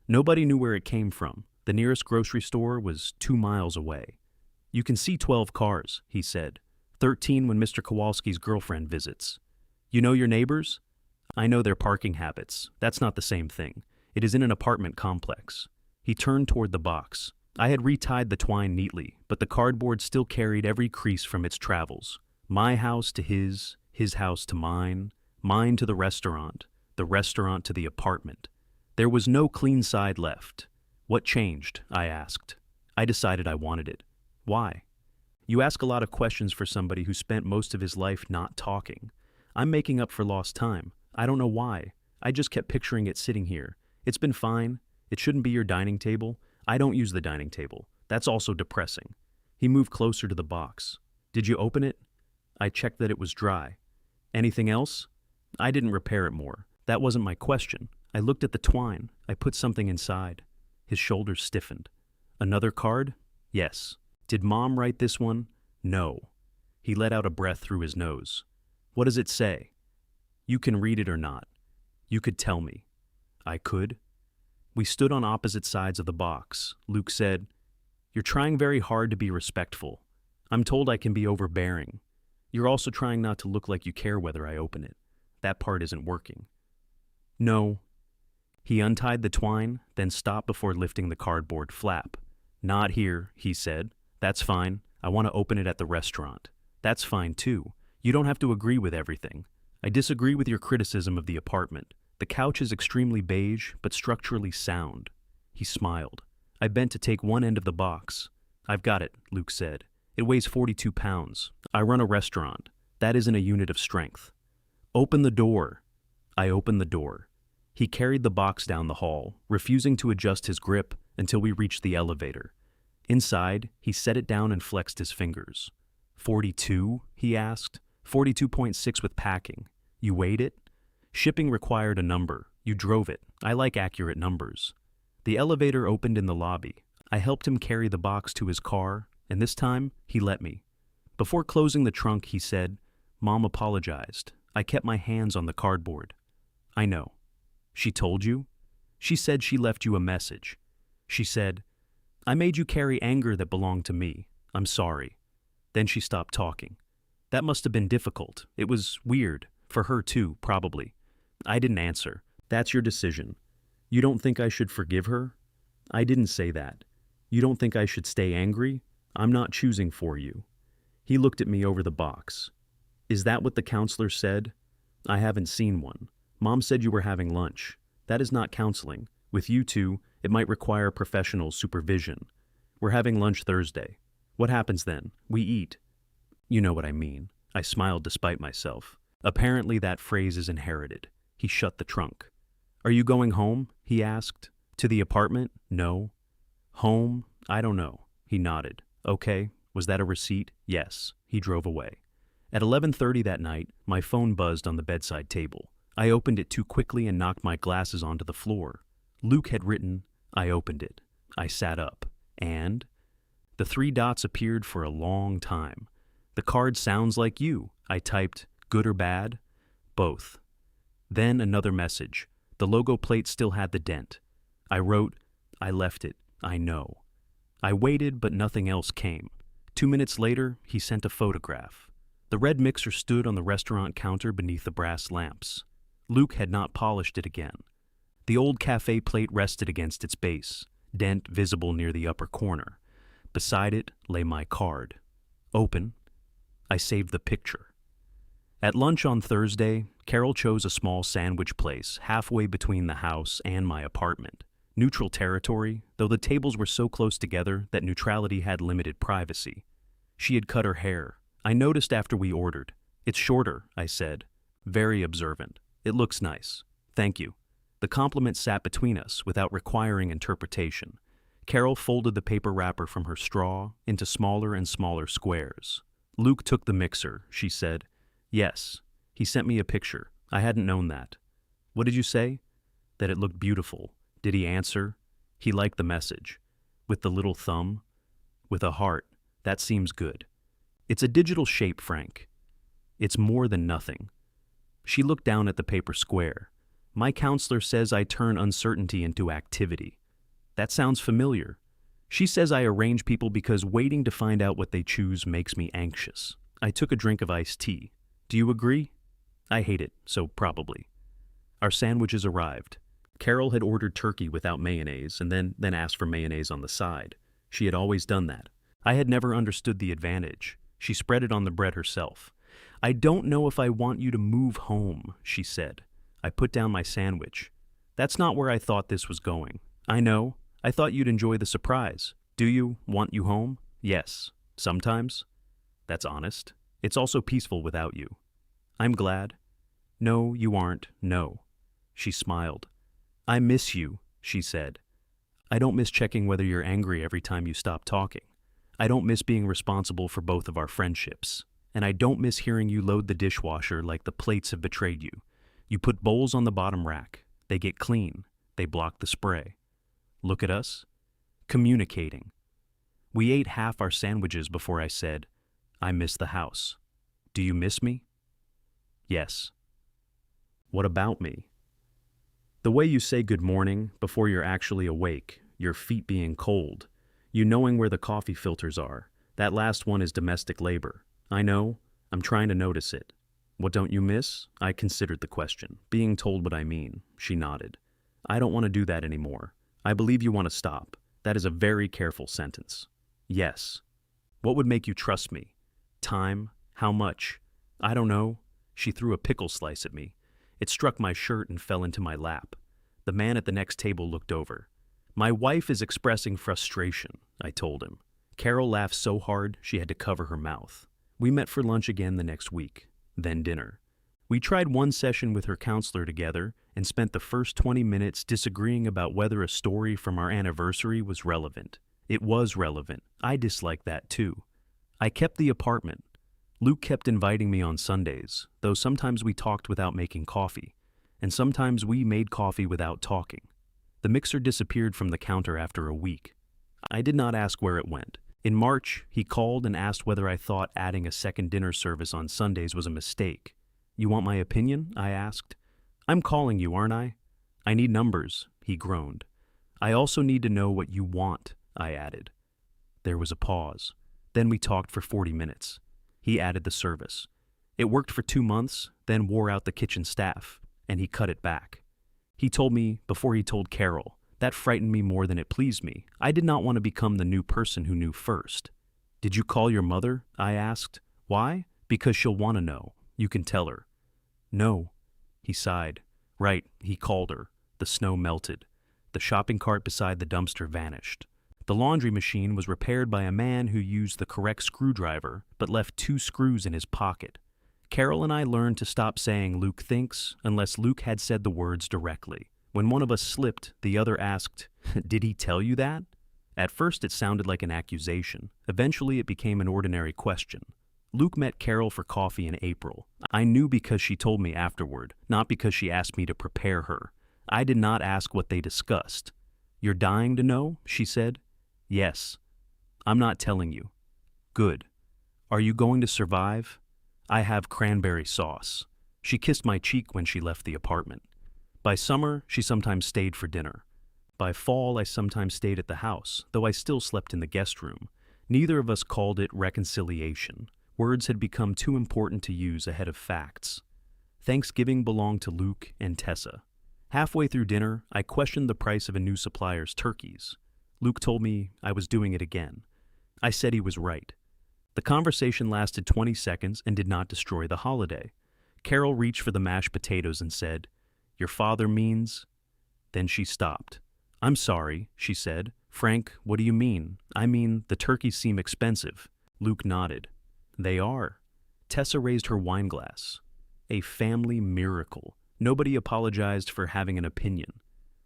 Nobody knew where it came from. The nearest grocery store was 2 miles away. "You can see 12 cars," he said. 13 when Mr. Kowalski's girlfriend visits. "You know your neighbors?" "I know their parking habits. That's not the same thing. It is in an apartment complex." He turned toward the box. I had retied the twine neatly, but the cardboard still carried every crease from its travels. My house to his house to mine to the restaurant to the apartment. There was no clean side left. "What changed?" I asked. I decided I wanted it. "Why?" "You ask a lot of questions for somebody who spent most of his life not talking. I'm making up for lost time. I don't know why. I just kept picturing it sitting here. It's been fine. It shouldn't be your dining table. I don't use the dining table. That's also depressing." He moved closer to the box. "Did you open it?" I checked that it was dry. "Anything else?" I didn't repair it more. That wasn't my question. I looked at the twine. I put something inside. His shoulders stiffened. "Another card?" "Yes." "Did Mom write this one?" "No." He let out a breath through his nose. "What does it say?" "You can read it or not. You could tell me." I could. We stood on opposite sides of the box. Luke said, "You're trying very hard to be respectful. I'm told I can be overbearing. You're also trying not to look like you care whether I open it. That part isn't working." "No." He untied the twine, then stopped before lifting the cardboard flap. "Not here," he said. "That's fine. I want to open it at the restaurant." "That's fine too. You don't have to agree with everything. I disagree with your criticism of the apartment. The couch is extremely beige, but structurally sound. He smiled. I bent to take one end of the box. I've got it, Luke said. It weighs 42 pounds. I run a restaurant. That isn't a unit of strength. Open the door. I opened the door. He carried the box down the hall, refusing to adjust his grip until we reached the elevator. Inside, he set it down and flexed his fingers. 42? He asked. 42.6 with packing. You weighed it? Shipping required a number. You drove it. I like accurate numbers. The elevator opened in the lobby. I helped him carry the box to his car, and this time, he let me. Before closing the trunk, he said, Mom apologized. I kept my hands on the cardboard. I know. She told you? She said she left you a message. She said, I made you carry anger that belonged to me. I'm sorry. Then she stopped talking. That must have been difficult. It was weird. For her too, probably. I didn't answer. That's your decision. You don't think I should forgive her? I didn't say that. You don't think I should stay angry? I'm not choosing for you. He looked at me over the box. Is that what the counselor said? I haven't seen one. Mom said you were having lunch. That is not counseling. With you two, it might require professional supervision. We're having lunch Thursday. What happens then? We eat. You know what I mean. I smiled despite myself. Apparently that phrase is inherited. He shut the trunk. Are you going home? He asked. To the apartment? No. Home? I don't know. He nodded. Okay. Was that a receipt? Yes. He drove away. At 11:30 that night, my phone buzzed on the bedside table. I opened it too quickly and knocked my glasses onto the floor. Luke had written, I opened it. I sat up. And? The 3 dots appeared for a long time. The card sounds like you. I typed, good or bad? Both. Then another message. The logo plate still had the dent. I wrote, I left it. I know. I waited, but nothing else came. 2 minutes later, he sent a photograph. The red mixer stood on the restaurant counter beneath the brass lamps. Luke had not polished it again. The old cafe plate rested against its base, dent visible near the upper corner. Beside it lay my card. Open. I saved the picture. At lunch on Thursday, Carol chose a small sandwich place halfway between the house and my apartment. Neutral territory, though the tables were so close together that neutrality had limited privacy. She had cut her hair. I noticed after we ordered. It's shorter, I said. Very observant. It looks nice. Thank you. The compliment sat between us without requiring interpretation. Carol folded the paper wrapper from her straw into smaller and smaller squares. Luke took the mixer, she said. Yes. He sent me a picture. I hadn't known that. What did you say? That it looked beautiful. Did he answer? He liked the message. With the little thumb? With a heart. That seems good. It's a digital shape, Frank. It's more than nothing. She looked down at the paper square. My counselor says I turn uncertainty into activity. That sounds familiar. She says I arrange people because waiting to find out what they choose makes me anxious. I took a drink of iced tea. Do you agree? I hate it, so probably. Our sandwiches arrived. Carol had ordered turkey without mayonnaise and then asked for mayonnaise on the side. She had always done that. I had never understood the advantage. She spread it on the bread herself. I don't know if I want you to move home, she said. I put down my sandwich. That's not where I thought this was going. I know. I thought you'd enjoy the surprise. Do you want you home? Yes. Sometimes. That's honest. It's also peaceful without you. I'm glad. No, you aren't. No. She smiled. I miss you, she said. I don't miss checking whether you're angry every time you stop talking. I don't miss being responsible for both of our friendships. And I don't miss hearing you load the dishwasher like the plates have betrayed you. You put bowls on the bottom rack. They get clean. They block the spray. Look at us. Communicating. We ate half our sandwiches before I said, I miss the house. Do you miss me? Yes. What about me? The way you say good morning before you're actually awake, your feet being cold, you knowing where the coffee filters are. That last one is domestic labor. I know. I'm trying to notice it. What don't you miss? I considered the question, being told what I mean. She nodded. I don't want to do that anymore. I believe you want to stop. That is a very careful sentence. Yes. What would make you trust me? Time? How much? I don't know. She threw a pickle slice at me. It struck my shirt and fell into my lap. The man at the next table looked over. My wife is expressing frustration, I told him. Carol laughed so hard she had to cover her mouth. We met for lunch again the next week, then dinner. We tried one session with her counselor together and spent the first 20 minutes disagreeing about whether a story from our anniversary was relevant. It was relevant. I disliked that too. I kept the apartment. Luke kept inviting me on Sundays, though sometimes we talked without making coffee, and sometimes we made coffee without talking. The mixer disappeared from the counter after a week. I did not ask where it went. In March, he called and asked whether I thought adding a second dinner service on Sundays was a mistake. You want my opinion? I asked. I'm calling you, aren't I? I need numbers, he groaned. I also need to know what you want, I added. There was a pause. Then we talked for 40 minutes. He added the service. It worked for 2 months, then wore out the kitchen staff, and he cut it back. He told me, before he told Carol, that frightened me more than it pleased me. I did not want to become the new person who knew first. Did you call your mother? I asked. Why? Because she'll want to know. You can tell her. No. He sighed. Right, he called her. The snow melted. The shopping cart beside the dumpster vanished. The laundry machine was repaired by a man who used the correct screwdriver, but left 2 screws in his pocket. Carol and I learned to stop saying Luke thinks unless Luke had said the words directly. When one of us slipped, the other asked, Did he tell you that? At first it sounded like an accusation. Eventually it became an ordinary question. Luke met Carol for coffee in April. I knew because she told me afterward, not because she asked me to prepare her. I did not ask what they discussed. You're dying to know? She said. Yes. I'm not telling you. Good. Are you going to survive? I have cranberry sauce. She kissed my cheek when she left the apartment. By summer, she sometimes stayed for dinner. By fall, I sometimes stayed at the house, though I still slept in the guest room. Neither of us called it reconciliation. Words had become too important to use ahead of facts. Thanksgiving belonged to Luke and Tessa. Halfway through dinner, I questioned the price of a new supplier's turkeys. Luke told me I was doing it again. I said he was right. The conversation lasted 20 seconds and did not destroy the holiday. Carol reached for the mashed potatoes and said, Your father means? Then she stopped. I'm sorry, she said. Frank, what do you mean? I mean, the turkeys seem expensive. Luke nodded. They are. Tessa raised her wine glass. A family miracle. Nobody apologized for having an opinion.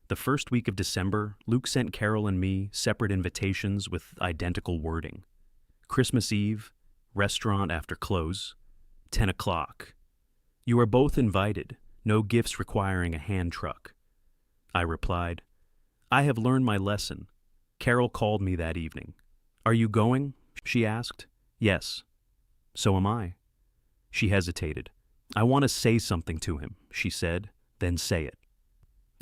The first week of December, Luke sent Carol and me separate invitations with identical wording. Christmas Eve, restaurant after close, 10 o'clock. You are both invited, no gifts requiring a hand truck. I replied, I have learned my lesson. Carol called me that evening. Are you going? She asked. Yes. So am I. She hesitated. I want to say something to him, she said, then say it.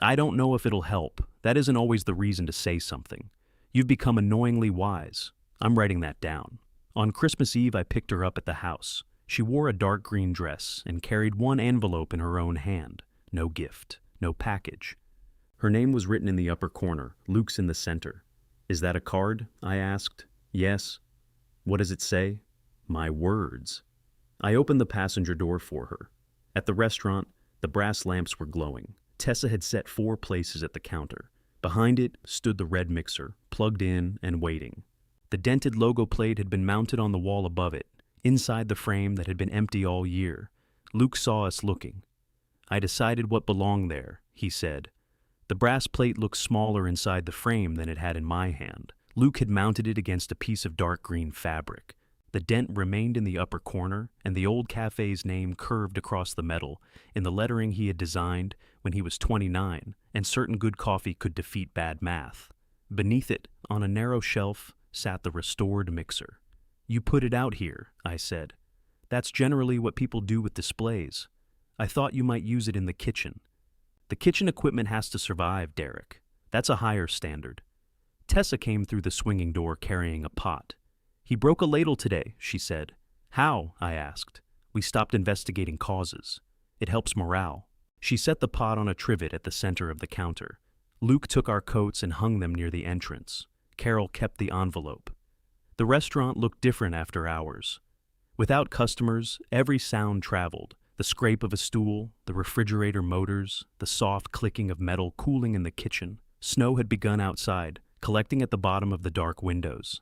I don't know if it'll help. That isn't always the reason to say something. You've become annoyingly wise. I'm writing that down. On Christmas Eve, I picked her up at the house. She wore a dark green dress and carried one envelope in her own hand. No gift, no package. Her name was written in the upper corner, Luke's in the center. Is that a card? I asked. Yes. What does it say? My words. I opened the passenger door for her. At the restaurant, the brass lamps were glowing. Tessa had set 4 places at the counter. Behind it stood the red mixer, plugged in and waiting. The dented logo plate had been mounted on the wall above it, inside the frame that had been empty all year. Luke saw us looking. I decided what belonged there, he said. The brass plate looked smaller inside the frame than it had in my hand. Luke had mounted it against a piece of dark green fabric. The dent remained in the upper corner, and the old cafe's name curved across the metal in the lettering he had designed when he was 29, and certain good coffee could defeat bad math. Beneath it, on a narrow shelf, sat the restored mixer. You put it out here, I said. That's generally what people do with displays. I thought you might use it in the kitchen. The kitchen equipment has to survive, Derek. That's a higher standard. Tessa came through the swinging door carrying a pot. He broke a ladle today, she said. How? I asked. We stopped investigating causes. It helps morale. She set the pot on a trivet at the center of the counter. Luke took our coats and hung them near the entrance. Carol kept the envelope. The restaurant looked different after hours. Without customers, every sound traveled. The scrape of a stool, the refrigerator motors, the soft clicking of metal cooling in the kitchen. Snow had begun outside, collecting at the bottom of the dark windows.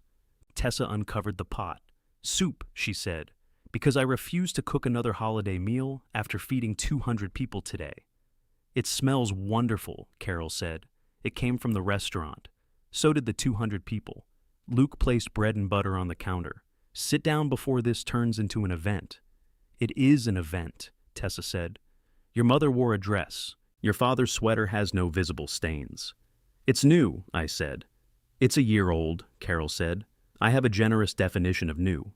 Tessa uncovered the pot. "Soup," she said, "because I refuse to cook another holiday meal after feeding 200 people today." "It smells wonderful," Carol said. "It came from the restaurant." So did the 200 people. Luke placed bread and butter on the counter. "Sit down before this turns into an event." "It is an event," Tessa said. "Your mother wore a dress. Your father's sweater has no visible stains." "It's new," I said. "It's a year old," Carol said. "I have a generous definition of new."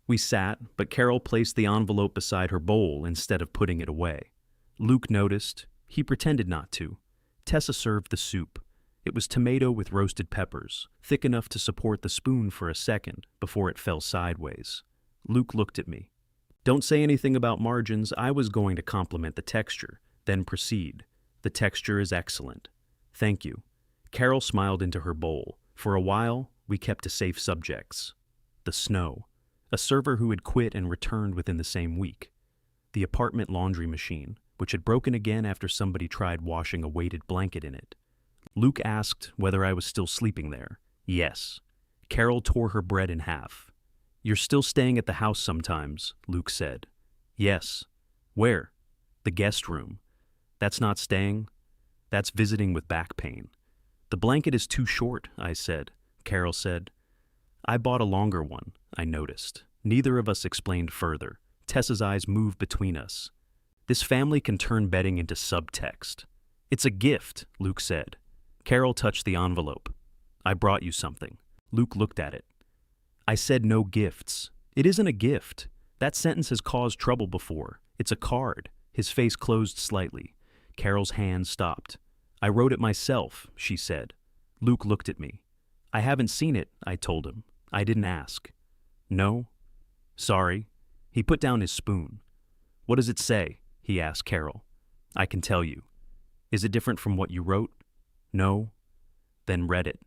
We sat, but Carol placed the envelope beside her bowl instead of putting it away. Luke noticed. He pretended not to. Tessa served the soup. It was tomato with roasted peppers, thick enough to support the spoon for a second before it fell sideways. Luke looked at me. "Don't say anything about margins. I was going to compliment the texture, then proceed. The texture is excellent." "Thank you." Carol smiled into her bowl. For a while, we kept to safe subjects. The snow. A server who had quit and returned within the same week. The apartment laundry machine, which had broken again after somebody tried washing a weighted blanket in it. Luke asked whether I was still sleeping there. Yes. Carol tore her bread in half. "You're still staying at the house sometimes," Luke said. "Yes." "Where?" "The guest room." "That's not staying. That's visiting with back pain." "The blanket is too short," I said. Carol said. "I bought a longer one," I noticed. Neither of us explained further. Tessa's eyes moved between us. "This family can turn bedding into subtext." "It's a gift," Luke said. Carol touched the envelope. "I brought you something." Luke looked at it. "I said no gifts." "It isn't a gift. That sentence has caused trouble before. It's a card." His face closed slightly. Carol's hand stopped. "I wrote it myself," she said. Luke looked at me. "I haven't seen it," I told him. "I didn't ask." "No?" "Sorry." He put down his spoon. "What does it say?" he asked Carol. "I can tell you." "Is it different from what you wrote?" "No." "Then read it."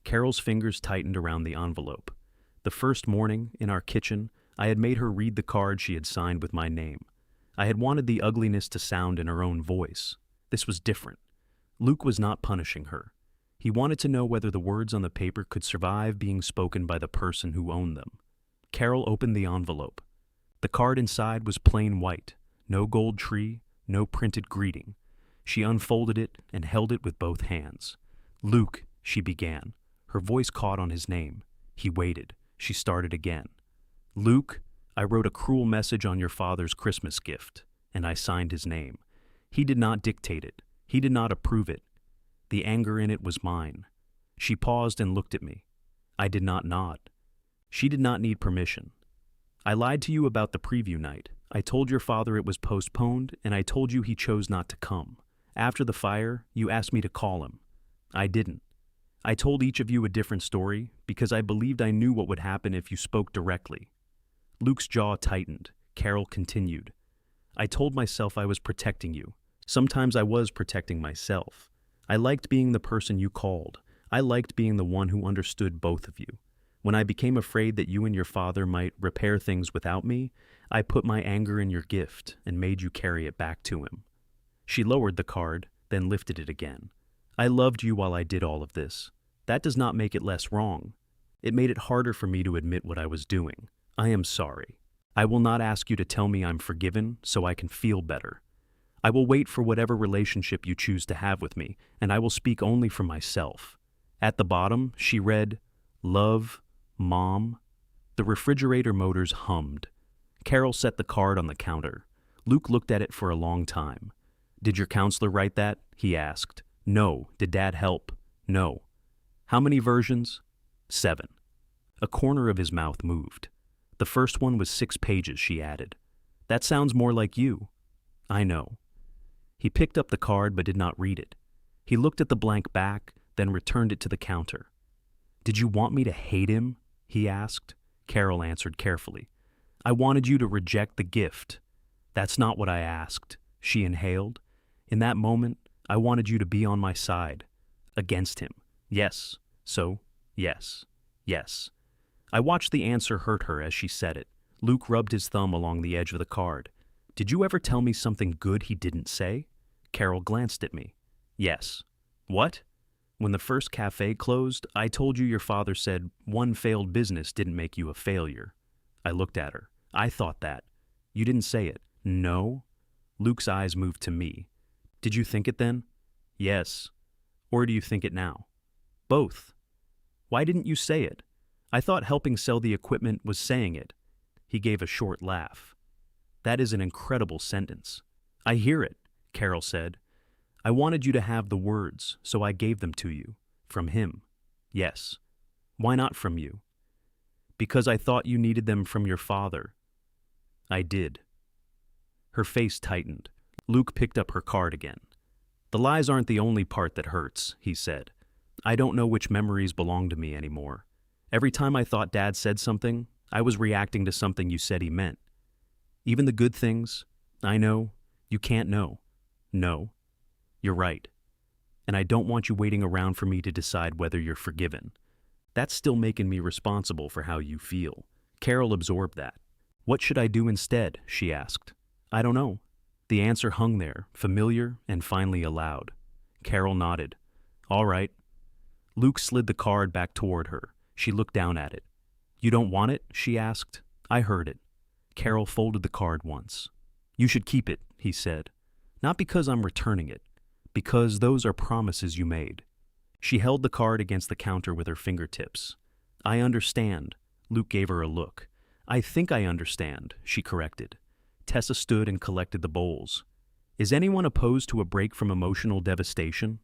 Carol's fingers tightened around the envelope. The first morning, in our kitchen, I had made her read the card she had signed with my name. I had wanted the ugliness to sound in her own voice. This was different. Luke was not punishing her. He wanted to know whether the words on the paper could survive being spoken by the person who owned them. Carol opened the envelope. The card inside was plain white. No gold tree, no printed greeting. She unfolded it and held it with both hands. "Luke," she began. Her voice caught on his name. He waited. She started again. "Luke, I wrote a cruel message on your father's Christmas gift," and I signed his name. He did not dictate it. He did not approve it. The anger in it was mine. She paused and looked at me. I did not nod. She did not need permission. "I lied to you about the preview night. I told your father it was postponed, and I told you he chose not to come. After the fire, you asked me to call him. I didn't. I told each of you a different story because I believed I knew what would happen if you spoke directly." Luke's jaw tightened. Carol continued. "I told myself I was protecting you. Sometimes I was protecting myself. I liked being the person you called. I liked being the one who understood both of you. When I became afraid that you and your father might repair things without me, I put my anger in your gift and made you carry it back to him." She lowered the card, then lifted it again. "I loved you while I did all of this. That does not make it less wrong. It made it harder for me to admit what I was doing. I am sorry. I will not ask you to tell me I'm forgiven so I can feel better. I will wait for whatever relationship you choose to have with me, and I will speak only for myself." At the bottom, she read, "Love, Mom." The refrigerator motors hummed. Carol set the card on the counter. Luke looked at it for a long time. "Did your counselor write that?" he asked. "No." "Did Dad help?" "No." "How many versions?" 7. A corner of his mouth moved. "The first one was 6 pages, she added. "That sounds more like you." "I know." He picked up the card but did not read it. He looked at the blank back, then returned it to the counter. "Did you want me to hate him?" he asked. Carol answered carefully. "I wanted you to reject the gift." "That's not what I asked," she inhaled. "In that moment, I wanted you to be on my side. Against him. Yes. So, yes. Yes." I watched the answer hurt her as she said it. Luke rubbed his thumb along the edge of the card. Did you ever tell me something good he didn't say? Carol glanced at me. Yes. What? When the first cafe closed, I told you your father said one failed business didn't make you a failure. I looked at her. I thought that. You didn't say it. No? Luke's eyes moved to me. Did you think it then? Yes. Or do you think it now? Both. Why didn't you say it? I thought helping sell the equipment was saying it. He gave a short laugh. That is an incredible sentence. I hear it, Carol said. I wanted you to have the words, so I gave them to you. From him. Yes. Why not from you? Because I thought you needed them from your father. I did. Her face tightened. Luke picked up her card again. The lies aren't the only part that hurts, he said. I don't know which memories belong to me anymore. Every time I thought Dad said something, I was reacting to something you said he meant. Even the good things, I know, you can't know. No, you're right. And I don't want you waiting around for me to decide whether you're forgiven. That's still making me responsible for how you feel. Carol absorbed that. What should I do instead? She asked. I don't know. The answer hung there, familiar and finally aloud. Carol nodded. All right. Luke slid the card back toward her. She looked down at it. You don't want it? She asked. I heard it. Carol folded the card once. You should keep it, he said. Not because I'm returning it, because those are promises you made. She held the card against the counter with her fingertips. I understand. Luke gave her a look. I think I understand, she corrected. Tessa stood and collected the bowls. Is anyone opposed to a break from emotional devastation?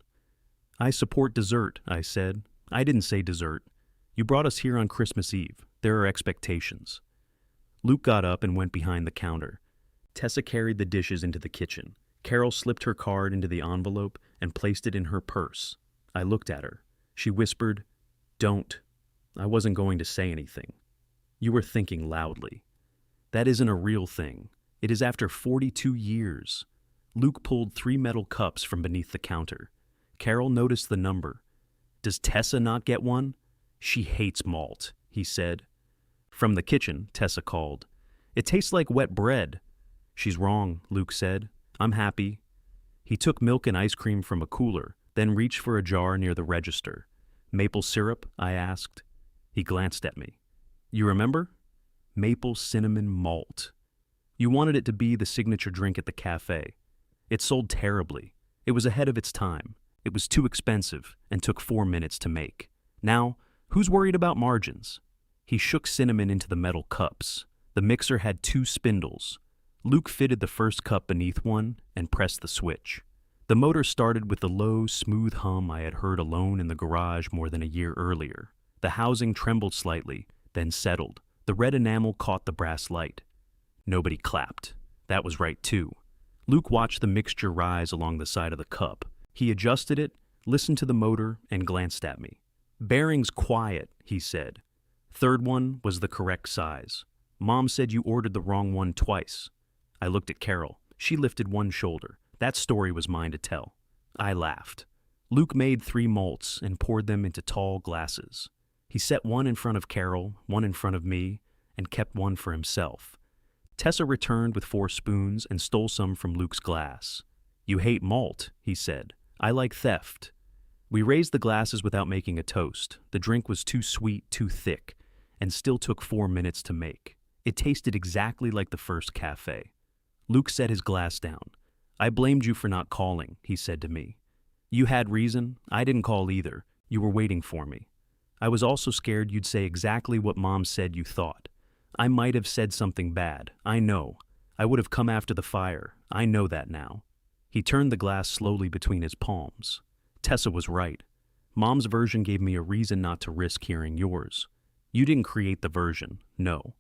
I support dessert, I said. I didn't say dessert. You brought us here on Christmas Eve. There are expectations. Luke got up and went behind the counter. Tessa carried the dishes into the kitchen. Carol slipped her card into the envelope and placed it in her purse. I looked at her. She whispered, Don't. I wasn't going to say anything. You were thinking loudly. That isn't a real thing. It is after 42 years. Luke pulled 3 metal cups from beneath the counter. Carol noticed the number. Does Tessa not get one? She hates malt, he said. From the kitchen, Tessa called. It tastes like wet bread. She's wrong, Luke said. I'm happy. He took milk and ice cream from a cooler, then reached for a jar near the register. Maple syrup? I asked. He glanced at me. You remember? Maple cinnamon malt. You wanted it to be the signature drink at the cafe. It sold terribly. It was ahead of its time. It was too expensive and took 4 minutes to make. Now, who's worried about margins? He shook cinnamon into the metal cups. The mixer had 2 spindles. Luke fitted the first cup beneath one and pressed the switch. The motor started with the low, smooth hum I had heard alone in the garage more than a year earlier. The housing trembled slightly, then settled. The red enamel caught the brass light. Nobody clapped. That was right, too. Luke watched the mixture rise along the side of the cup. He adjusted it, listened to the motor, and glanced at me. Bearing's quiet, he said. Third one was the correct size. Mom said you ordered the wrong one twice. I looked at Carol. She lifted one shoulder. That story was mine to tell. I laughed. Luke made 3 malts and poured them into tall glasses. He set one in front of Carol, one in front of me, and kept one for himself. Tessa returned with 4 spoons and stole some from Luke's glass. You hate malt, he said. I like theft. We raised the glasses without making a toast. The drink was too sweet, too thick, and still took 4 minutes to make. It tasted exactly like the first cafe. Luke set his glass down. I blamed you for not calling, he said to me. You had reason. I didn't call either. You were waiting for me. I was also scared you'd say exactly what Mom said you thought. I might have said something bad. I know. I would have come after the fire. I know that now. He turned the glass slowly between his palms. Tessa was right. Mom's version gave me a reason not to risk hearing yours. You didn't create the version, no.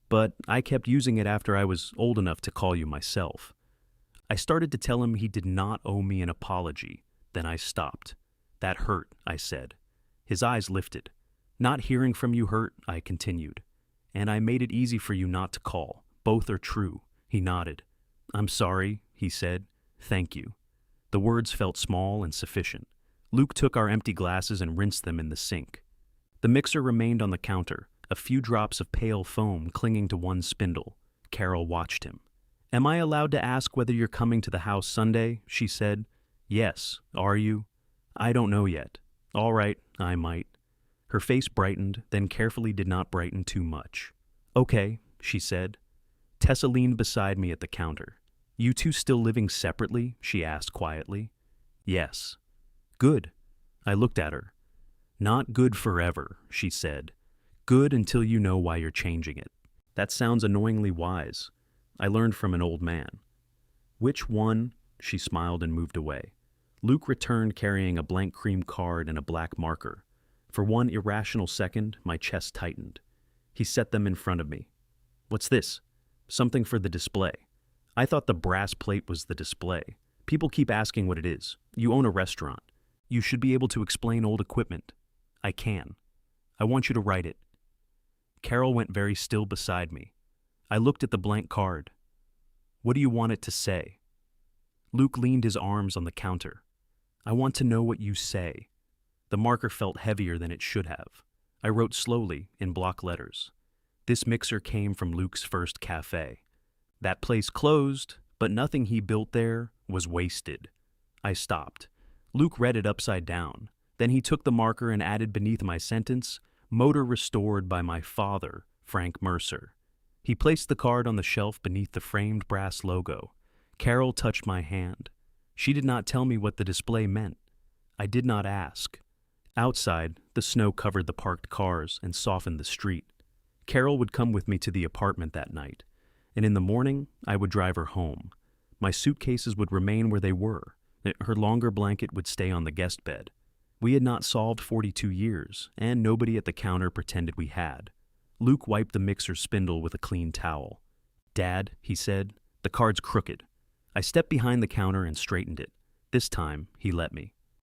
But I kept using it after I was old enough to call you myself. I started to tell him he did not owe me an apology. Then I stopped. That hurt, I said. His eyes lifted. Not hearing from you hurt, I continued. And I made it easy for you not to call. Both are true. He nodded. I'm sorry, he said. Thank you. The words felt small and sufficient. Luke took our empty glasses and rinsed them in the sink. The mixer remained on the counter. a few drops of pale foam clinging to one spindle. Carol watched him. "Am I allowed to ask whether you're coming to the house Sunday?" she said. "Yes. Are you?" "I don't know yet." "All right, I might." Her face brightened, then carefully did not brighten too much. "Okay," she said. Tessa leaned beside me at the counter. "You two still living separately?" she asked quietly. "Yes." "Good." I looked at her. "Not good forever," she said. "Good until you know why you're changing it." That sounds annoyingly wise. I learned from an old man. "Which one?" She smiled and moved away. Luke returned carrying a blank cream card and a black marker. For one irrational second, my chest tightened. He set them in front of me. "What's this?" "Something for the display." I thought the brass plate was the display. People keep asking what it is. You own a restaurant. You should be able to explain old equipment. I can. I want you to write it. Carol went very still beside me. I looked at the blank card. "What do you want it to say?" Luke leaned his arms on the counter. "I want to know what you say." The marker felt heavier than it should have. I wrote slowly, in block letters. "This mixer came from Luke's first cafe. That place closed, but nothing he built there was wasted." I stopped. Luke read it upside down. Then he took the marker and added beneath my sentence, "Motor restored by my father, Frank Mercer." He placed the card on the shelf beneath the framed brass logo. Carol touched my hand. She did not tell me what the display meant. I did not ask. Outside, the snow covered the parked cars and softened the street. Carol would come with me to the apartment that night, and in the morning, I would drive her home. My suitcases would remain where they were. Her longer blanket would stay on the guest bed. We had not solved 42 years, and nobody at the counter pretended we had. Luke wiped the mixer spindle with a clean towel. "Dad," he said, "the card's crooked." I stepped behind the counter and straightened it. This time, he let me.